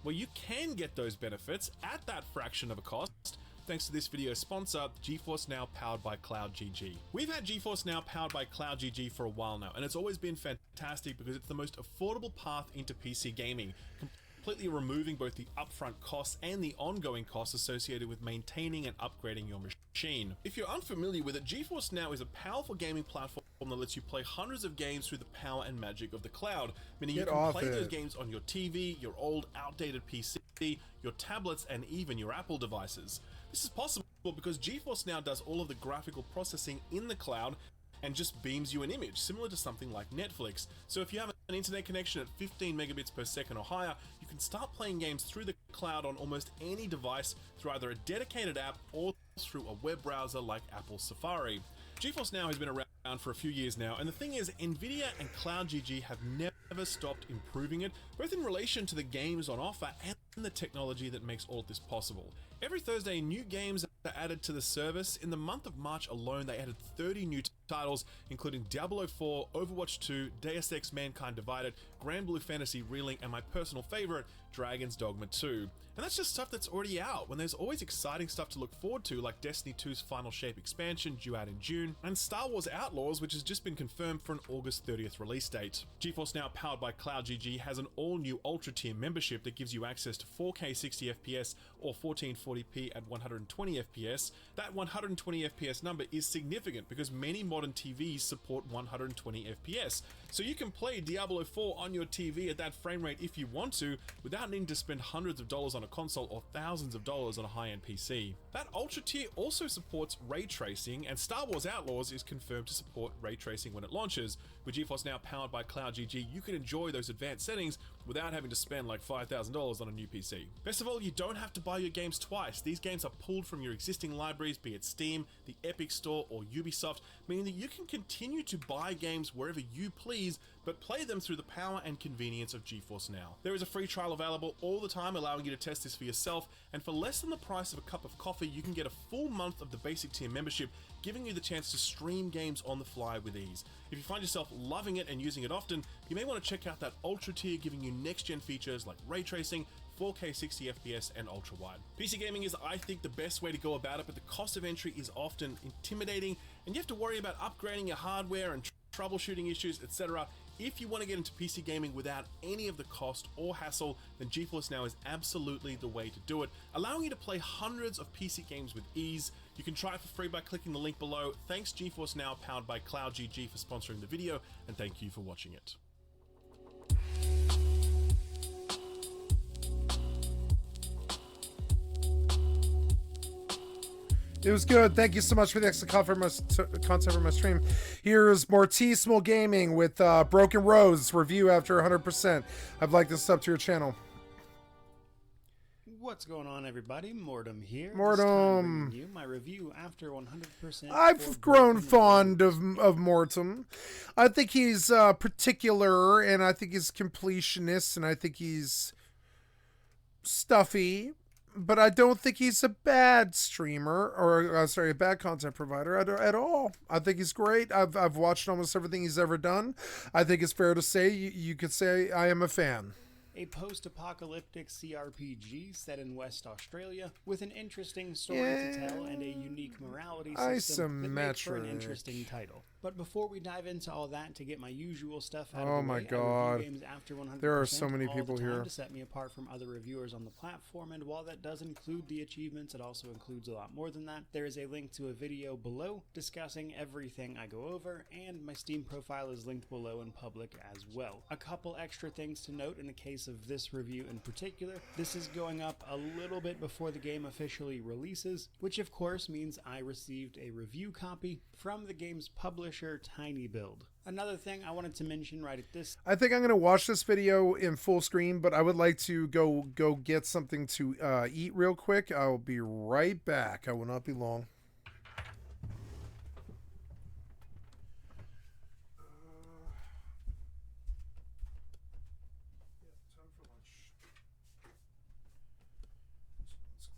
Well, you can get those benefits at that fraction of a cost thanks to this video's sponsor, GeForce Now powered by CloudGG. We've had GeForce Now powered by CloudGG for a while now, and it's always been fantastic because it's the most affordable path into PC gaming, completely removing both the upfront costs and the ongoing costs associated with maintaining and upgrading your machine. If you're unfamiliar with it, GeForce Now is a powerful gaming platform that lets you play hundreds of games through the power and magic of the cloud, meaning you can play those games on your TV, your old outdated PC, your tablets, and even your Apple devices. This is possible because GeForce Now does all of the graphical processing in the cloud and just beams you an image, similar to something like Netflix. So if you have an internet connection at 15 megabits per second or higher, you can start playing games through the cloud on almost any device through either a dedicated app or through a web browser like Apple Safari. GeForce Now has been around for a few years now, and the thing is, Nvidia and CloudGG have never stopped improving it, both in relation to the games on offer and the technology that makes all of this possible. Every Thursday, new games are added to the service. In the month of March alone, they added 30 new titles, including Diablo 4, Overwatch 2, Deus Ex Mankind Divided, Grand Blue Fantasy Relink, and my personal favorite, Dragon's Dogma 2. And that's just stuff that's already out, when there's always exciting stuff to look forward to, like Destiny 2's Final Shape expansion due out in June, and Star Wars Outlaws, which has just been confirmed for an August 30th release date. GeForce Now powered by CloudGG has an all-new Ultra Tier membership that gives you access to 4K 60 FPS or 1440p at 120 FPS. That 120 FPS number is significant because many modern TVs support 120 FPS, so you can play Diablo 4 on your TV at that frame rate if you want to, without needing to spend hundreds of dollars on a console or thousands of dollars on a high-end PC. That Ultra Tier also supports ray tracing, and Star Wars Outlaws is confirmed to support ray tracing when it launches. With GeForce Now powered by CloudGG, you can enjoy those advanced settings without having to spend like $5,000 on a new PC. Best of all, you don't have to buy your games twice. These games are pulled from your existing libraries, be it Steam, the Epic Store, or Ubisoft, meaning that you can continue to buy games wherever you please, but play them through the power and convenience of GeForce Now. There is a free trial available all the time, allowing you to test this for yourself, and for less than the price of a cup of coffee, you can get a full month of the basic tier membership, giving you the chance to stream games on the fly with ease. If you find yourself loving it and using it often, you may want to check out that Ultra Tier, giving you next-gen features like ray tracing, 4K 60 FPS, and ultra-wide. PC gaming is, I think, the best way to go about it, but the cost of entry is often intimidating, and you have to worry about upgrading your hardware and troubleshooting issues, etc. If you want to get into PC gaming without any of the cost or hassle, then GeForce Now is absolutely the way to do it, allowing you to play hundreds of PC games with ease. You can try it for free by clicking the link below. Thanks GeForce Now powered by CloudGG for sponsoring the video, and thank you for watching it. It was good. Thank you so much for the extra content for my stream. Here's Mortismal Gaming with Broken Rose review after 100%. I'd like to sub to your channel. What's going on, everybody? Mortem here. Mortem. You my review after 100%. I've grown fond of Mortem. I think he's particular, and I think he's completionist, and I think he's stuffy. But I don't think he's a bad streamer, or sorry, a bad content provider at all. I think he's great. I've watched almost everything he's ever done. I think it's fair to say you could say I am a fan. A post-apocalyptic CRPG set in West Australia with an interesting story to tell and a unique morality system that makes for an interesting title. But before we dive into all that, to get my usual stuff out of the Oh way, my I God. review games after 100% There are so many all people the time here. to set me apart from other reviewers on the platform, and while that does include the achievements, it also includes a lot more than that. There is a link to a video below discussing everything I go over, and my Steam profile is linked below in public as well. A couple extra things to note in the case of this review in particular: this is going up a little bit before the game officially releases, which of course means I received a review copy from the game's publisher, Tiny Build. Another thing I wanted to mention right at this... I think I'm going to watch this video in full screen, but I would like to go get something to eat real quick. I'll be right back. I will not be long. Time for lunch. Let's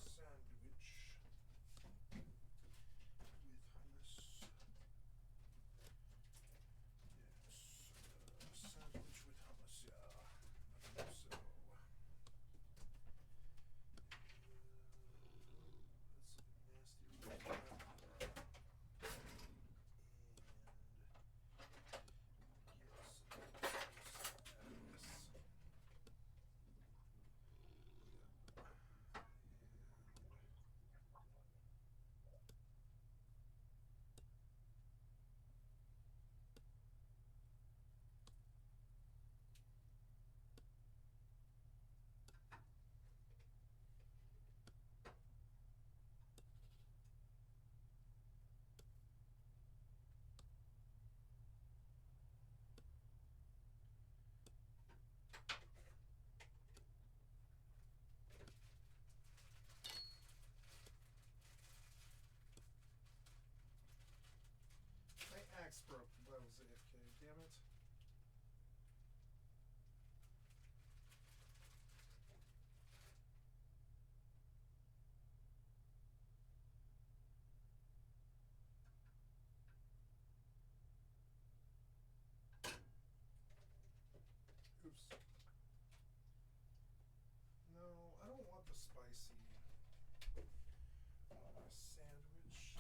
clear off a plate broke. That was AFK. Damn it. Oops. No, I don't want the spicy sandwich.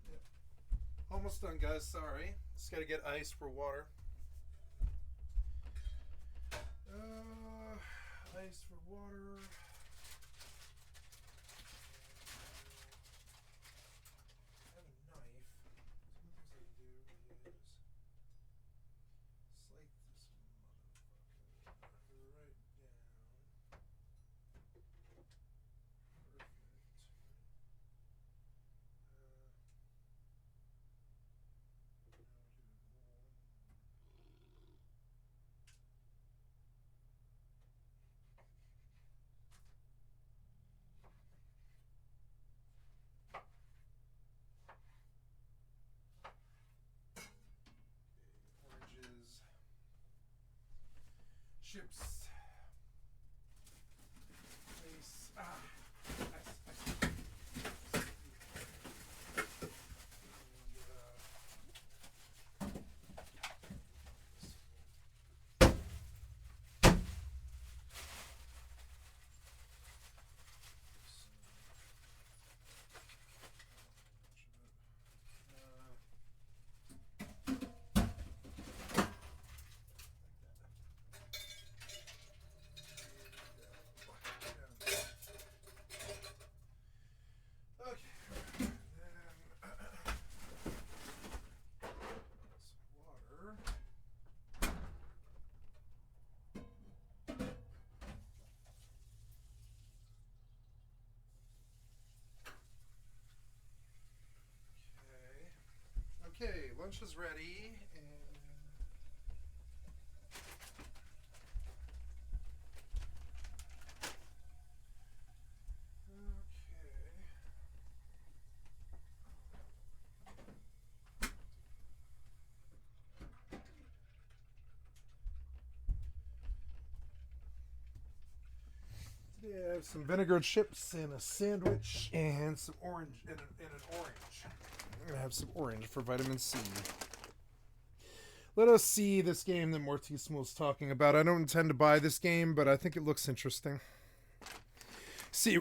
Yep. Almost done, guys. Sorry. Just gotta get ice for water. Ice for water. I have a knife. Some of the things I do is slate this motherfucker right down. Perfect. Oranges, chips, ice, ice. Okay, lunch is ready, and have some vinegar chips and a sandwich and some orange and an orange. I'm gonna have some orange for vitamin C. Let us see this game that Mortissimo was talking about. I don't intend to buy this game, but I think it looks interesting. See,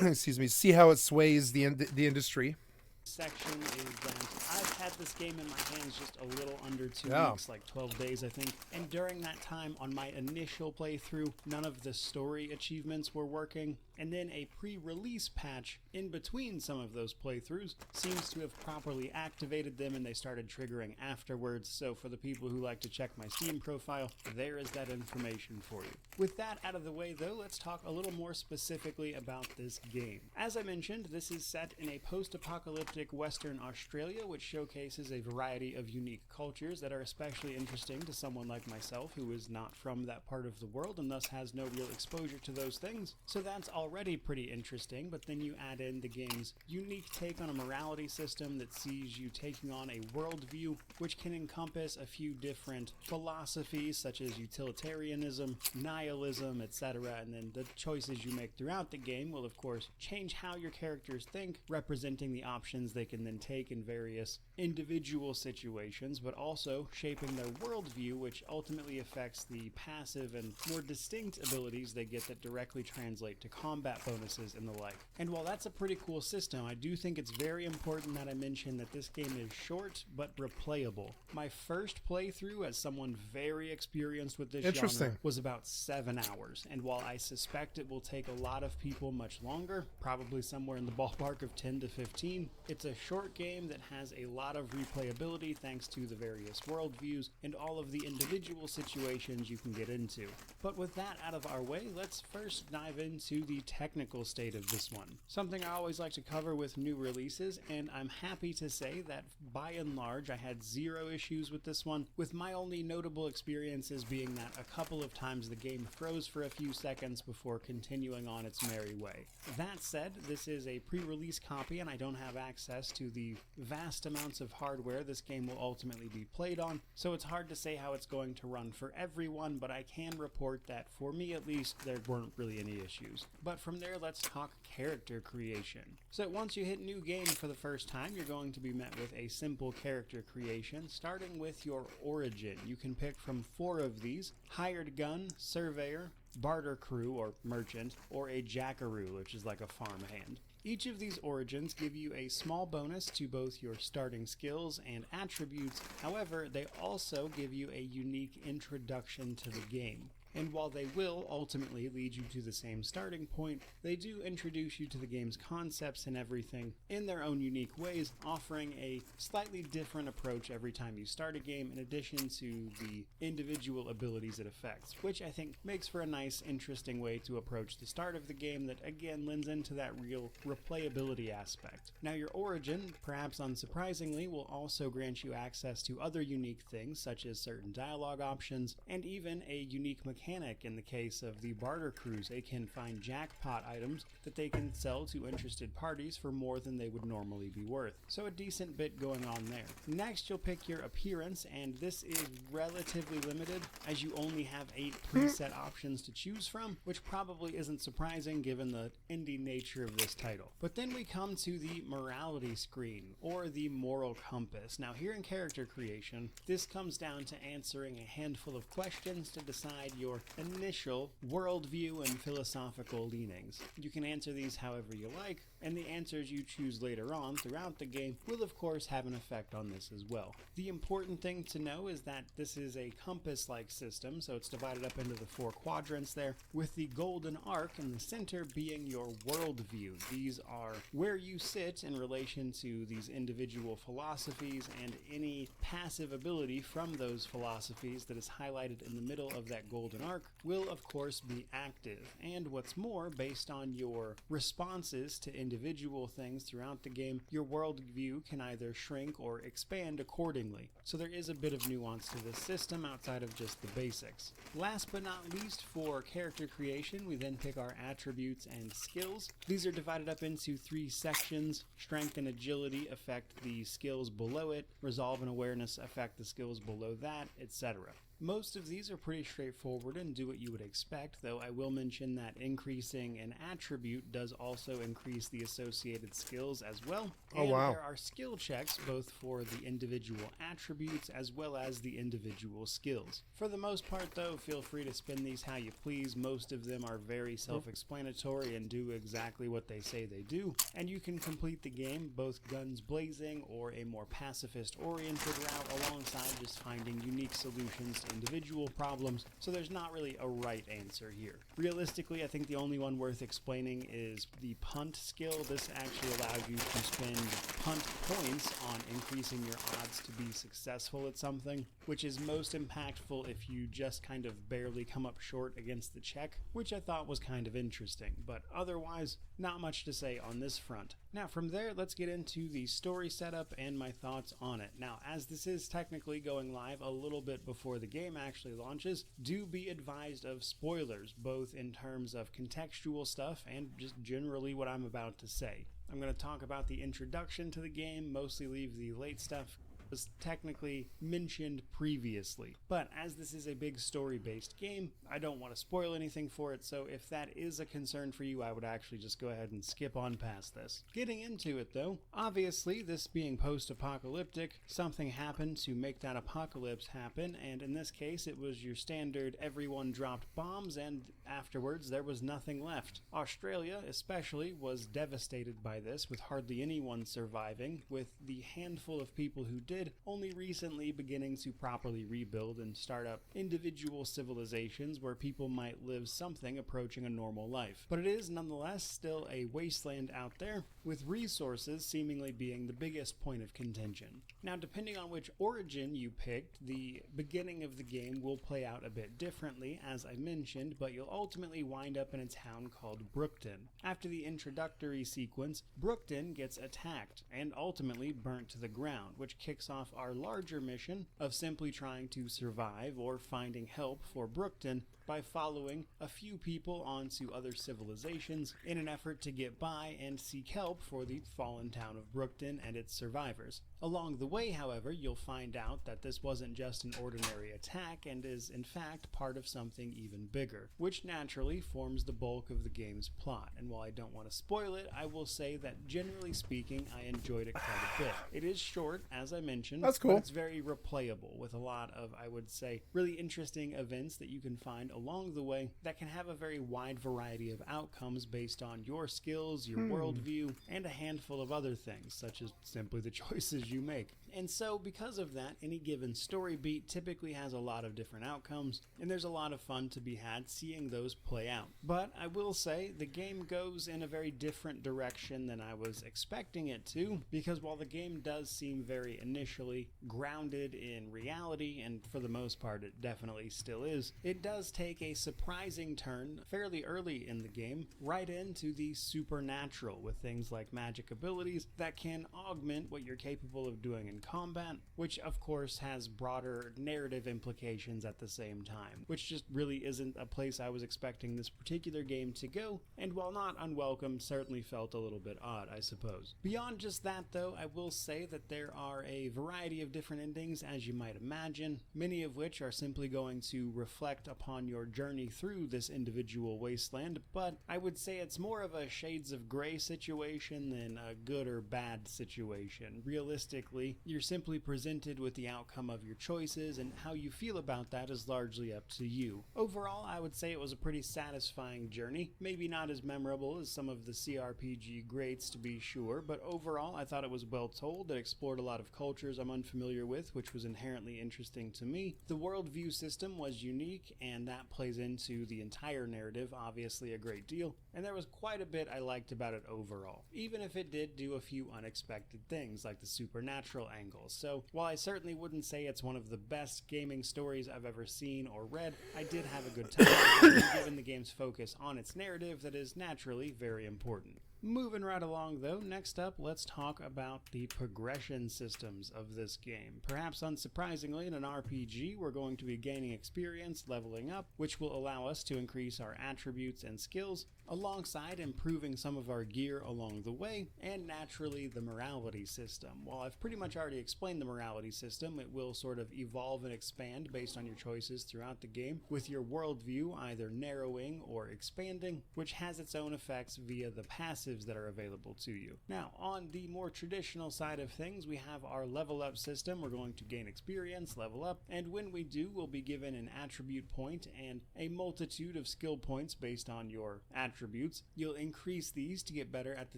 excuse me. See how it sways the industry. Section is that I've had this game in my hands just a little under 2 weeks, like 12 days I think, and during that time on my initial playthrough none of the story achievements were working, and then a pre-release patch in between some of those playthroughs seems to have properly activated them and they started triggering afterwards. So for the people who like to check my Steam profile, there is that information for you. With that out of the way though, let's talk a little more specifically about this game. As I mentioned, this is set in a post-apocalyptic Western Australia, which showcases a variety of unique cultures that are especially interesting to someone like myself who is not from that part of the world and thus has no real exposure to those things. So that's already pretty interesting, but then you add in the game's unique take on a morality system that sees you taking on a worldview which can encompass a few different philosophies such as utilitarianism, nihilism, etc., and then the choices you make throughout the game will of course change how your characters think, representing the options they can then take in various individual situations, but also shaping their worldview, which ultimately affects the passive and more distinct abilities they get that directly translate to combat bonuses and the like. And while that's a pretty cool system, I do think it's very important that I mention that this game is short but replayable. My first playthrough as someone very experienced with this genre was about 7 hours, and while I suspect it will take a lot of people much longer, probably somewhere in the ballpark of 10 to 15, it's a short game that has a lot of replayability thanks to the various worldviews and all of the individual situations you can get into. But with that out of our way, let's first dive into the technical state of this one. Something I always like to cover with new releases, and I'm happy to say that by and large I had zero issues with this one, with my only notable experiences being that a couple of times the game froze for a few seconds before continuing on its merry way. That said, this is a pre-release copy and I don't have access to the vast amounts of hardware this game will ultimately be played on, so it's hard to say how it's going to run for everyone, but I can report that for me at least there weren't really any issues. But from there, let's talk character creation. So once you hit new game for the first time, you're going to be met with a simple character creation, starting with your origin. You can pick from 4 of these: hired gun, surveyor, barter crew or merchant, or a jackaroo, which is like a farmhand. Each of these origins give you a small bonus to both your starting skills and attributes, however, they also give you a unique introduction to the game. And while they will ultimately lead you to the same starting point, they do introduce you to the game's concepts and everything in their own unique ways, offering a slightly different approach every time you start a game in addition to the individual abilities it affects, which I think makes for a nice, interesting way to approach the start of the game that again lends into that real replayability aspect. Now your origin, perhaps unsurprisingly, will also grant you access to other unique things such as certain dialogue options and even a unique mechanic. In the case of the barter crews, they can find jackpot items that they can sell to interested parties for more than they would normally be worth. So a decent bit going on there. Next, you'll pick your appearance, and this is relatively limited as you only have 8 preset options to choose from, which probably isn't surprising given the indie nature of this title. But then we come to the morality screen, or the moral compass. Now here in character creation, this comes down to answering a handful of questions to decide your initial worldview and philosophical leanings. You can answer these however you like, and the answers you choose later on throughout the game will of course have an effect on this as well. The important thing to know is that this is a compass-like system, so it's divided up into the 4 quadrants there, with the golden arc in the center being your worldview. These are where you sit in relation to these individual philosophies and any passive ability from those philosophies that is highlighted in the middle of that golden arc will of course be active, and what's more, based on your responses to individual things throughout the game, your worldview can either shrink or expand accordingly. So there is a bit of nuance to this system outside of just the basics. Last but not least, for character creation, we then pick our attributes and skills. These are divided up into 3 sections. Strength and agility affect the skills below it, resolve and awareness affect the skills below that, etc. Most of these are pretty straightforward and do what you would expect, though I will mention that increasing an attribute does also increase the associated skills as well. Oh, and wow. there are skill checks both for the individual attributes as well as the individual skills. For the most part, though, feel free to spin these how you please. Most of them are very self-explanatory and do exactly what they say they do, and you can complete the game both guns blazing or a more pacifist-oriented route alongside just finding unique solutions to individual problems, so there's not really a right answer here. Realistically, I think the only one worth explaining is the punt skill. This actually allows you to spend punt points on increasing your odds to be successful at something, which is most impactful if you just kind of barely come up short against the check, which I thought was kind of interesting, but otherwise, not much to say on this front. Now from there, let's get into the story setup and my thoughts on it. Now, as this is technically going live a little bit before the game actually launches, do be advised of spoilers, both in terms of contextual stuff and just generally what I'm about to say. I'm going to talk about the introduction to the game, mostly leave the late stuff was technically mentioned previously. But as this is a big story-based game, I don't want to spoil anything for it, so if that is a concern for you, I would actually just go ahead and skip on past this. Getting into it though, obviously this being post-apocalyptic, something happened to make that apocalypse happen, and in this case it was your standard everyone dropped bombs and afterwards there was nothing left. Australia especially was devastated by this, with hardly anyone surviving, with the handful of people who did only recently beginning to properly rebuild and start up individual civilizations where people might live something approaching a normal life. But it is nonetheless still a wasteland out there, with resources seemingly being the biggest point of contention. Now, depending on which origin you picked, the beginning of the game will play out a bit differently, as I mentioned, but you'll ultimately wind up in a town called Brookton. After the introductory sequence, Brookton gets attacked and ultimately burnt to the ground, which kicks off our larger mission of simply trying to survive or finding help for Brookton by following a few people onto other civilizations in an effort to get by and seek help for the fallen town of Brookton and its survivors. Along the way, however, you'll find out that this wasn't just an ordinary attack and is in fact part of something even bigger, which naturally forms the bulk of the game's plot. And while I don't want to spoil it, I will say that generally speaking, I enjoyed it quite a bit. It is short, as I mentioned, That's cool. but it's very replayable with a lot of, I would say, really interesting events that you can find along the way that can have a very wide variety of outcomes based on your skills, your worldview, and a handful of other things, such as simply the choices you make. And so because of that, any given story beat typically has a lot of different outcomes, and there's a lot of fun to be had seeing those play out. But I will say the game goes in a very different direction than I was expecting it to, because while the game does seem very initially grounded in reality, and for the most part it definitely still is, it does take a surprising turn fairly early in the game, right into the supernatural, with things like magic abilities that can augment what you're capable of doing in combat, which of course has broader narrative implications at the same time, which just really isn't a place I was expecting this particular game to go, and while not unwelcome, certainly felt a little bit odd, I suppose. Beyond just that though, I will say that there are a variety of different endings, as you might imagine, many of which are simply going to reflect upon your journey through this individual wasteland, but I would say it's more of a shades of gray situation than a good or bad situation. Realistically, you're simply presented with the outcome of your choices, and how you feel about that is largely up to you. Overall, I would say it was a pretty satisfying journey, maybe not as memorable as some of the CRPG greats to be sure, but overall I thought it was well told. It explored a lot of cultures I'm unfamiliar with, which was inherently interesting to me. The worldview system was unique, and that plays into the entire narrative obviously a great deal, and there was quite a bit I liked about it overall, even if it did do a few unexpected things like the supernatural angles. So while I certainly wouldn't say it's one of the best gaming stories I've ever seen or read, I did have a good time given the game's focus on its narrative that is naturally very important. Moving right along though, next up let's talk about the progression systems of this game. Perhaps unsurprisingly, in an RPG we're going to be gaining experience, leveling up, which will allow us to increase our attributes and skills, alongside improving some of our gear along the way, and naturally the morality system. While I've pretty much already explained the morality system, it will sort of evolve and expand based on your choices throughout the game, with your worldview either narrowing or expanding, which has its own effects via the passives that are available to you. Now, on the more traditional side of things, we have our level up system. We're going to gain experience, level up, and when we do, we'll be given an attribute point and a multitude of skill points based on your attributes. You'll increase these to get better at the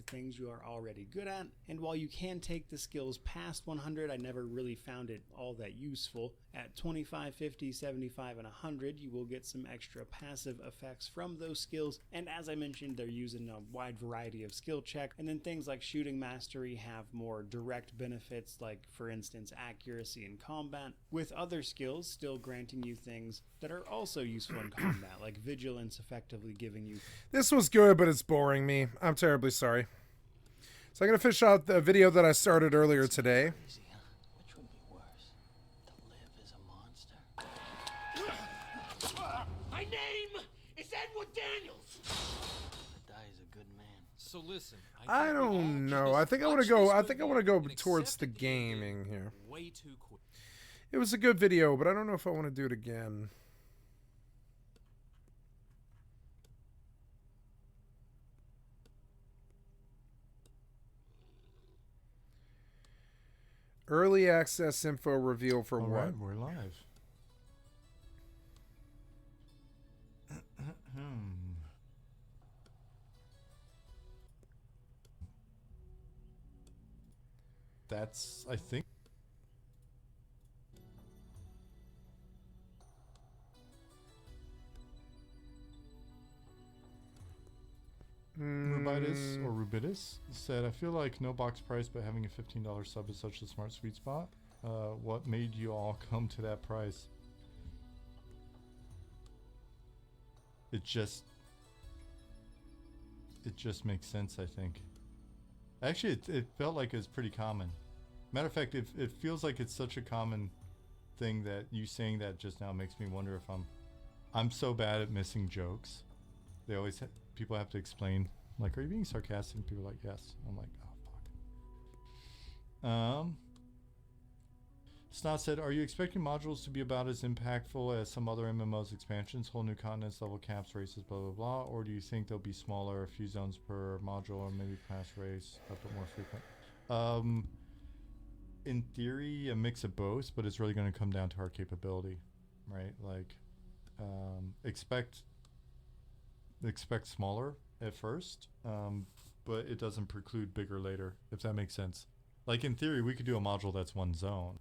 things you are already good at, and while you can take the skills past 100, I never really found it all that useful. At 25, 50, 75, and 100, you will get some extra passive effects from those skills, and as I mentioned, they're using a wide variety of skill check, and then things like shooting mastery have more direct benefits, like for instance accuracy in combat, with other skills still granting you things that are also useful in combat, like vigilance effectively giving you... This was good, but it's boring me. I'm terribly sorry. So I'm going to fish out the video that I started earlier today. Crazy, huh? Which would be worse? To live as a monster? My name is Edward Daniels. To die as a good man. So listen, I don't know. I think I want to go. I think I want to go towards the gaming here. Way too quick. It was a good video, but I don't know if I want to do it again. Early access info reveal for All what? right, we're live. That's, I think. Rubitus or Rubitus said, I feel like no box price, but having a $15 sub is such a smart sweet spot. What made you all come to that price? It just makes sense, I think. Actually, it felt like it's pretty common. Matter of fact, it feels like it's such a common thing that you saying that just now makes me wonder if I'm so bad at missing jokes. They always people have to explain, like, are you being sarcastic? And people are like, yes. I'm like, oh fuck. Snot said, are you expecting modules to be about as impactful as some other MMOs expansions, whole new continents, level caps, races, blah blah blah, or do you think they'll be smaller, a few zones per module, or maybe class race, a bit more frequent? In theory, a mix of both, but it's really going to come down to our capability, right? Like, expect smaller at first, but it doesn't preclude bigger later, if that makes sense. Like, in theory, we could do a module that's one zone.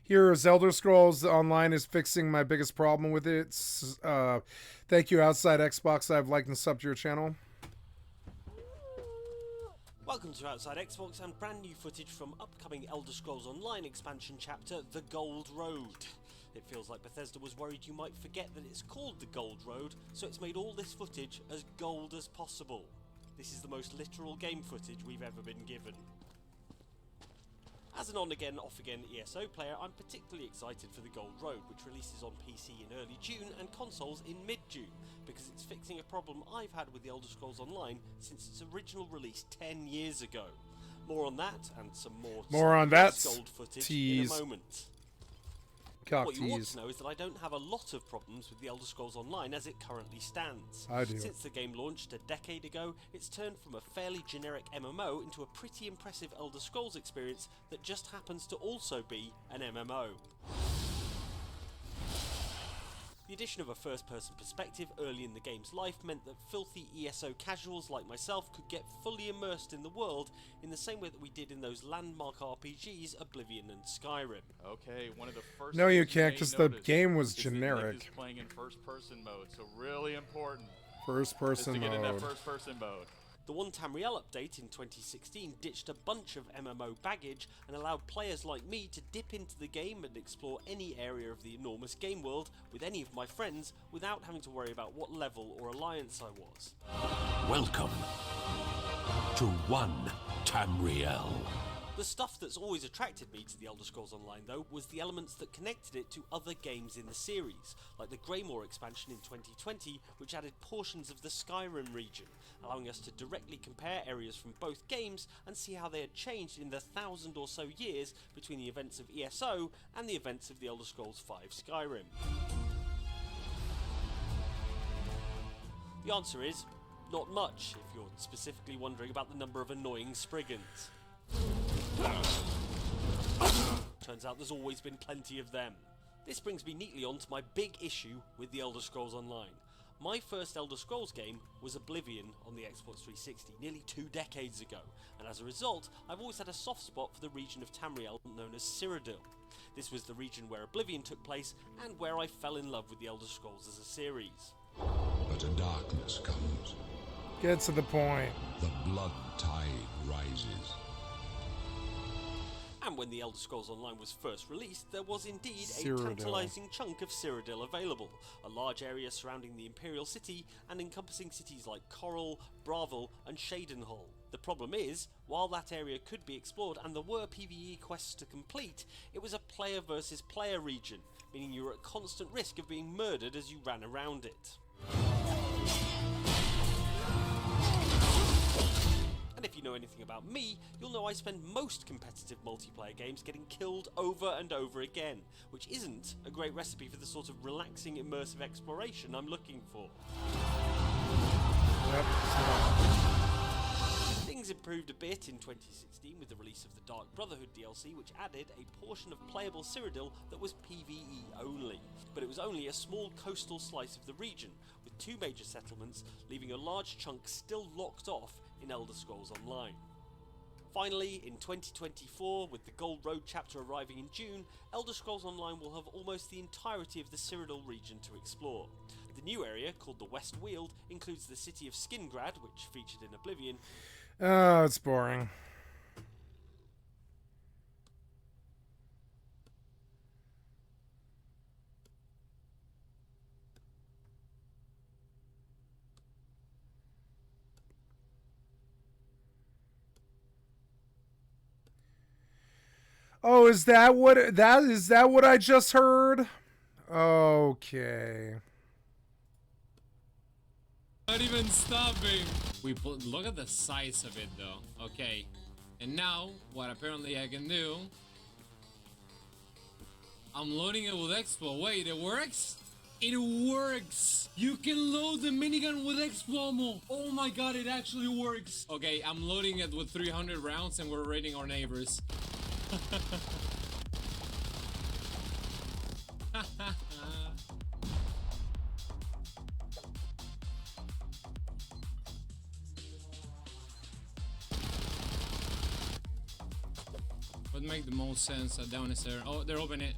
Here, Elder Scrolls Online is fixing my biggest problem with it. Thank you, Outside Xbox. I've liked and subbed to your channel. Welcome to Outside Xbox and brand new footage from upcoming Elder Scrolls Online expansion chapter, The Gold Road. It feels like Bethesda was worried you might forget that it's called The Gold Road, so it's made all this footage as gold as possible. This is the most literal game footage we've ever been given. As an on-again, off-again ESO player, I'm particularly excited for The Gold Road, which releases on PC in early June and consoles in mid-June, because it's fixing a problem I've had with The Elder Scrolls Online since its original release 10 years ago. More on that, and some more on that gold footage tease. in a moment. Cock What you want tease. to know is that I don't have a lot of problems with The Elder Scrolls Online as it currently stands. I do. Since the game launched a decade ago, it's turned from a fairly generic MMO into a pretty impressive Elder Scrolls experience that just happens to also be an MMO. The addition of a first-person perspective early in the game's life meant that filthy ESO casuals like myself could get fully immersed in the world in the same way that we did in those landmark RPGs Oblivion and Skyrim. Okay, one of the first No, you things can't, may because the notice game was is that Nick generic. is playing in first-person mode, so really important First is person to get in that mode. first-person mode. The 1 Tamriel update in 2016 ditched a bunch of MMO baggage and allowed players like me to dip into the game and explore any area of the enormous game world with any of my friends without having to worry about what level or alliance I was. Welcome to 1 Tamriel. The stuff that's always attracted me to the Elder Scrolls Online though was the elements that connected it to other games in the series, like the Greymoor expansion in 2020, which added portions of the Skyrim region, allowing us to directly compare areas from both games and see how they had changed in the 1,000 or so years between the events of ESO and the events of the Elder Scrolls V Skyrim. The answer is, not much, if you're specifically wondering about the number of annoying Spriggans. Turns out there's always been plenty of them. This brings me neatly on to my big issue with the Elder Scrolls Online. My first Elder Scrolls game was Oblivion on the Xbox 360 nearly 2 decades ago, and as a result, I've always had a soft spot for the region of Tamriel known as Cyrodiil. This was the region where Oblivion took place, and where I fell in love with the Elder Scrolls as a series. But a darkness comes. Get to the point. The blood tide rises. And when the Elder Scrolls Online was first released, there was indeed Cyrodiil. a tantalizing chunk of Cyrodiil available, a large area surrounding the Imperial City and encompassing cities like Coral, Bravel and Shadenhall. The problem is, while that area could be explored and there were PvE quests to complete, it was a player versus player region, meaning you were at constant risk of being murdered as you ran around it. And if you know anything about me, you'll know I spend most competitive multiplayer games getting killed over and over again, which isn't a great recipe for the sort of relaxing, immersive exploration I'm looking for. Things improved a bit in 2016 with the release of the Dark Brotherhood DLC, which added a portion of playable Cyrodiil that was PvE only. But it was only a small coastal slice of the region, with 2 major settlements, leaving a large chunk still locked off in Elder Scrolls Online. Finally, in 2024, with the Gold Road chapter arriving in June, Elder Scrolls Online will have almost the entirety of the Cyrodiil region to explore. The new area, called the West Weald, includes the city of Skingrad, which featured in Oblivion. Oh, it's boring. Oh, is that what I just heard? Okay. Not even stopping. Look at the size of it though. Okay. And now, what apparently I can do, I'm loading it with Expo. Wait, it works? It works! You can load the minigun with Expo ammo. Oh my god, it actually works. Okay, I'm loading it with 300 rounds and we're raiding our neighbors. Would make the most sense down is there. Oh, they're opening it.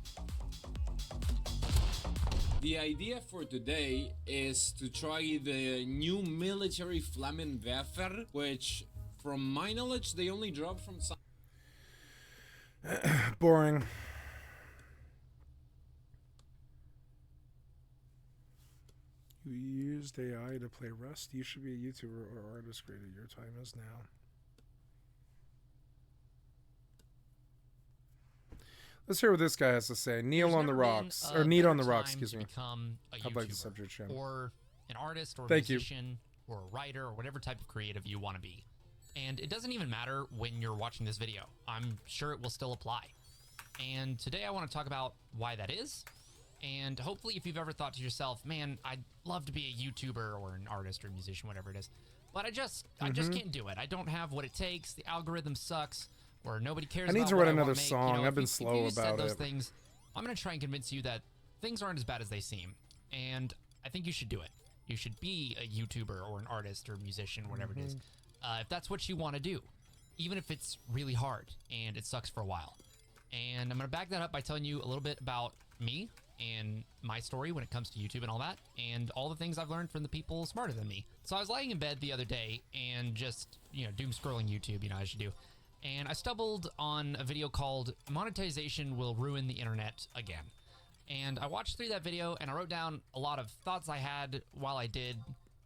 The idea for today is to try the new military Flammenwerfer, which, from my knowledge, they only drop from some. Boring. You used AI to play Rust. You should be a YouTuber or artist creator. Your time is now. Let's hear what this guy has to say. Neil on the Rocks, or Need on the Rocks, excuse me. Become a I'd like the subject channel. Or an artist, or a Thank musician, or a writer, or whatever type of creative you want to be. And it doesn't even matter when you're watching this video. I'm sure it will still apply. And today I want to talk about why that is. And hopefully if you've ever thought to yourself, man, I'd love to be a YouTuber or an artist or a musician, whatever it is, but I just can't do it. I don't have what it takes. The algorithm sucks, or nobody cares. I need about to what write I another wanna make. song. You know, I've been if slow you said about those it. things, I'm going to try and convince you that things aren't as bad as they seem. And I think you should do it. You should be a YouTuber or an artist or musician, whatever it is. If that's what you want to do, even if it's really hard and it sucks for a while. And I'm going to back that up by telling you a little bit about me and my story when it comes to YouTube and all that, and all the things I've learned from the people smarter than me. So I was laying in bed the other day and just, doom scrolling YouTube, as you do. And I stumbled on a video called Monetization Will Ruin the Internet Again. And I watched through that video and I wrote down a lot of thoughts I had while I did,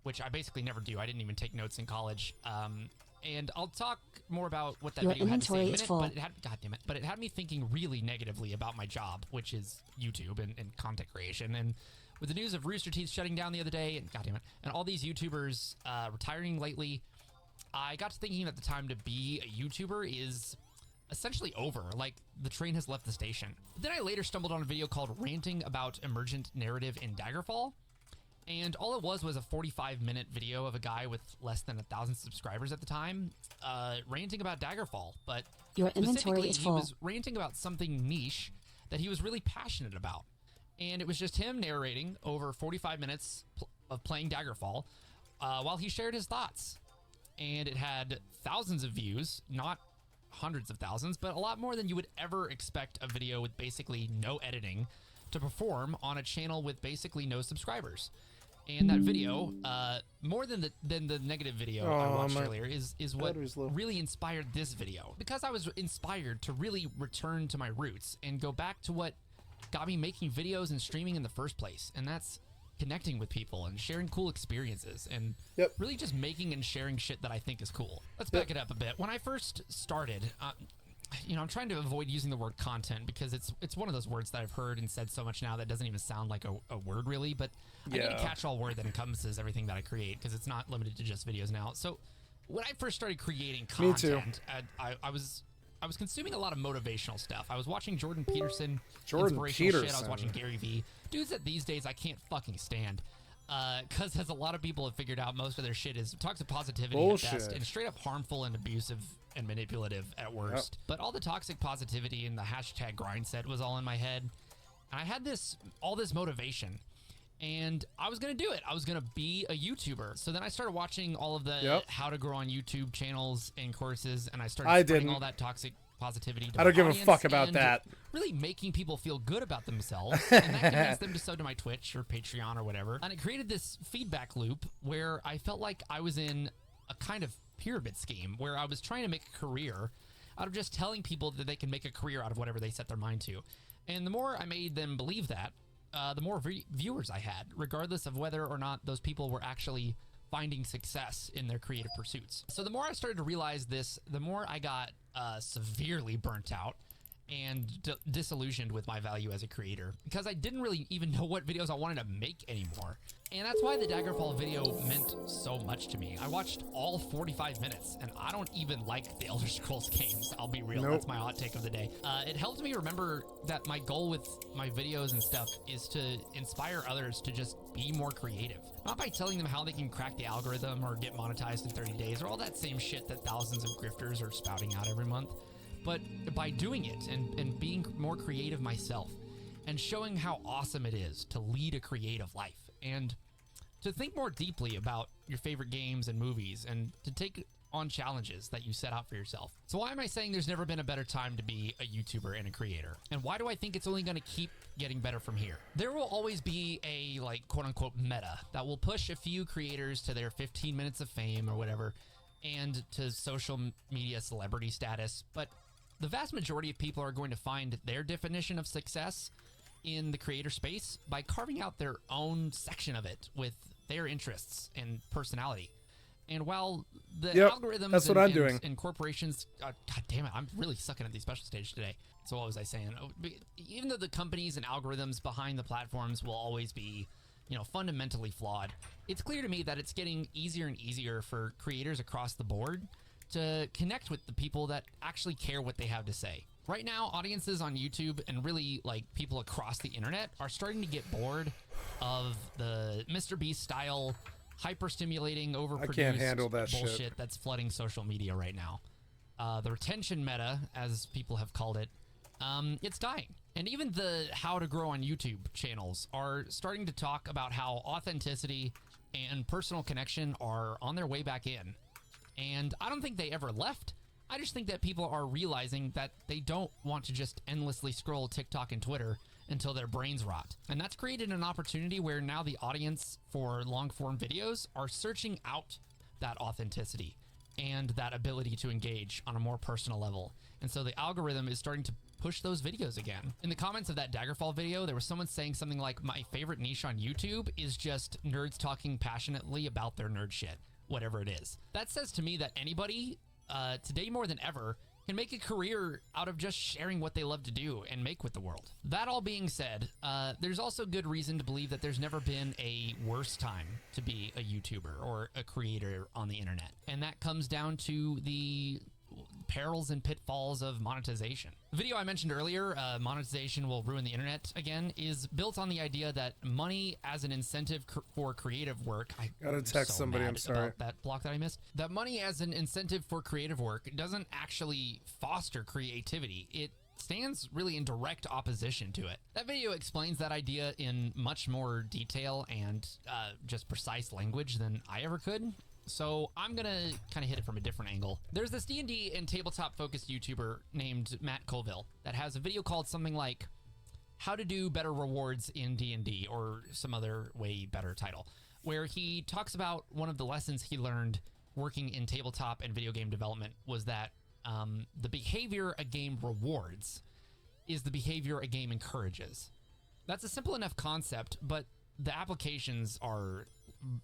which I basically never do. I didn't even take notes in college. And I'll talk more about what that video had to say in a minute, but but it had me thinking really negatively about my job, which is YouTube and content creation. And with the news of Rooster Teeth shutting down the other day, and and all these YouTubers retiring lately, I got to thinking that the time to be a YouTuber is essentially over. Like, the train has left the station. But then I later stumbled on a video called Ranting About Emergent Narrative in Daggerfall. And all it was a 45-minute video of a guy with less than 1,000 subscribers at the time, ranting about Daggerfall. But your inventory is full. He was ranting about something niche that he was really passionate about. And it was just him narrating over 45 minutes of playing Daggerfall while he shared his thoughts. And it had thousands of views, not hundreds of thousands, but a lot more than you would ever expect a video with basically no editing to perform on a channel with basically no subscribers. And that video, more than the negative video I watched earlier, is what really inspired this video. Because I was inspired to really return to my roots and go back to what got me making videos and streaming in the first place. And that's connecting with people and sharing cool experiences and really just making and sharing shit that I think is cool. Let's back it up a bit. When I first started, I'm trying to avoid using the word content because it's one of those words that I've heard and said so much now that doesn't even sound like a word really, but I need a catch-all word that encompasses everything that I create because it's not limited to just videos now. So when I first started creating content, I was consuming a lot of motivational stuff. I was watching Jordan Peterson, inspirational shit. I was watching Gary Vee. Dudes that these days I can't fucking stand. Because as a lot of people have figured out, most of their shit is toxic positivity at best and straight up harmful and abusive and manipulative at worst. But all the toxic positivity and the hashtag grind set was all in my head. And I had all this motivation. And I was going to do it. I was going to be a YouTuber. So then I started watching all of the how to grow on YouTube channels and courses. And I started spreading all that toxic positivity to I don't give a fuck about that. Really making people feel good about themselves. And that convinced them to sub to my Twitch or Patreon or whatever. And it created this feedback loop where I felt like I was in a kind of pyramid scheme where I was trying to make a career out of just telling people that they can make a career out of whatever they set their mind to. And the more I made them believe that, the more viewers I had, regardless of whether or not those people were actually finding success in their creative pursuits. So the more I started to realize this, the more I got severely burnt out and disillusioned with my value as a creator because I didn't really even know what videos I wanted to make anymore. And that's why the Daggerfall video meant so much to me. I watched all 45 minutes and I don't even like the Elder Scrolls games. I'll be real. That's my hot take of the day. It helped me remember that my goal with my videos and stuff is to inspire others to just be more creative. Not by telling them how they can crack the algorithm or get monetized in 30 days or all that same shit that thousands of grifters are spouting out every month, but by doing it and being more creative myself and showing how awesome it is to lead a creative life and to think more deeply about your favorite games and movies and to take on challenges that you set out for yourself. So why am I saying there's never been a better time to be a YouTuber and a creator? And why do I think it's only going to keep getting better from here? There will always be a quote unquote meta that will push a few creators to their 15 minutes of fame or whatever and to social media celebrity status. But the vast majority of people are going to find their definition of success in the creator space by carving out their own section of it with their interests and personality. And while the algorithms and corporations, God damn it, I'm really sucking at the special stage today. So what was I saying? Even though the companies and algorithms behind the platforms will always be, fundamentally flawed, it's clear to me that it's getting easier and easier for creators across the board to connect with the people that actually care what they have to say. Right now, audiences on YouTube and really people across the internet are starting to get bored of the Mr. Beast style hyper-stimulating, overproduced I can't handle that bullshit shit. That's flooding social media right now. The retention meta, as people have called it, it's dying. And even the How to Grow on YouTube channels are starting to talk about how authenticity and personal connection are on their way back in. And I don't think they ever left. I just think that people are realizing that they don't want to just endlessly scroll TikTok and Twitter until their brains rot. And that's created an opportunity where now the audience for long-form videos are searching out that authenticity and that ability to engage on a more personal level. And so the algorithm is starting to push those videos again. In the comments of that Daggerfall video, there was someone saying something like, my favorite niche on YouTube is just nerds talking passionately about their nerd shit, whatever it is. That says to me that anybody, today more than ever, can make a career out of just sharing what they love to do and make with the world. That all being said, there's also good reason to believe that there's never been a worse time to be a YouTuber or a creator on the internet. And that comes down to the perils and pitfalls of monetization. The video I mentioned earlier, monetization will ruin the internet again, is built on the idea that money as an incentive for creative work. I gotta text somebody, I'm sorry. About that block that I missed. That money as an incentive for creative work doesn't actually foster creativity. It stands really in direct opposition to it. That video explains that idea in much more detail and just precise language than I ever could. So I'm gonna kind of hit it from a different angle. There's this D&D and tabletop focused YouTuber named Matt Colville that has a video called something like how to do better rewards in D&D, or some other way better title, where he talks about one of the lessons he learned working in tabletop and video game development was that the behavior a game rewards is the behavior a game encourages. That's a simple enough concept, but the applications are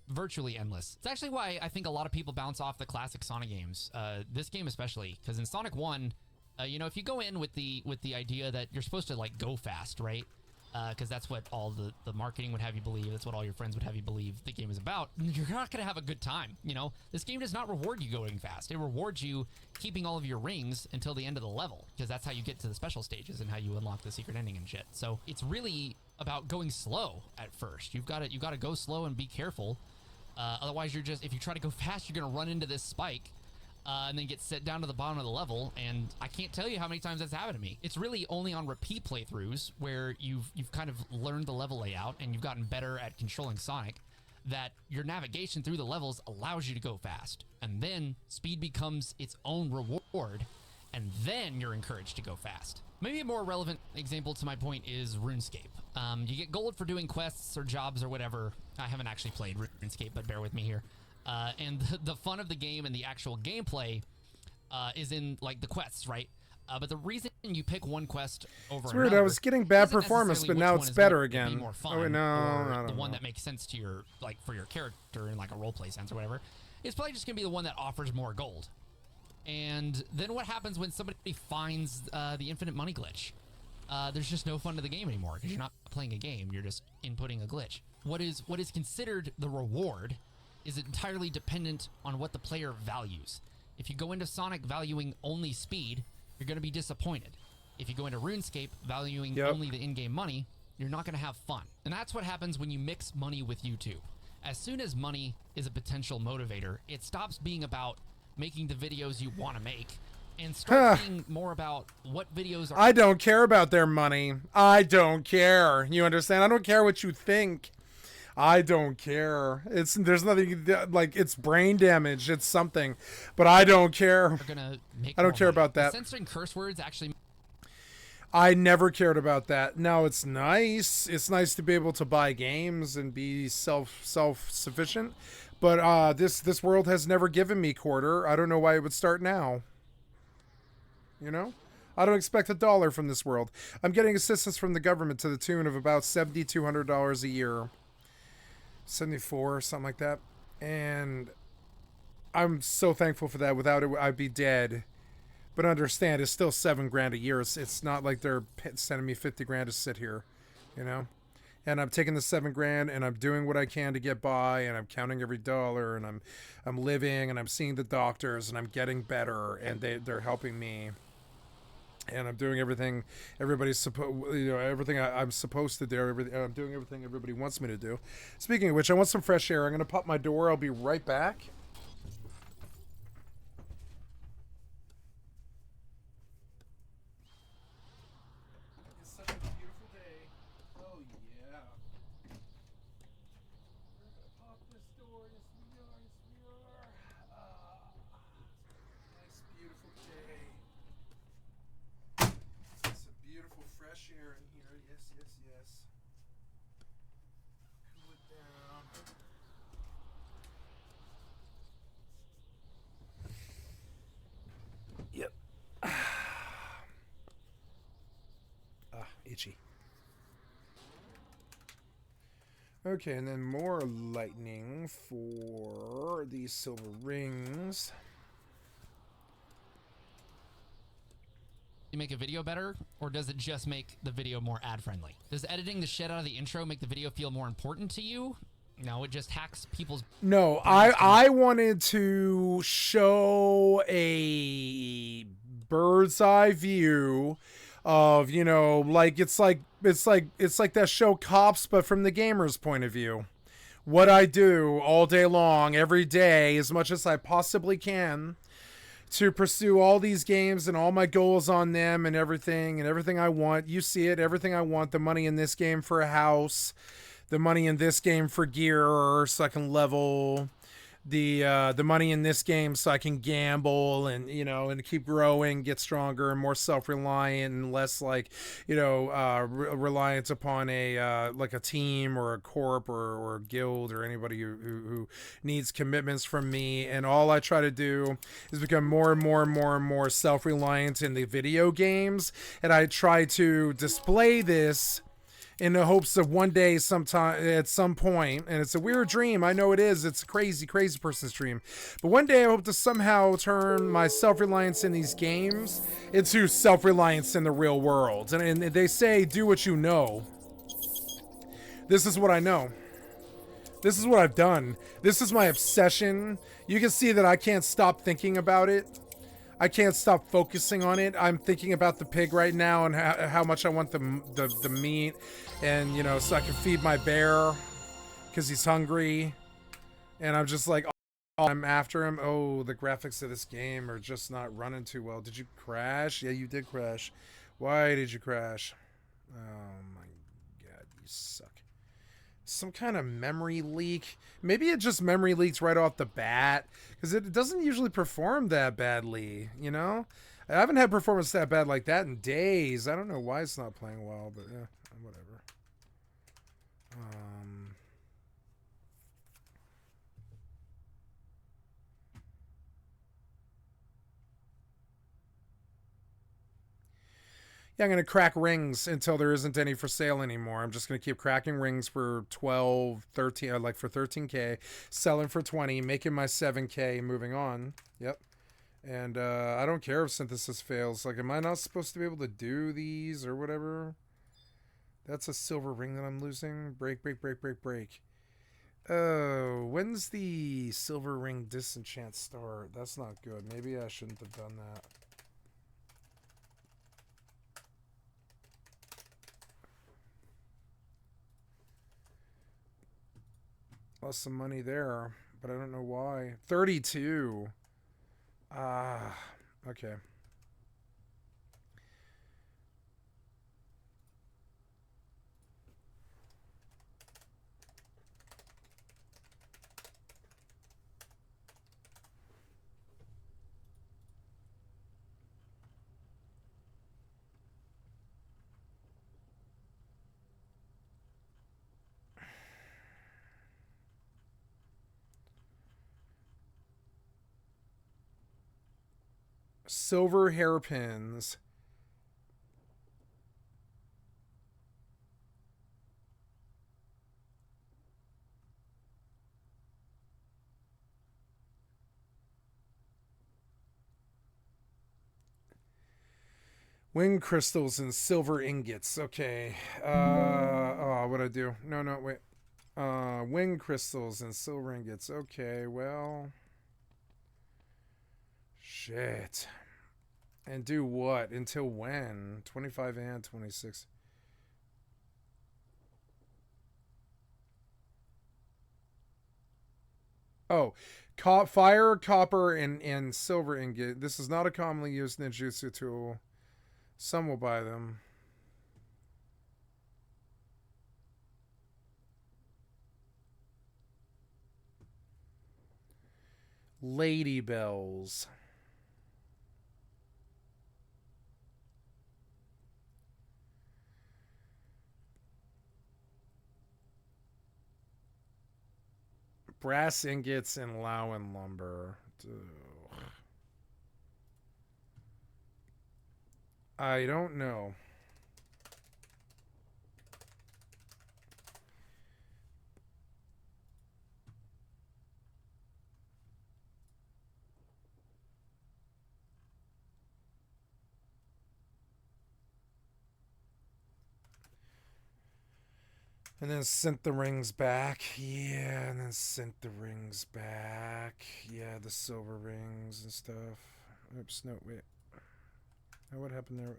virtually endless. It's actually why I think a lot of people bounce off the classic Sonic games, this game especially, because in Sonic 1, you know, if you go in with the idea that you're supposed to like go fast, right? Because that's what all the marketing would have you believe, that's what all your friends would have you believe the game is about, you're not going to have a good time. You know, this game does not reward you going fast. It rewards you keeping all of your rings until the end of the level, because that's how you get to the special stages and how you unlock the secret ending and shit. So it's really about going slow at first. You've got to go slow and be careful. Otherwise, if you try to go fast, you're going to run into this spike and then get set down to the bottom of the level. And I can't tell you how many times that's happened to me. It's really only on repeat playthroughs where you've kind of learned the level layout and you've gotten better at controlling Sonic, that your navigation through the levels allows you to go fast. And then speed becomes its own reward, and then you're encouraged to go fast. Maybe a more relevant example to my point is RuneScape. You get gold for doing quests or jobs or whatever. I haven't actually played RuneScape, but bear with me here. And the fun of the game and the actual gameplay is in like the quests, right? But the reason you pick one quest over it's weird. another, I was getting bad performance, but now it's better again. More fun, oh no, or I don't the one know. that makes sense to your, like, for your character in like a roleplay sense or whatever. It's probably just gonna be the one that offers more gold. And then what happens when somebody finds the infinite money glitch? There's just no fun to the game anymore because you're not playing a game, you're just inputting a glitch. What is considered the reward is entirely dependent on what the player values. If you go into Sonic valuing only speed, you're going to be disappointed. If you go into RuneScape valuing only the in-game money, you're not going to have fun. And that's what happens when you mix money with YouTube. As soon as money is a potential motivator, it stops being about making the videos you want to make and starts being more about what videos are... I don't care about their money. I don't care. You understand? I don't care what you think. I don't care. There's nothing, like, it's brain damage. It's something, but I don't care. I don't care about that. Censoring curse words actually. I never cared about that. Now it's nice. It's nice to be able to buy games and be self-sufficient. But this world has never given me quarter. I don't know why it would start now. You know? I don't expect $1 from this world. I'm getting assistance from the government to the tune of about $7,200 a year. 74, something like that. And I'm so thankful for that. Without it, I'd be dead. But understand, it's still $7 grand a year. It's not like they're sending me 50 grand to sit here, you know? And I'm taking the $7 grand and I'm doing what I can to get by, and I'm counting every dollar, and I'm living, and I'm seeing the doctors, and I'm getting better, and they're helping me. And I'm doing everything everybody's everything I'm supposed to do. I'm doing everything everybody wants me to do. Speaking of which, I want some fresh air. I'm going to pop my door. I'll be right back. It's such a beautiful day. Oh, yeah. We're going to pop this door. Yes, we are. Yes, we are. Nice beautiful day. It's a beautiful fresh air in here. Yes, yes, yes. Cool it down. Yep. Itchy. Okay, and then more lightning for these silver rings. You make a video better, or does it just make the video more ad friendly? Does editing the shit out of the intro make the video feel more important to you? No, it just hacks people's... No, I wanted to show a bird's eye view of, you know, like it's like that show Cops, but from the gamer's point of view. What I do all day long, every day, as much as I possibly can, to pursue all these games and all my goals on them and everything I want. You see it, everything I want. The money in this game for a house, the money in this game for gear so I can level, the money in this game so I can gamble and, you know, and keep growing, get stronger and more self-reliant and less like, you know, reliant upon a like a team or a corp or a guild or anybody who needs commitments from me. And all I try to do is become more and more and more and more self-reliant in the video games, and I try to display this in the hopes of one day, sometime, at some point, and it's a weird dream, I know it is, it's a crazy, crazy person's dream, but one day I hope to somehow turn my self-reliance in these games into self-reliance in the real world. And they say, do what you know. This is what I know. This is what I've done. This is my obsession. You can see that I can't stop thinking about it. I can't stop focusing on it. I'm thinking about the pig right now and how much I want the meat, and, you know, so I can feed my bear because he's hungry. And I'm just like, oh, I'm after him. Oh, the graphics of this game are just not running too well. Did you crash? Yeah, you did crash. Why did you crash? Oh my God, you suck. Some kind of memory leak. Maybe it just memory leaks right off the bat, because it doesn't usually perform that badly, you know? I haven't had performance that bad like that in days. I don't know why it's not playing well, but yeah, whatever. Yeah, I'm going to crack rings until there isn't any for sale anymore. I'm just going to keep cracking rings for 12, 13, like for 13K, selling for 20, making my 7K, moving on. Yep. And I don't care if synthesis fails. Like, am I not supposed to be able to do these or whatever? That's a silver ring that I'm losing. Break, break, break, break, break. Oh, when's the silver ring disenchant start? That's not good. Maybe I shouldn't have done that. Lost some money there, but I don't know why. 32. Okay. Silver hairpins. Wing crystals and silver ingots. Okay. Oh, what'd I do? No, wait. Wing crystals and silver ingots. Okay, well. Shit. And do what? Until when? 25 and 26. Oh, fire, copper, and silver ingot. This is not a commonly used ninjutsu tool. Some will buy them. Lady bells. Brass ingots and Lowen lumber. Ugh. I don't know. And then sent the rings back. Yeah, and then sent the rings back. Yeah, the silver rings and stuff. Oops, no, wait. Now what happened there?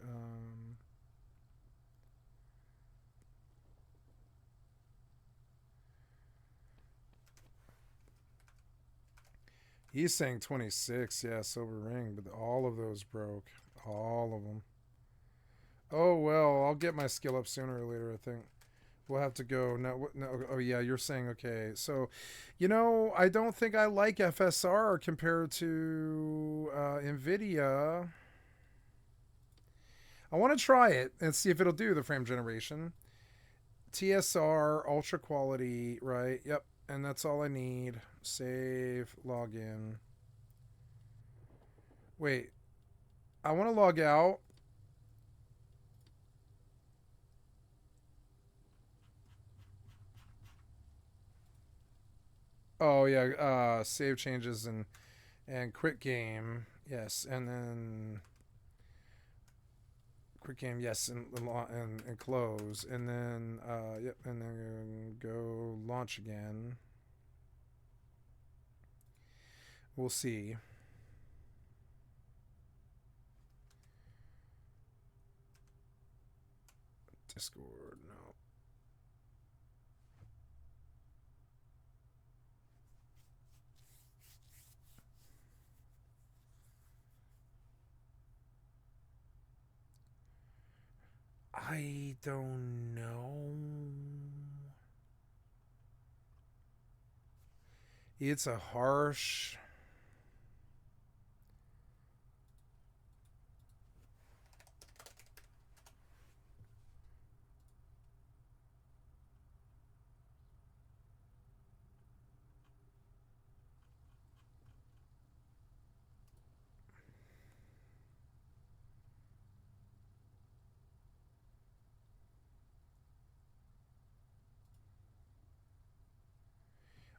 He's saying 26. Yeah, silver ring, but all of those broke. All of them. Oh, well, I'll get my skill up sooner or later, I think. We'll have to go. No, oh yeah, you're saying okay. So, you know, I don't think I like FSR compared to NVIDIA. I want to try it and see if it'll do the frame generation. TSR, ultra quality, right? Yep, and that's all I need. Save, login. Wait, I want to log out. Oh yeah, save changes and quit game, yes, and then quit game, yes, and close, and then yep, and then go launch again. We'll see. Discord, no. I don't know. It's a harsh.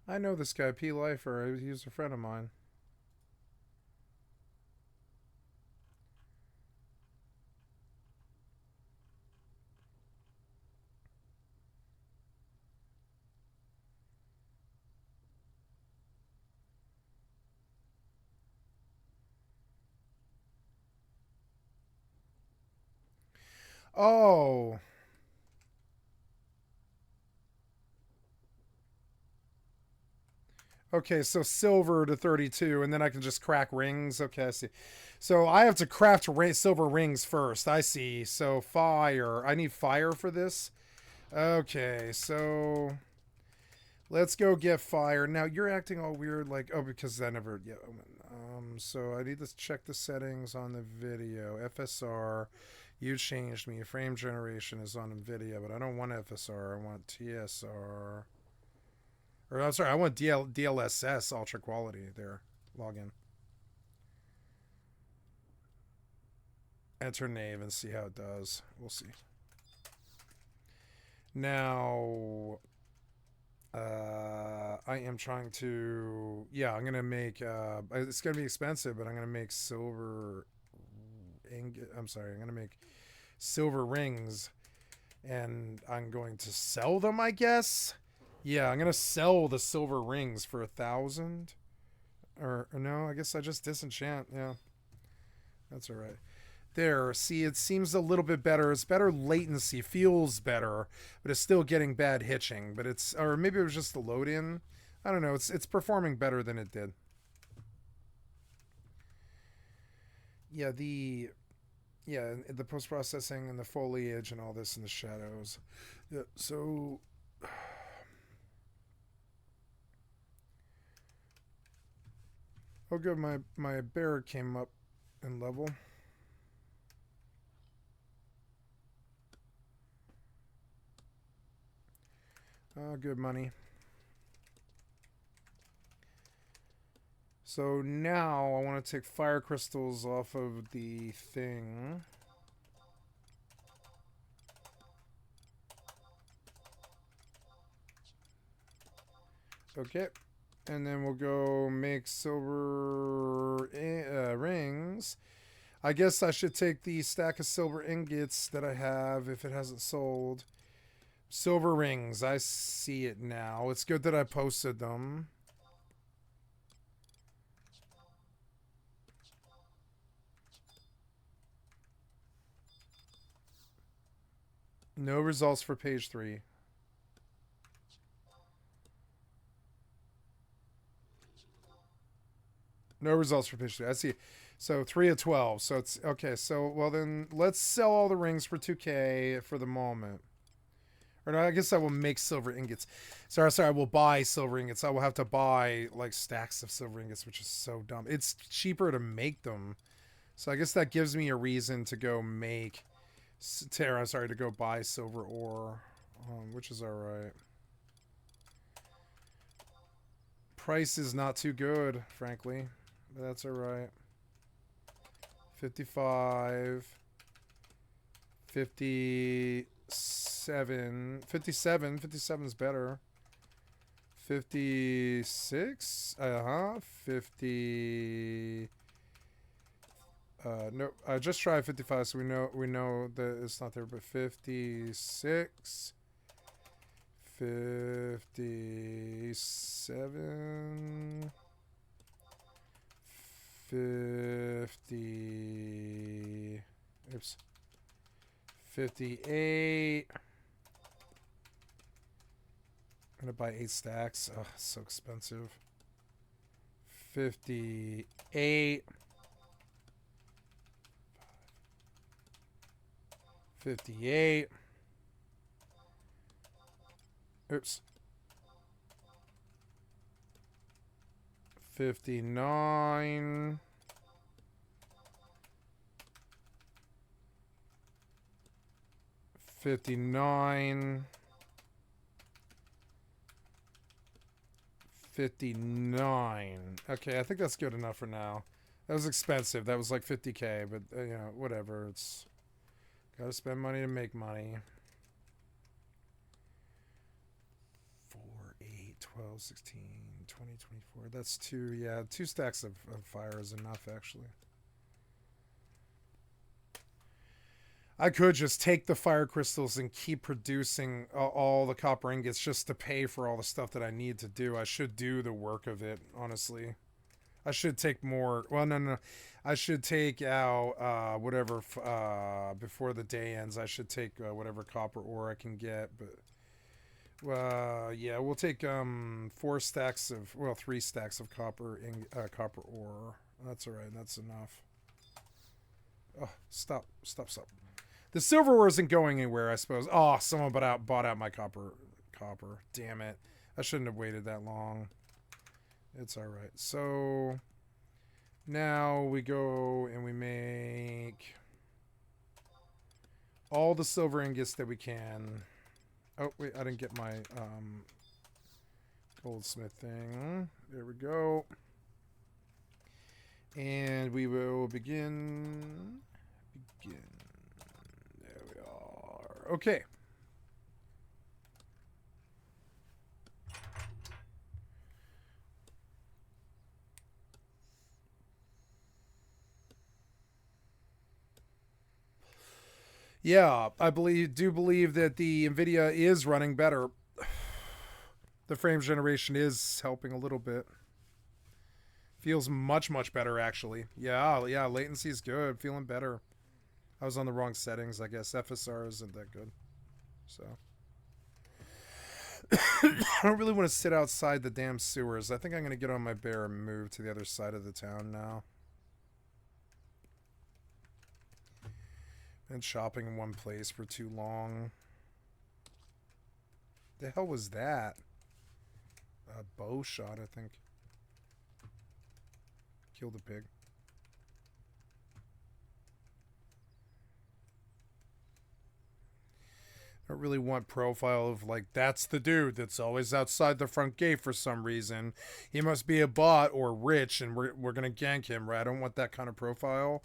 I know this guy, P. Lifer. He's a friend of mine. Oh. Okay, so silver to 32, and then I can just crack rings. Okay, I see. So I have to craft silver rings first. I see. So fire. I need fire for this. Okay, so let's go get fire. Now you're acting all weird, like, oh, because I never. Yeah. So I need to check the settings on the video. FSR. You changed me. Frame generation is on NVIDIA, but I don't want FSR. I want TSR. Or I'm sorry, I want DLSS ultra quality there. Login. Enter name and see how it does. We'll see. Now, I am trying to. Yeah, I'm gonna make. It's gonna be expensive, but I'm gonna make silver. I'm sorry, I'm gonna make silver rings, and I'm going to sell them, I guess. Yeah, I'm gonna sell the silver rings for 1,000. Or no, I guess I just disenchant. Yeah, that's all right. There, see, it seems a little bit better. It's better latency, feels better, but it's still getting bad hitching. But it's, or maybe it was just the load in. I don't know. It's performing better than it did. Yeah, the post processing and the foliage and all this and the shadows. Yeah, so. Oh good, my bear came up in level. Oh, good money. So now I want to take fire crystals off of the thing. Okay. And then we'll go make silver rings. I guess I should take the stack of silver ingots that I have if it hasn't sold. Silver rings. I see it now. It's good that I posted them. No results for page 3. No results for page 3. I see. So 3 of 12. So it's okay. So, well, then let's sell all the rings for 2K for the moment. Or no, I guess I will make silver ingots. Sorry, I will buy silver ingots. I will have to buy like stacks of silver ingots, which is so dumb. It's cheaper to make them. So I guess that gives me a reason to go make to go buy silver ore, which is all right. Price is not too good, frankly, but that's all right. 55, 57, 57 is better. 56, 50. No, I just tried 55, so we know that it's not there. But 56, 57, 50. Oops. 58. I'm gonna buy 8 stacks. Oh, so expensive. 58. 58. Oops. 59. 59. 59. Okay, I think that's good enough for now. That was expensive. That was like 50K, but you know, whatever. It's gotta spend money to make money. 4, 8, 12, 16, 20, 24. That's 2. Yeah, 2 stacks of fire is enough, actually. I could just take the fire crystals and keep producing all the copper ingots just to pay for all the stuff that I need to do. I should do the work of it, honestly. I should take more. Well, no. I should take out whatever before the day ends. I should take whatever copper ore I can get. But yeah, we'll take 3 stacks of copper ore. That's all right. That's enough. Oh, stop. The silver ore isn't going anywhere, I suppose. Oh, someone bought out my copper. Damn it. I shouldn't have waited that long. It's all right. So now we go and we make all the silver ingots that we can. Oh, wait, I didn't get my goldsmith thing. There we go. And we will begin. There we are. Okay. Yeah, I do believe that the NVIDIA is running better. The frames generation is helping a little bit. Feels much better, actually. Yeah, latency is good. Feeling better. I was on the wrong settings, I guess. FSR isn't that good. So. I don't really want to sit outside the damn sewers. I think I'm going to get on my bear and move to the other side of the town now. Been shopping in one place for too long. The hell was that? A bow shot, I think. Killed a pig. I don't really want profile of like, that's the dude that's always outside the front gate for some reason. He must be a bot or rich and we're going to gank him, right? I don't want that kind of profile.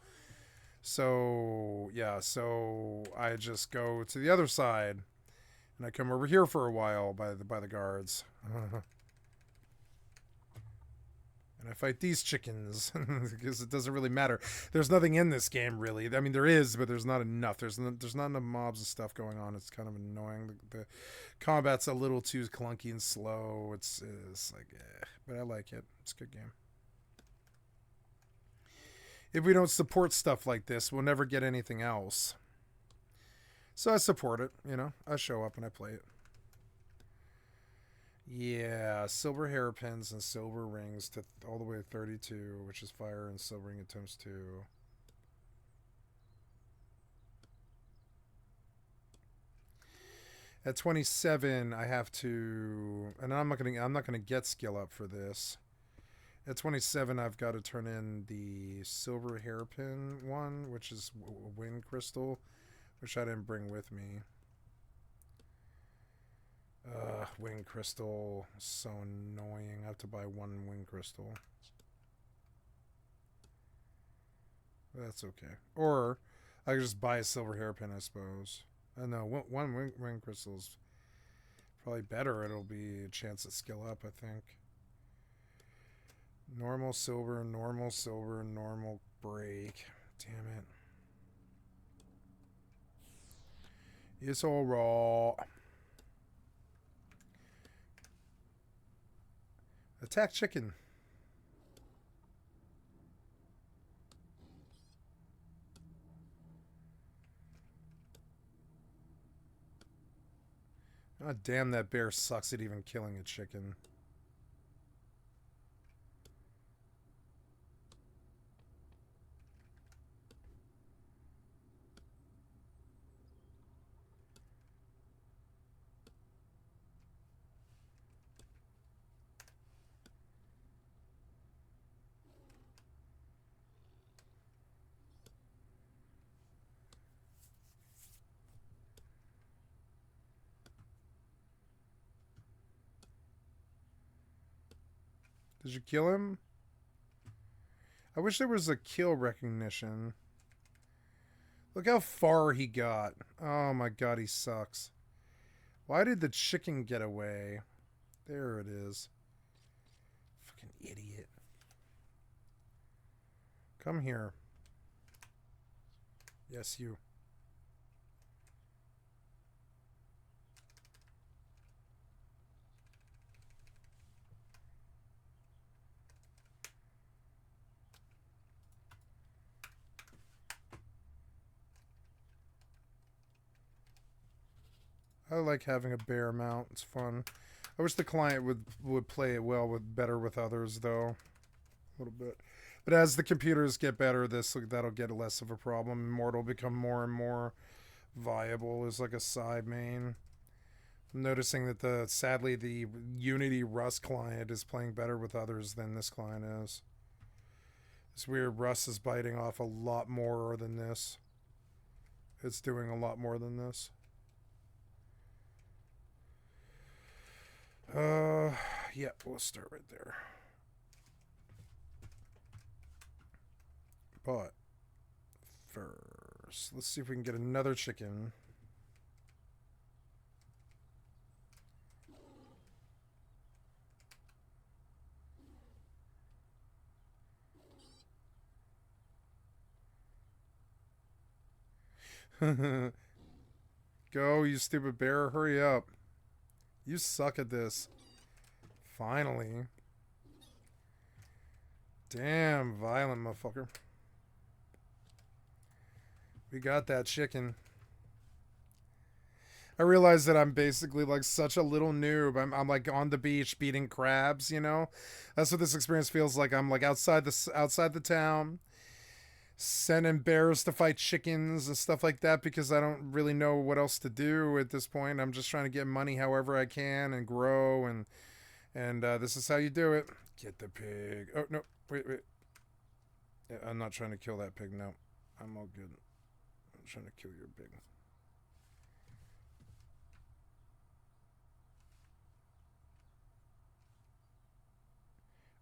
So, yeah, so I just go to the other side and I come over here for a while by the guards. And I fight these chickens because it doesn't really matter. There's nothing in this game really. I mean, there is, but there's not enough. There's not enough mobs and stuff going on. It's kind of annoying. The combat's a little too clunky and slow. It's like, but I like it. It's a good game. If we don't support stuff like this, we'll never get anything else. So I support it, you know. I show up and I play it. Yeah, silver hairpins and silver rings to all the way to 32, which is fire, and silver ring at times 2. At 27, I have to, and I'm not gonna get skill up for this. At 27, I've got to turn in the silver hairpin one, which is wind crystal, which I didn't bring with me. Wind crystal, so annoying. I have to buy one wind crystal. That's okay. Or I could just buy a silver hairpin, I suppose. No, one wind crystal is probably better. It'll be a chance at skill up, I think. Normal silver, normal break. Damn it. It's all raw. Attack chicken. Oh, damn, that bear sucks at even killing a chicken. Did you kill him? I wish there was a kill recognition. Look how far he got. Oh my god, he sucks. Why did the chicken get away? There it is. Fucking idiot. Come here. Yes, you. I like having a bear mount. It's fun. I wish the client would play it well better with others though. A little bit. But as the computers get better, that'll get less of a problem. And more, it'll become more and more viable as like a side main. I'm noticing that sadly the Unity Rust client is playing better with others than this client is. This weird Rust is biting off a lot more than this. It's doing a lot more than this. Yeah, we'll start right there. But first, let's see if we can get another chicken. Go, you stupid bear, hurry up. You suck at this. Finally. Damn, violent motherfucker. We got that chicken. I realize that I'm basically like such a little noob. I'm like on the beach beating crabs, you know? That's what this experience feels like. I'm like outside the town, sending bears to fight chickens and stuff like that because I don't really know what else to do at this point. I'm just trying to get money however I can and grow, and this is how you do it. Get the pig. Oh, no. Wait. Yeah, I'm not trying to kill that pig. No. I'm all good. I'm trying to kill your pig.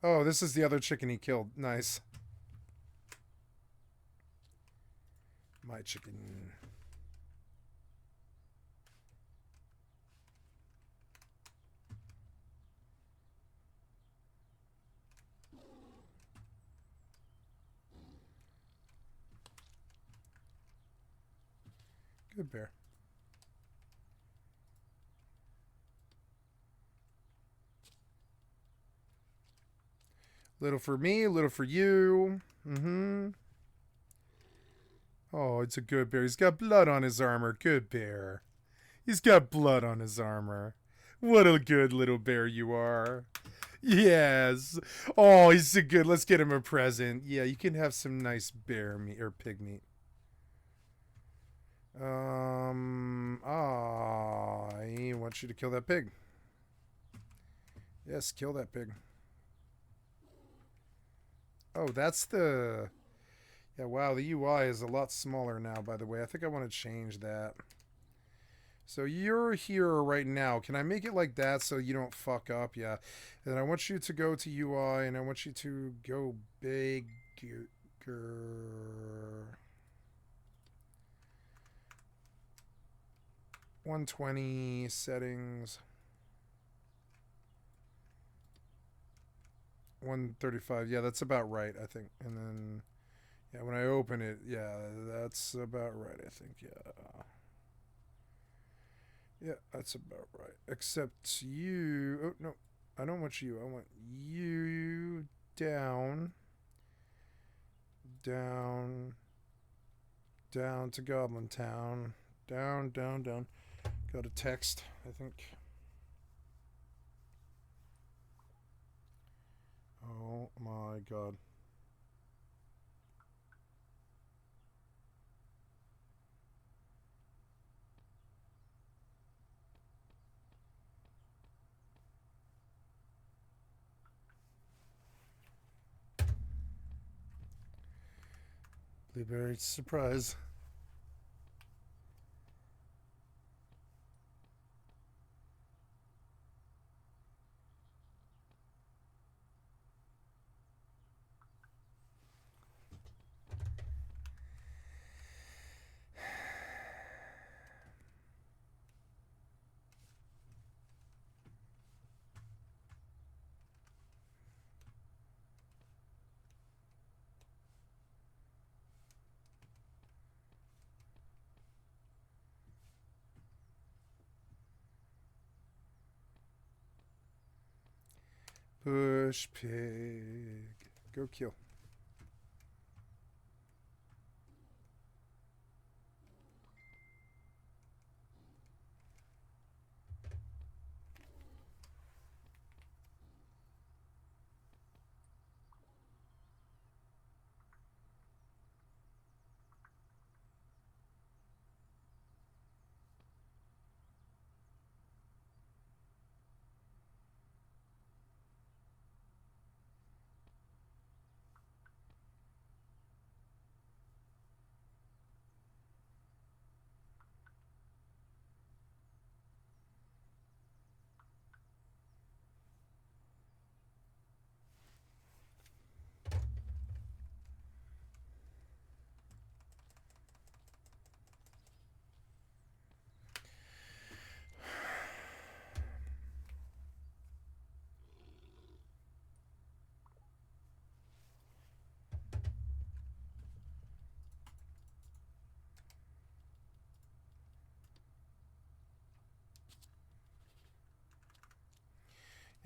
Oh, this is the other chicken he killed. Nice. My chicken. Good bear. Little for me, little for you. Mm-hmm. Oh, it's a good bear. He's got blood on his armor. Good bear. He's got blood on his armor. What a good little bear you are. Yes. Oh, he's so good. Let's get him a present. Yeah, you can have some nice bear meat or pig meat. I want you to kill that pig. Yes, kill that pig. Oh, that's the... Yeah, wow, the UI is a lot smaller now, by the way. I think I want to change that. So you're here right now. Can I make it like that so you don't fuck up? Yeah. And I want you to go to UI, and I want you to go bigger. 120 settings. 135. Yeah, that's about right, I think. And then, yeah, when I open it, yeah, that's about right, I think. Yeah. Yeah, that's about right. Except you... Oh, no. I don't want you. I want you down. Down. Down to Goblin Town. Down, down, down. Go to text, I think. Oh my god. Blueberry surprise. Bush pig. Go kill.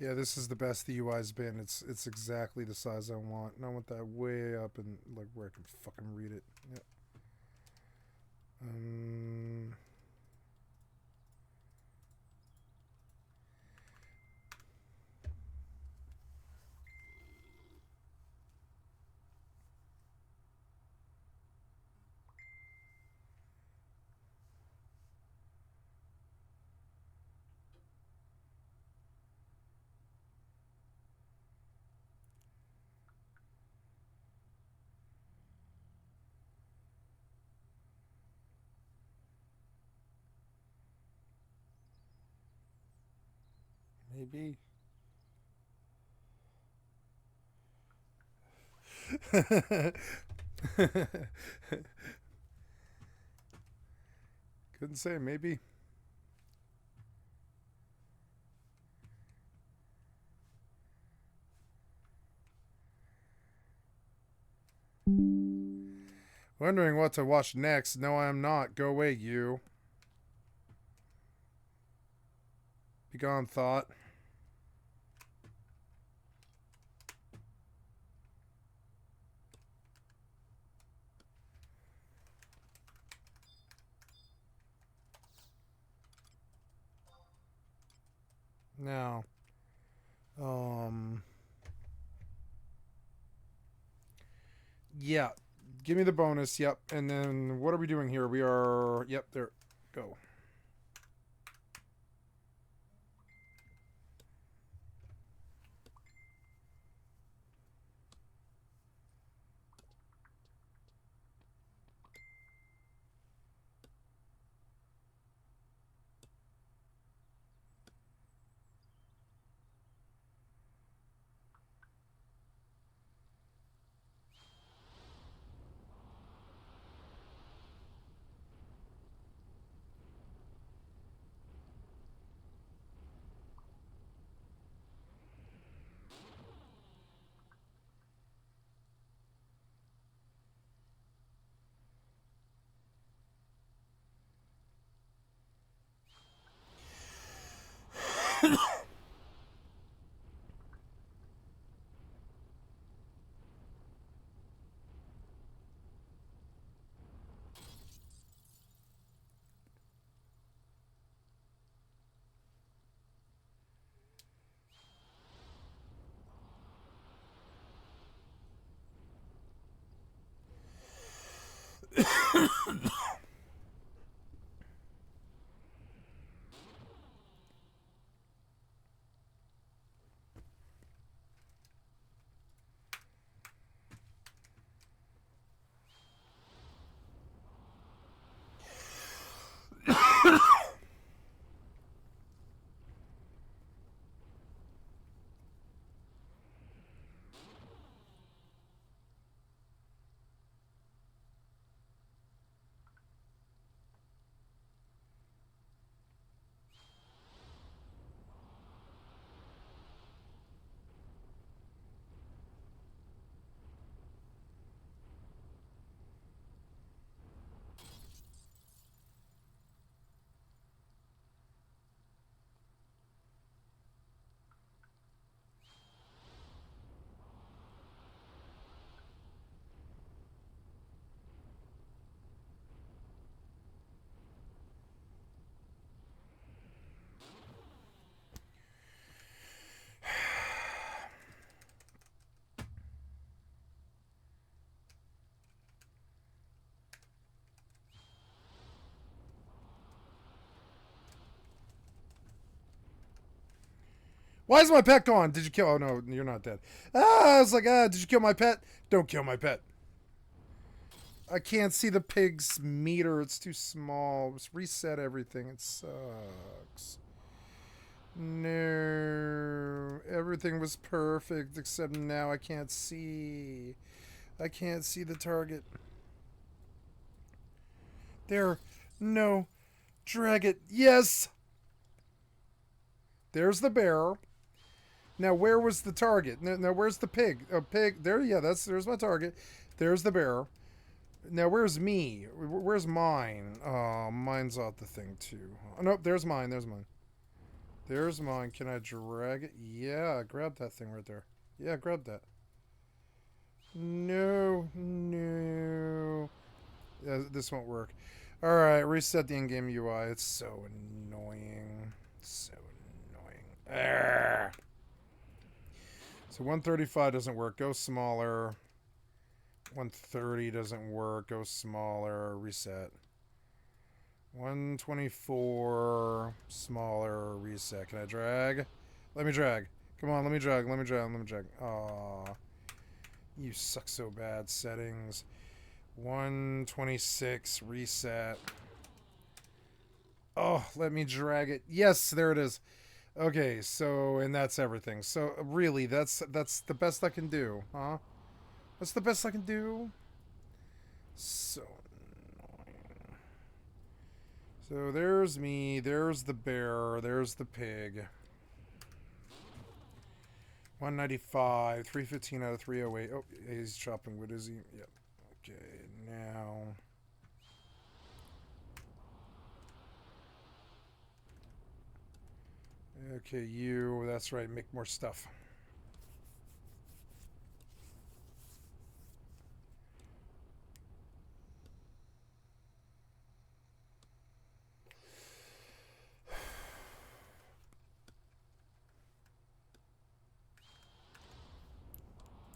Yeah, this is the best the UI's been. It's exactly the size I want. And I want that way up and like where I can fucking read it. Yep. Maybe. Couldn't say, maybe. Wondering what to watch next. No, I am not. Go away, you. Be gone, thought. Now, yeah, give me the bonus. Yep. And then what are we doing here? We are, yep, there, go. Why is my pet gone? Did you kill? Oh, no, you're not dead. Ah, I was like, did you kill my pet? Don't kill my pet. I can't see the pig's meter. It's too small. Just reset everything. It sucks. No. Everything was perfect, except now I can't see. I can't see the target. There. No. Drag it. Yes! There's the bear. Now, where was the target? Now, where's the pig? A pig. There, yeah, there's my target. There's the bear. Now, where's me? Where's mine? Oh, mine's out the thing, too. Oh, nope, there's mine. There's mine. There's mine. Can I drag it? Yeah, grab that thing right there. Yeah, grab that. No, no. This won't work. All right, reset the in-game UI. It's so annoying. So annoying. Arrgh. So 135 doesn't work. Go smaller. 130 doesn't work. Go smaller. Reset. 124. Smaller. Reset. Can I drag? Let me drag. Come on, let me drag. Let me drag. Let me drag. Aw. You suck so bad. Settings. 126. Reset. Oh, let me drag it. Yes, there it is. Okay, so, and that's everything. So, really, that's the best I can do, huh? That's the best I can do. So annoying. So there's me, there's the bear, there's the pig. 195, 315 out of 308. Oh, he's chopping wood, is he? Yep. Okay, now... Okay, you, that's right, make more stuff.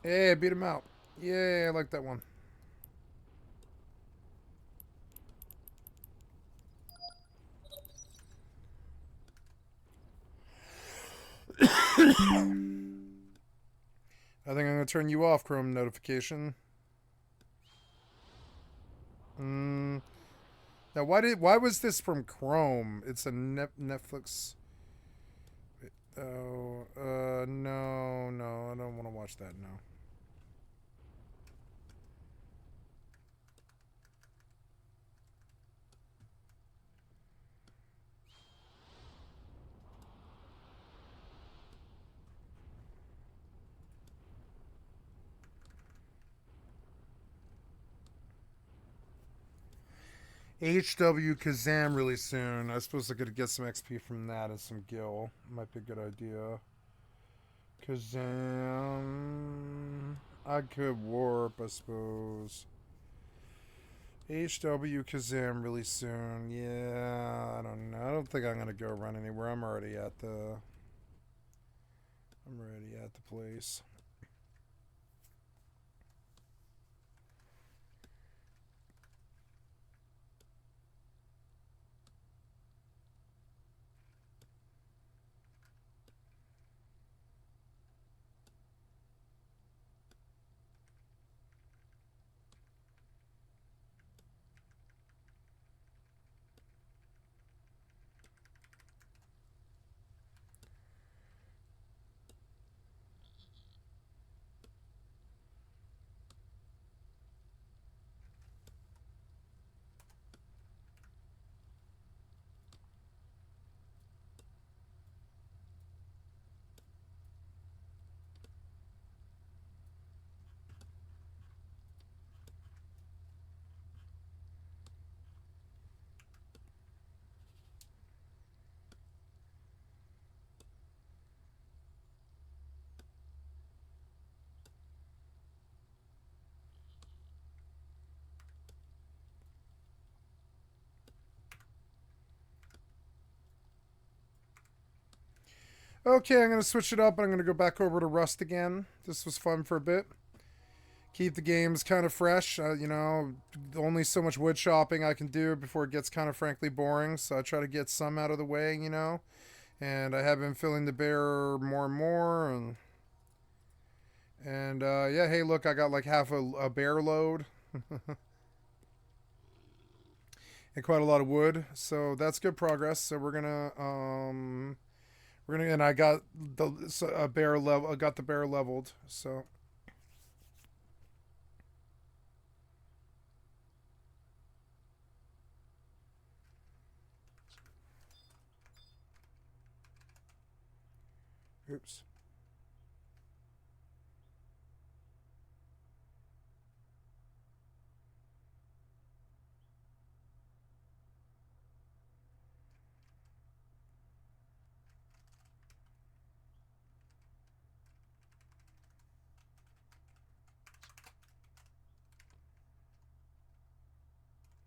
Hey, beat him out. Yeah, I like that one. I think I'm going to turn you off, Chrome notification. Now, why was this from Chrome? It's a Netflix. Oh, no, I don't want to watch that now. HW Kazam really soon. I suppose I could get some XP from that and some gil. Might be a good idea. Kazam. I could warp, I suppose. HW Kazam really soon. Yeah, I don't know. I don't think I'm gonna go run anywhere. I'm already at the place. Okay, I'm going to switch it up. I'm going to go back over to Rust again. This was fun for a bit. Keep the games kind of fresh. You know, only so much wood chopping I can do before it gets kind of frankly boring. So I try to get some out of the way, you know. And I have been filling the bear more and more. And yeah, hey, look, I got like half a bear load. And quite a lot of wood. So that's good progress. So we're going to... and I got the bear level. I got the bear leveled. So. Oops.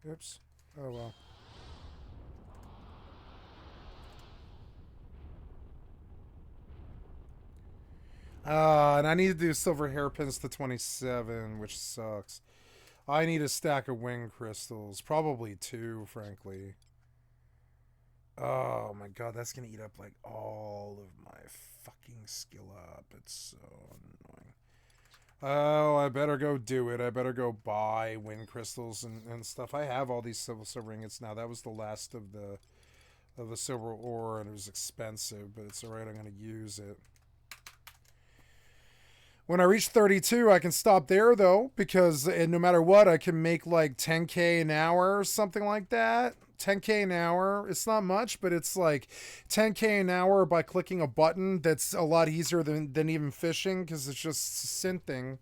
Oops. Oh well. And I need to do silver hairpins to 27, which sucks. I need a stack of wing crystals. Probably 2, frankly. Oh my god, that's gonna eat up like all of my fucking skill up. It's so annoying. Oh, I better go do it. I better go buy wind crystals and stuff. I have all these silver ingots now. That was the last of the silver ore, and it was expensive, but it's alright. I'm gonna use it. When I reach 32, I can stop there, though, because no matter what, I can make like 10K an hour or something like that. 10K an hour. It's not much, but it's like 10K an hour by clicking a button. That's a lot easier than even fishing, because it's just synthing.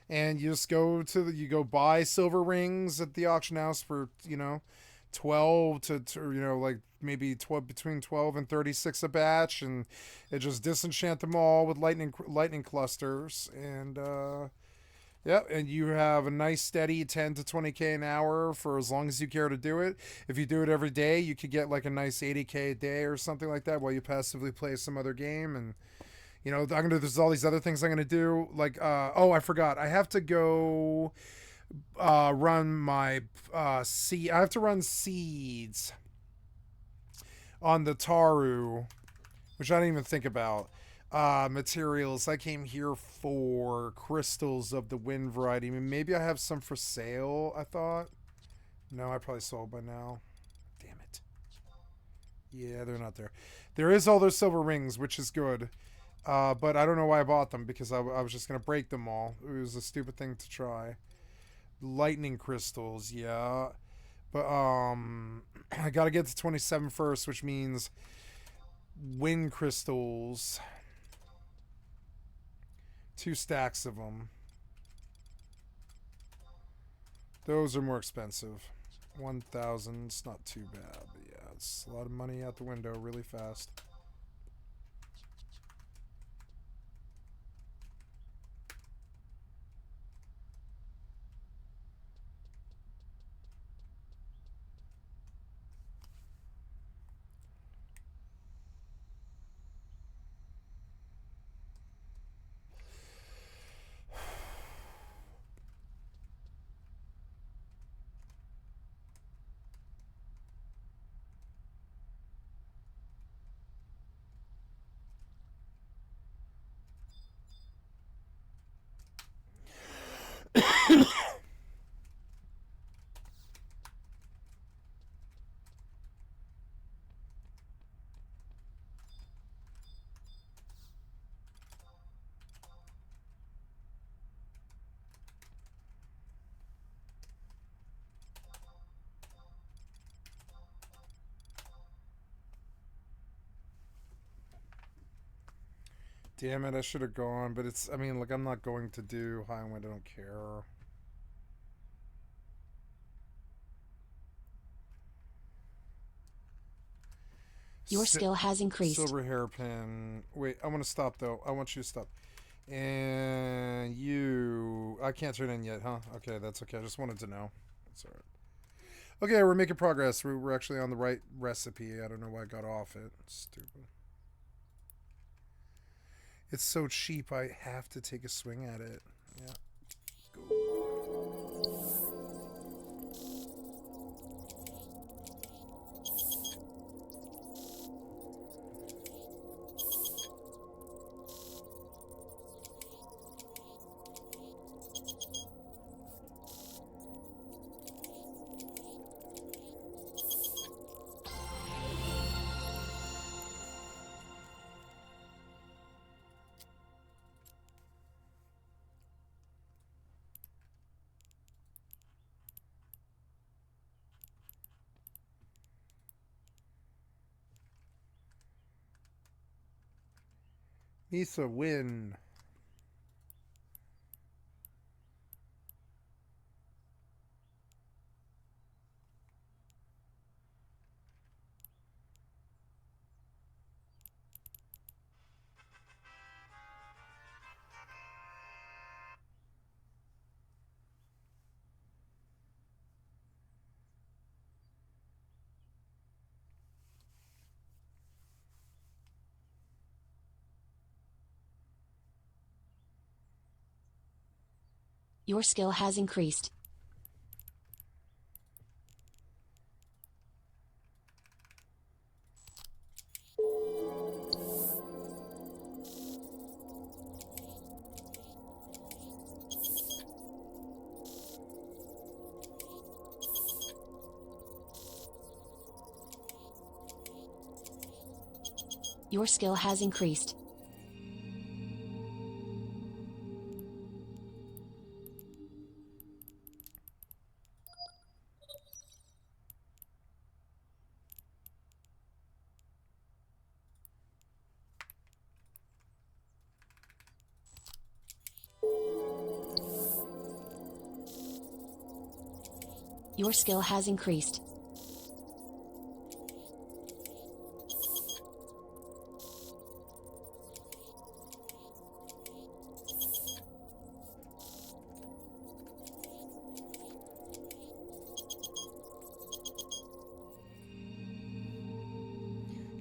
And you just you go buy silver rings at the auction house for, 12 to like maybe 12, between 12 and 36 a batch, and it just disenchant them all with lightning clusters, and and you have a nice steady 10 to 20K an hour for as long as you care to do it. If you do it every day, you could get like a nice 80K a day or something like that while you passively play some other game. And there's all these other things I'm gonna do, like I forgot, I have to go run my seed. I have to run seeds on the Taru, which I didn't even think about. Materials. I came here for crystals of the wind variety. I mean, maybe I have some for sale, I thought. No, I probably sold by now. Damn it. Yeah, they're not there. There is all those silver rings, which is good. But I don't know why I bought them, because I was just going to break them all. It was a stupid thing to try. Lightning crystals, yeah. But I gotta get to 27 first, which means wind crystals. 2 stacks of them. Those are more expensive. 1,000, it's not too bad, but yeah, it's a lot of money out the window really fast. Damn it, I should have gone, but I'm not going to do Highwind, I don't care. Your skill has increased. Silver hairpin. Wait, I want to stop, though. I want you to stop. And you... I can't turn in yet, huh? Okay, that's okay. I just wanted to know. That's alright. Okay, we're making progress. We're actually on the right recipe. I don't know why I got off it. Stupid. It's so cheap, I have to take a swing at it. Yeah. Misa win. Your skill has increased. Your skill has increased. Your skill has increased.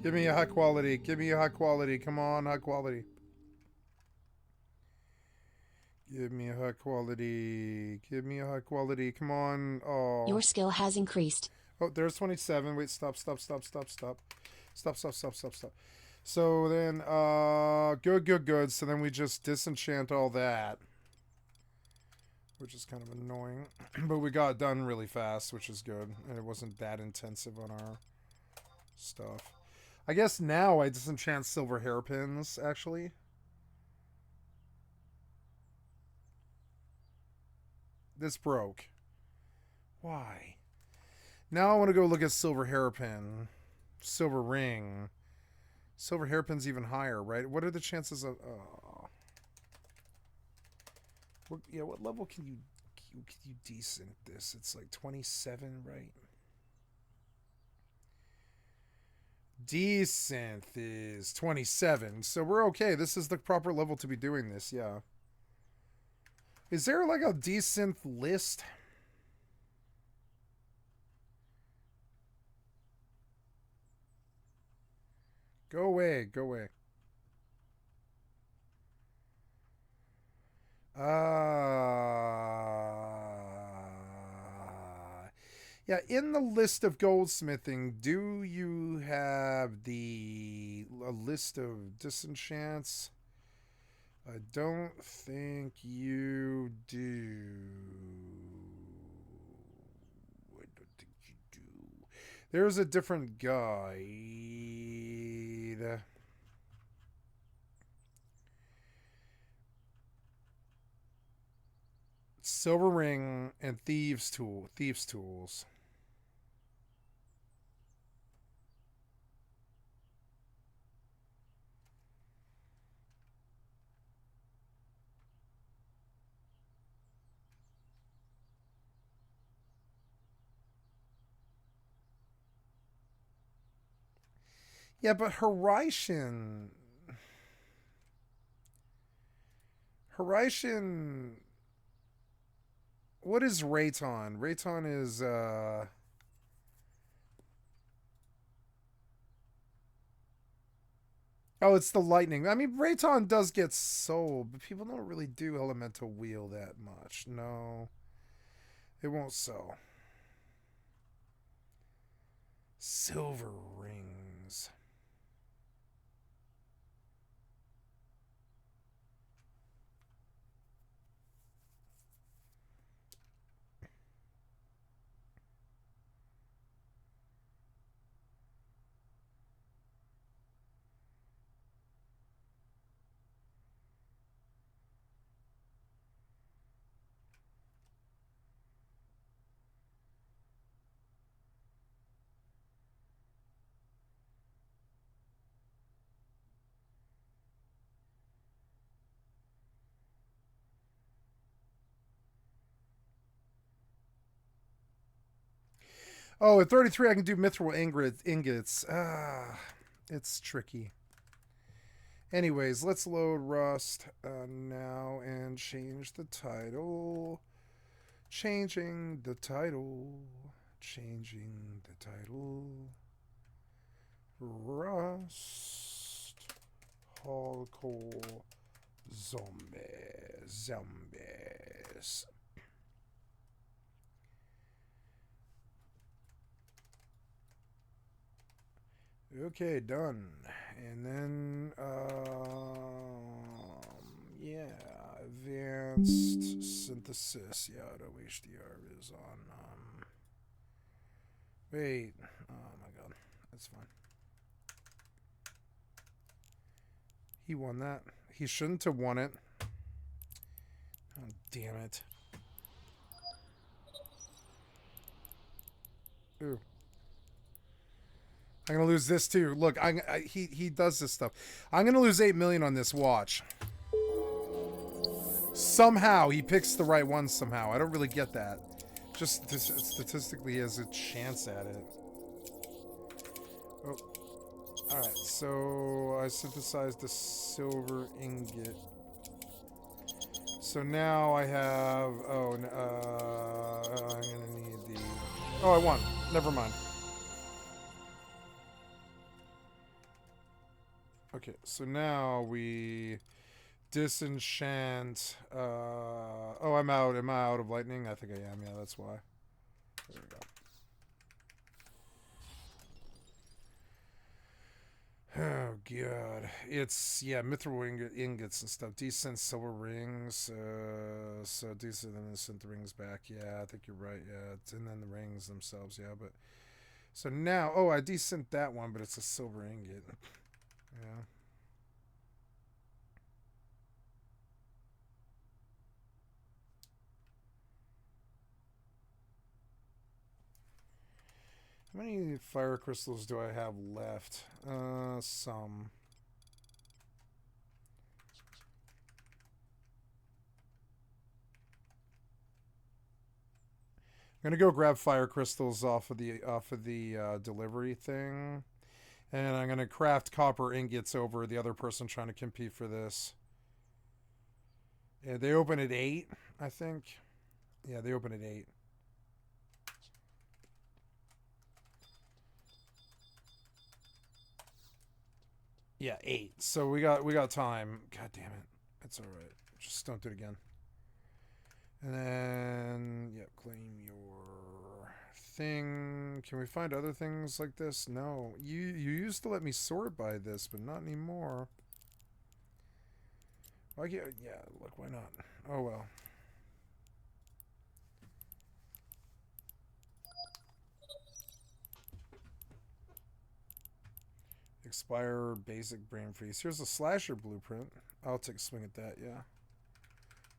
Give me a high quality. Give me a high quality. Come on, high quality. Give me a high quality. Give me a high quality. Come on. Oh. Your skill has increased. Oh, there's 27. Wait, stop. Stop. So then, good. So then we just disenchant all that, which is kind of annoying. But we got it done really fast, which is good. And it wasn't that intensive on our stuff. I guess now I disenchant silver hairpins, actually. This broke. Why? Now I want to go look at silver hairpin. Silver ring. Silver hairpin's even higher, right? What are the chances of... what level can you decent this? It's like 27, right? Decent is 27, so we're okay. This is the proper level to be doing this, yeah. Is there like a decent list? Go away. Yeah, in the list of goldsmithing, do you have a list of disenchants? I don't think you do. I don't think you do. There's a different guide. Silver ring and thieves tools. Yeah, but Horizon... What is Rayton? Rayton is, Oh, it's the lightning. I mean, Rayton does get sold, but people don't really do elemental wheel that much. No. It won't sell. Silver rings. Oh, at 33 I can do mithril ingots. It's tricky. Anyways, let's load Rust now and change the title. Changing the title. Rust. Hardcore zombies. Okay, done. And then, yeah, advanced synthesis. Yeah, auto HDR is on, wait, oh my god, that's fine. He won that. He shouldn't have won it. Oh, damn it. Ooh. I'm gonna lose this too. Look, he does this stuff. I'm gonna lose 8 million on this watch. Somehow he picks the right one. Somehow I don't really get that. Just statistically, he has a chance at it. Oh. Alright, so I synthesized a silver ingot. So now I have... Oh, I'm gonna need the... Oh, I won. Never mind. Okay, so now we disenchant... oh, I'm out. Am I out of lightning? I think I am. Yeah, that's why. There we go. Oh god, it's mithril ingots and stuff. Decent silver rings, so decent, and then sent the rings back. Yeah, I think you're right. Yeah, and then the rings themselves. Yeah, but so now, oh, I descent that one, but it's a silver ingot. Yeah. How many fire crystals do I have left? Some. I'm gonna go grab fire crystals off of the delivery thing, and I'm gonna craft copper ingots over the other person trying to compete for this. Yeah, they open at 8, I think. Yeah, they open at 8. Yeah, 8. So we got time. God damn it. That's all right. Just don't do it again. And then, yep, claim your thing. Can we find other things like this? No. You used to let me sort by this, but not anymore. Why can't, yeah, look, why not? Oh well. Expire basic brain freeze. Here's a slasher blueprint. I'll take a swing at that, yeah.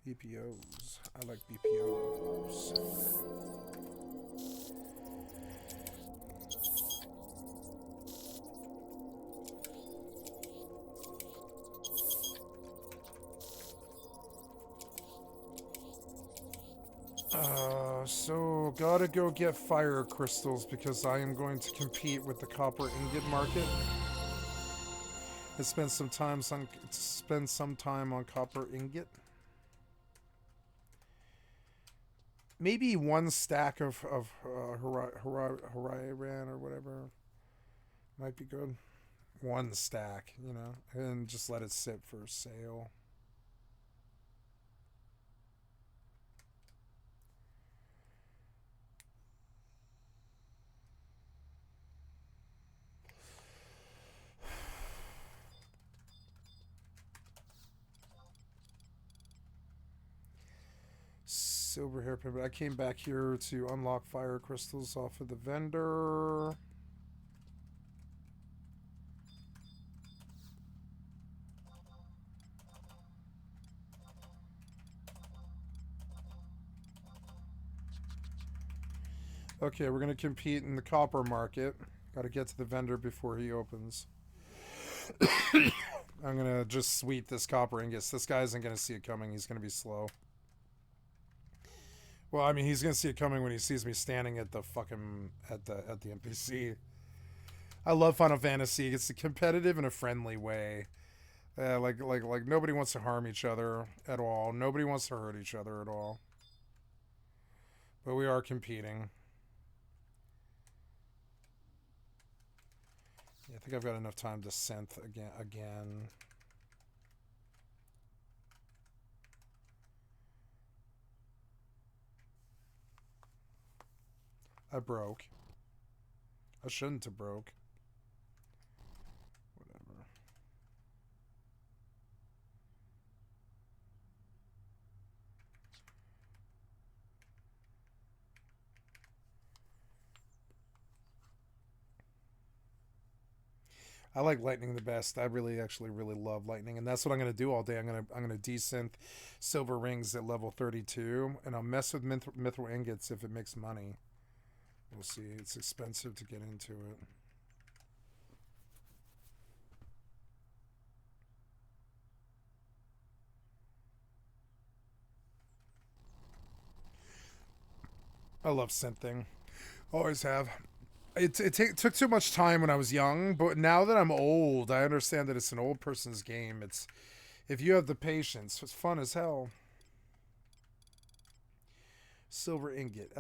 BPOs. I like BPOs. So gotta go get fire crystals because I am going to compete with the copper ingot market. And spend some time on copper ingot. Maybe 1 stack of Horizon or whatever might be good. 1 stack, you know, and just let it sit for sale. Silver hairpin, but I came back here to unlock fire crystals off of the vendor. Okay, we're going to compete in the copper market. Got to get to the vendor before he opens. I'm going to just sweep this copper ingots. This guy isn't going to see it coming. He's going to be slow. Well, I mean, he's going to see it coming when he sees me standing at the fucking at the NPC. I love Final Fantasy. It's a competitive in a friendly way. Like nobody wants to harm each other at all. Nobody wants to hurt each other at all. But we are competing. Yeah, I think I've got enough time to synth again. I broke. I shouldn't have broke. Whatever. I like lightning the best. I actually really love lightning, and that's what I'm gonna do all day. I'm gonna desynth silver rings at level 32, and I'll mess with mithril ingots if it makes money. We'll see. It's expensive to get into it. I love synthing. Always have. It took too much time when I was young, but now that I'm old, I understand that it's an old person's game. It's if you have the patience, it's fun as hell. Silver ingot.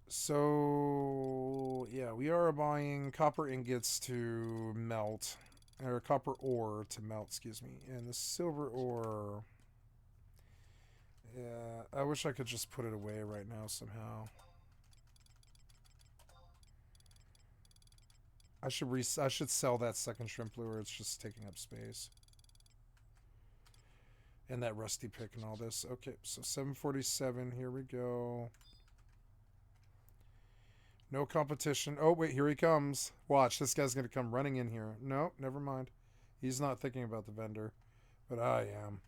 So yeah, we are buying copper ingots to melt, or copper ore to melt, excuse me, and the silver ore. Yeah, I wish I could just put it away right now somehow. I should sell that second shrimp lure. It's just taking up space. And that rusty pick and all this. Okay, so 747. Here we go. No competition. Oh, wait, here he comes. Watch, this guy's going to come running in here. No, never mind. He's not thinking about the vendor, but I am.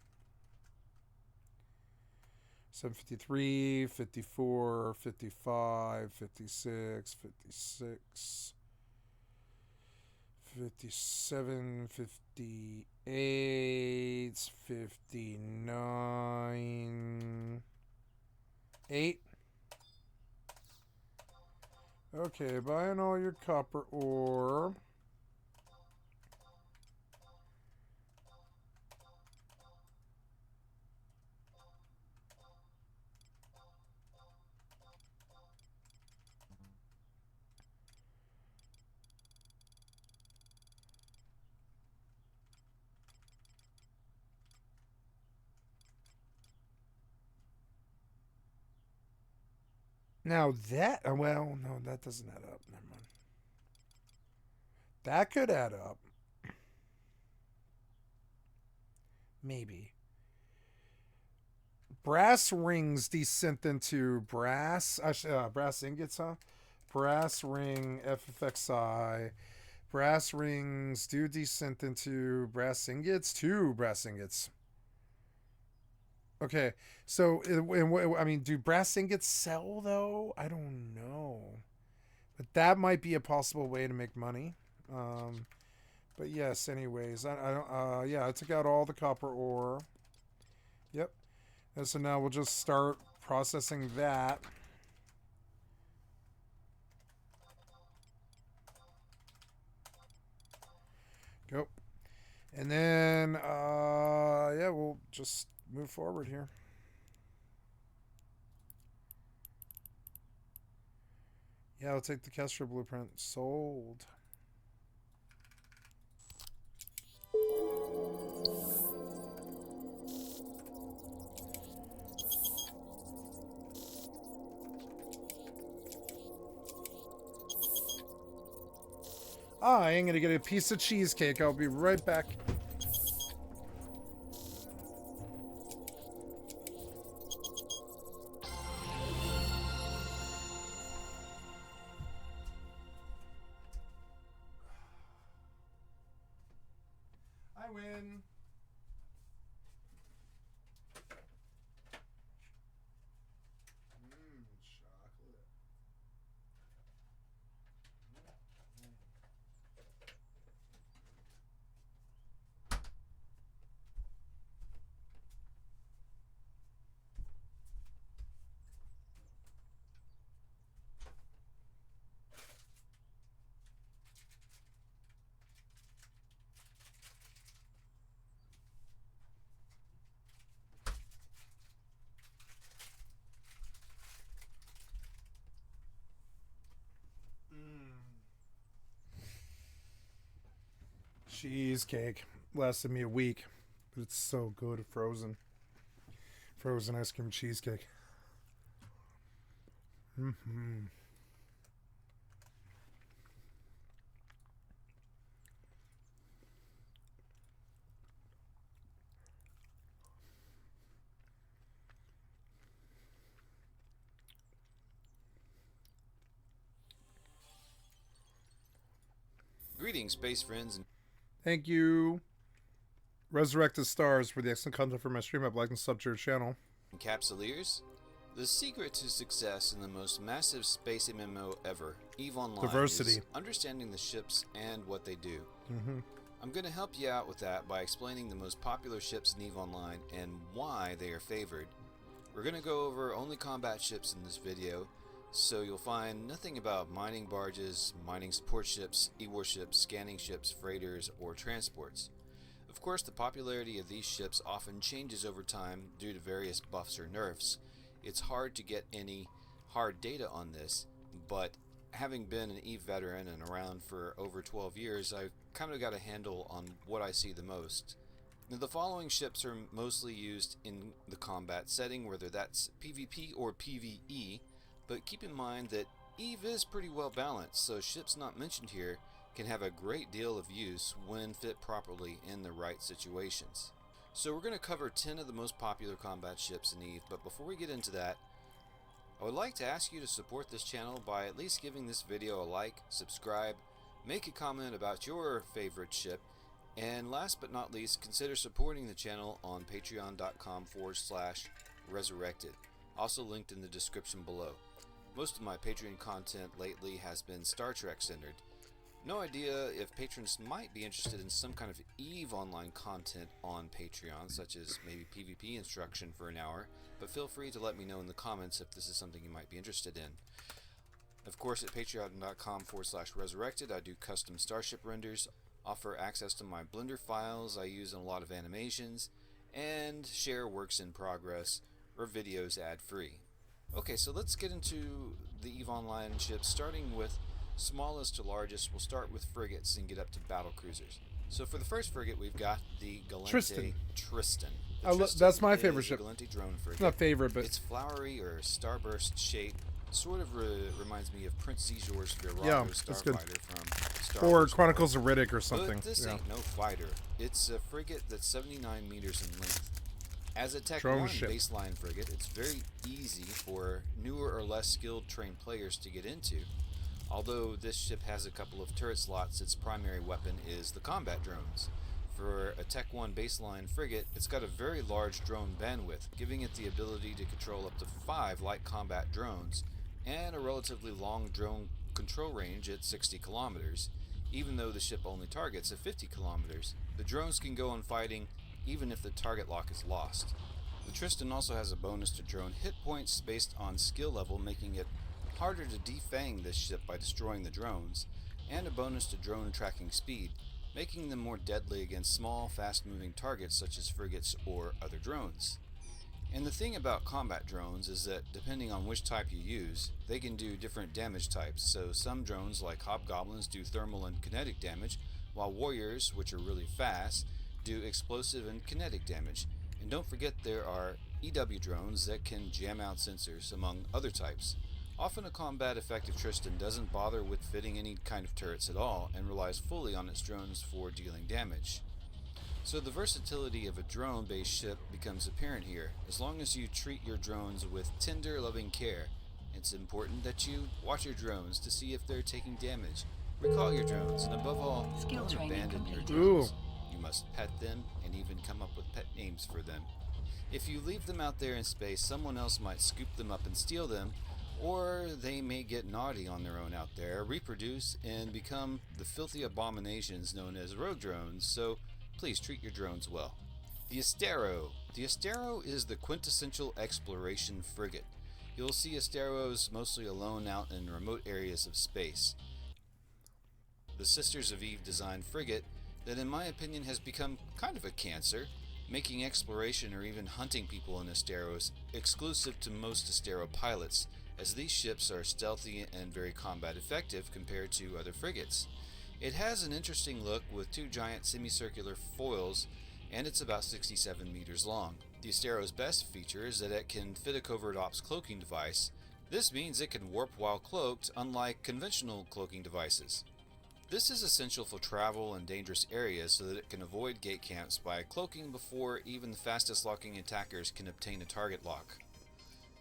753, 54, 55, 56, 56, 57, 58, 59, 8. Okay, buying all your copper ore. Now that, well, no, that doesn't add up. Never mind. That could add up. Maybe. Brass rings desynth into brass. Brass ingots, huh? Brass ring, FFXI. Brass rings do desynth into brass ingots. 2 brass ingots. Okay, so, I mean, do brass ingots sell, though? I don't know. But that might be a possible way to make money. But yes, anyways, I don't, yeah, I took out all the copper ore. Yep. And so now we'll just start processing that. Go. And then, yeah, we'll just move forward here. Yeah, I'll take the Kestra blueprint. Sold. I am gonna get a piece of cheesecake. I'll be right back. I win. Chocolate. Cheesecake. Lasted me a week, but it's so good. Frozen ice cream cheesecake. Greetings, space friends. Thank you. Resurrected Stars for the excellent content for my stream. I've liked and subbed to your channel. Encapsulators. The secret to success in the most massive space MMO ever, EVE Online, Diversity. is understanding the ships and what they do. I'm going to help you out with that by explaining the most popular ships in EVE Online and why they are favored. We're going to go over only combat ships in this video, so you'll find nothing about mining barges, mining support ships, e-warships, scanning ships, freighters, or transports. Of course, the popularity of these ships often changes over time due to various buffs or nerfs. It's hard to get any hard data on this, but having been an EVE veteran and around for over 12 years, I've kind of got a handle on what I see the most. Now, the following ships are mostly used in the combat setting, whether that's PvP or PvE, but keep in mind that EVE is pretty well balanced, so ships not mentioned here can have a great deal of use when fit properly in the right situations. So we're going to cover 10 of the most popular combat ships in EVE, but before we get into that, I would like to ask you to support this channel by at least giving this video a like, subscribe, make a comment about your favorite ship, and last but not least, consider supporting the channel on patreon.com/resurrected, also linked in the description below. Most of my Patreon content lately has been Star Trek centered. No idea if patrons might be interested in some kind of EVE Online content on Patreon, such as maybe PvP instruction for an hour, but feel free to let me know in the comments if this is something you might be interested in. Of course, at patreon.com/resurrected, I do custom starship renders, offer access to my Blender files I use in a lot of animations, and share works in progress or videos ad-free. Okay, so let's get into the EVE Online ships, starting with smallest to largest. We'll start with frigates and get up to battle cruisers. So for the first frigate, we've got the Galente Tristan. That's my favorite ship. Galente drone frigate. It's not favorite, but its flowery or starburst shape sort of reminds me of Prince Xeor's Virago starfighter from Star or Wars Chronicles of Riddick or something. But this ain't no fighter. It's a frigate that's 79 meters in length. As a Tech 1 baseline frigate, it's very easy for newer or less skilled trained players to get into. Although this ship has a couple of turret slots, its primary weapon is the combat drones. For a Tech 1 baseline frigate, it's got a very large drone bandwidth, giving it the ability to control up to 5 light combat drones, and a relatively long drone control range at 60 kilometers. Even though the ship only targets at 50 kilometers, the drones can go on fighting even if the target lock is lost. The Tristan also has a bonus to drone hit points based on skill level, making it harder to defang this ship by destroying the drones, and a bonus to drone tracking speed, making them more deadly against small, fast-moving targets such as frigates or other drones. And the thing about combat drones is that depending on which type you use, they can do different damage types. So some drones like hobgoblins do thermal and kinetic damage, while warriors, which are really fast, do explosive and kinetic damage. And don't forget there are EW drones that can jam out sensors, among other types. Often a combat effective Tristan doesn't bother with fitting any kind of turrets at all and relies fully on its drones for dealing damage. So the versatility of a drone-based ship becomes apparent here. As long as you treat your drones with tender, loving care, it's important that you watch your drones to see if they're taking damage. Recall your drones, and above all, don't abandon your drones. You must pet them and even come up with pet names for them. If you leave them out there in space, someone else might scoop them up and steal them, or they may get naughty on their own out there, reproduce, and become the filthy abominations known as rogue drones, so please treat your drones well. The Astero. The Astero is the quintessential exploration frigate. You'll see Asteros mostly alone out in remote areas of space. The Sisters of EVE designed frigate that in my opinion has become kind of a cancer, making exploration or even hunting people in Asteros exclusive to most Astero pilots, as these ships are stealthy and very combat effective compared to other frigates. It has an interesting look with 2 giant semicircular foils, and it's about 67 meters long. The Astero's best feature is that it can fit a covert ops cloaking device. This means it can warp while cloaked, unlike conventional cloaking devices. This is essential for travel in dangerous areas so that it can avoid gate camps by cloaking before even the fastest locking attackers can obtain a target lock.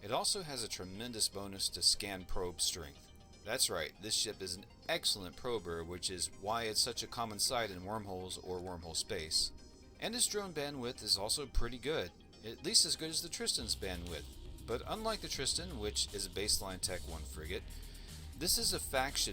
It also has a tremendous bonus to scan probe strength. That's right, this ship is an excellent prober, which is why it's such a common sight in wormholes or wormhole space. And its drone bandwidth is also pretty good, at least as good as the Tristan's bandwidth. But unlike the Tristan, which is a baseline Tech 1 frigate, this is a faction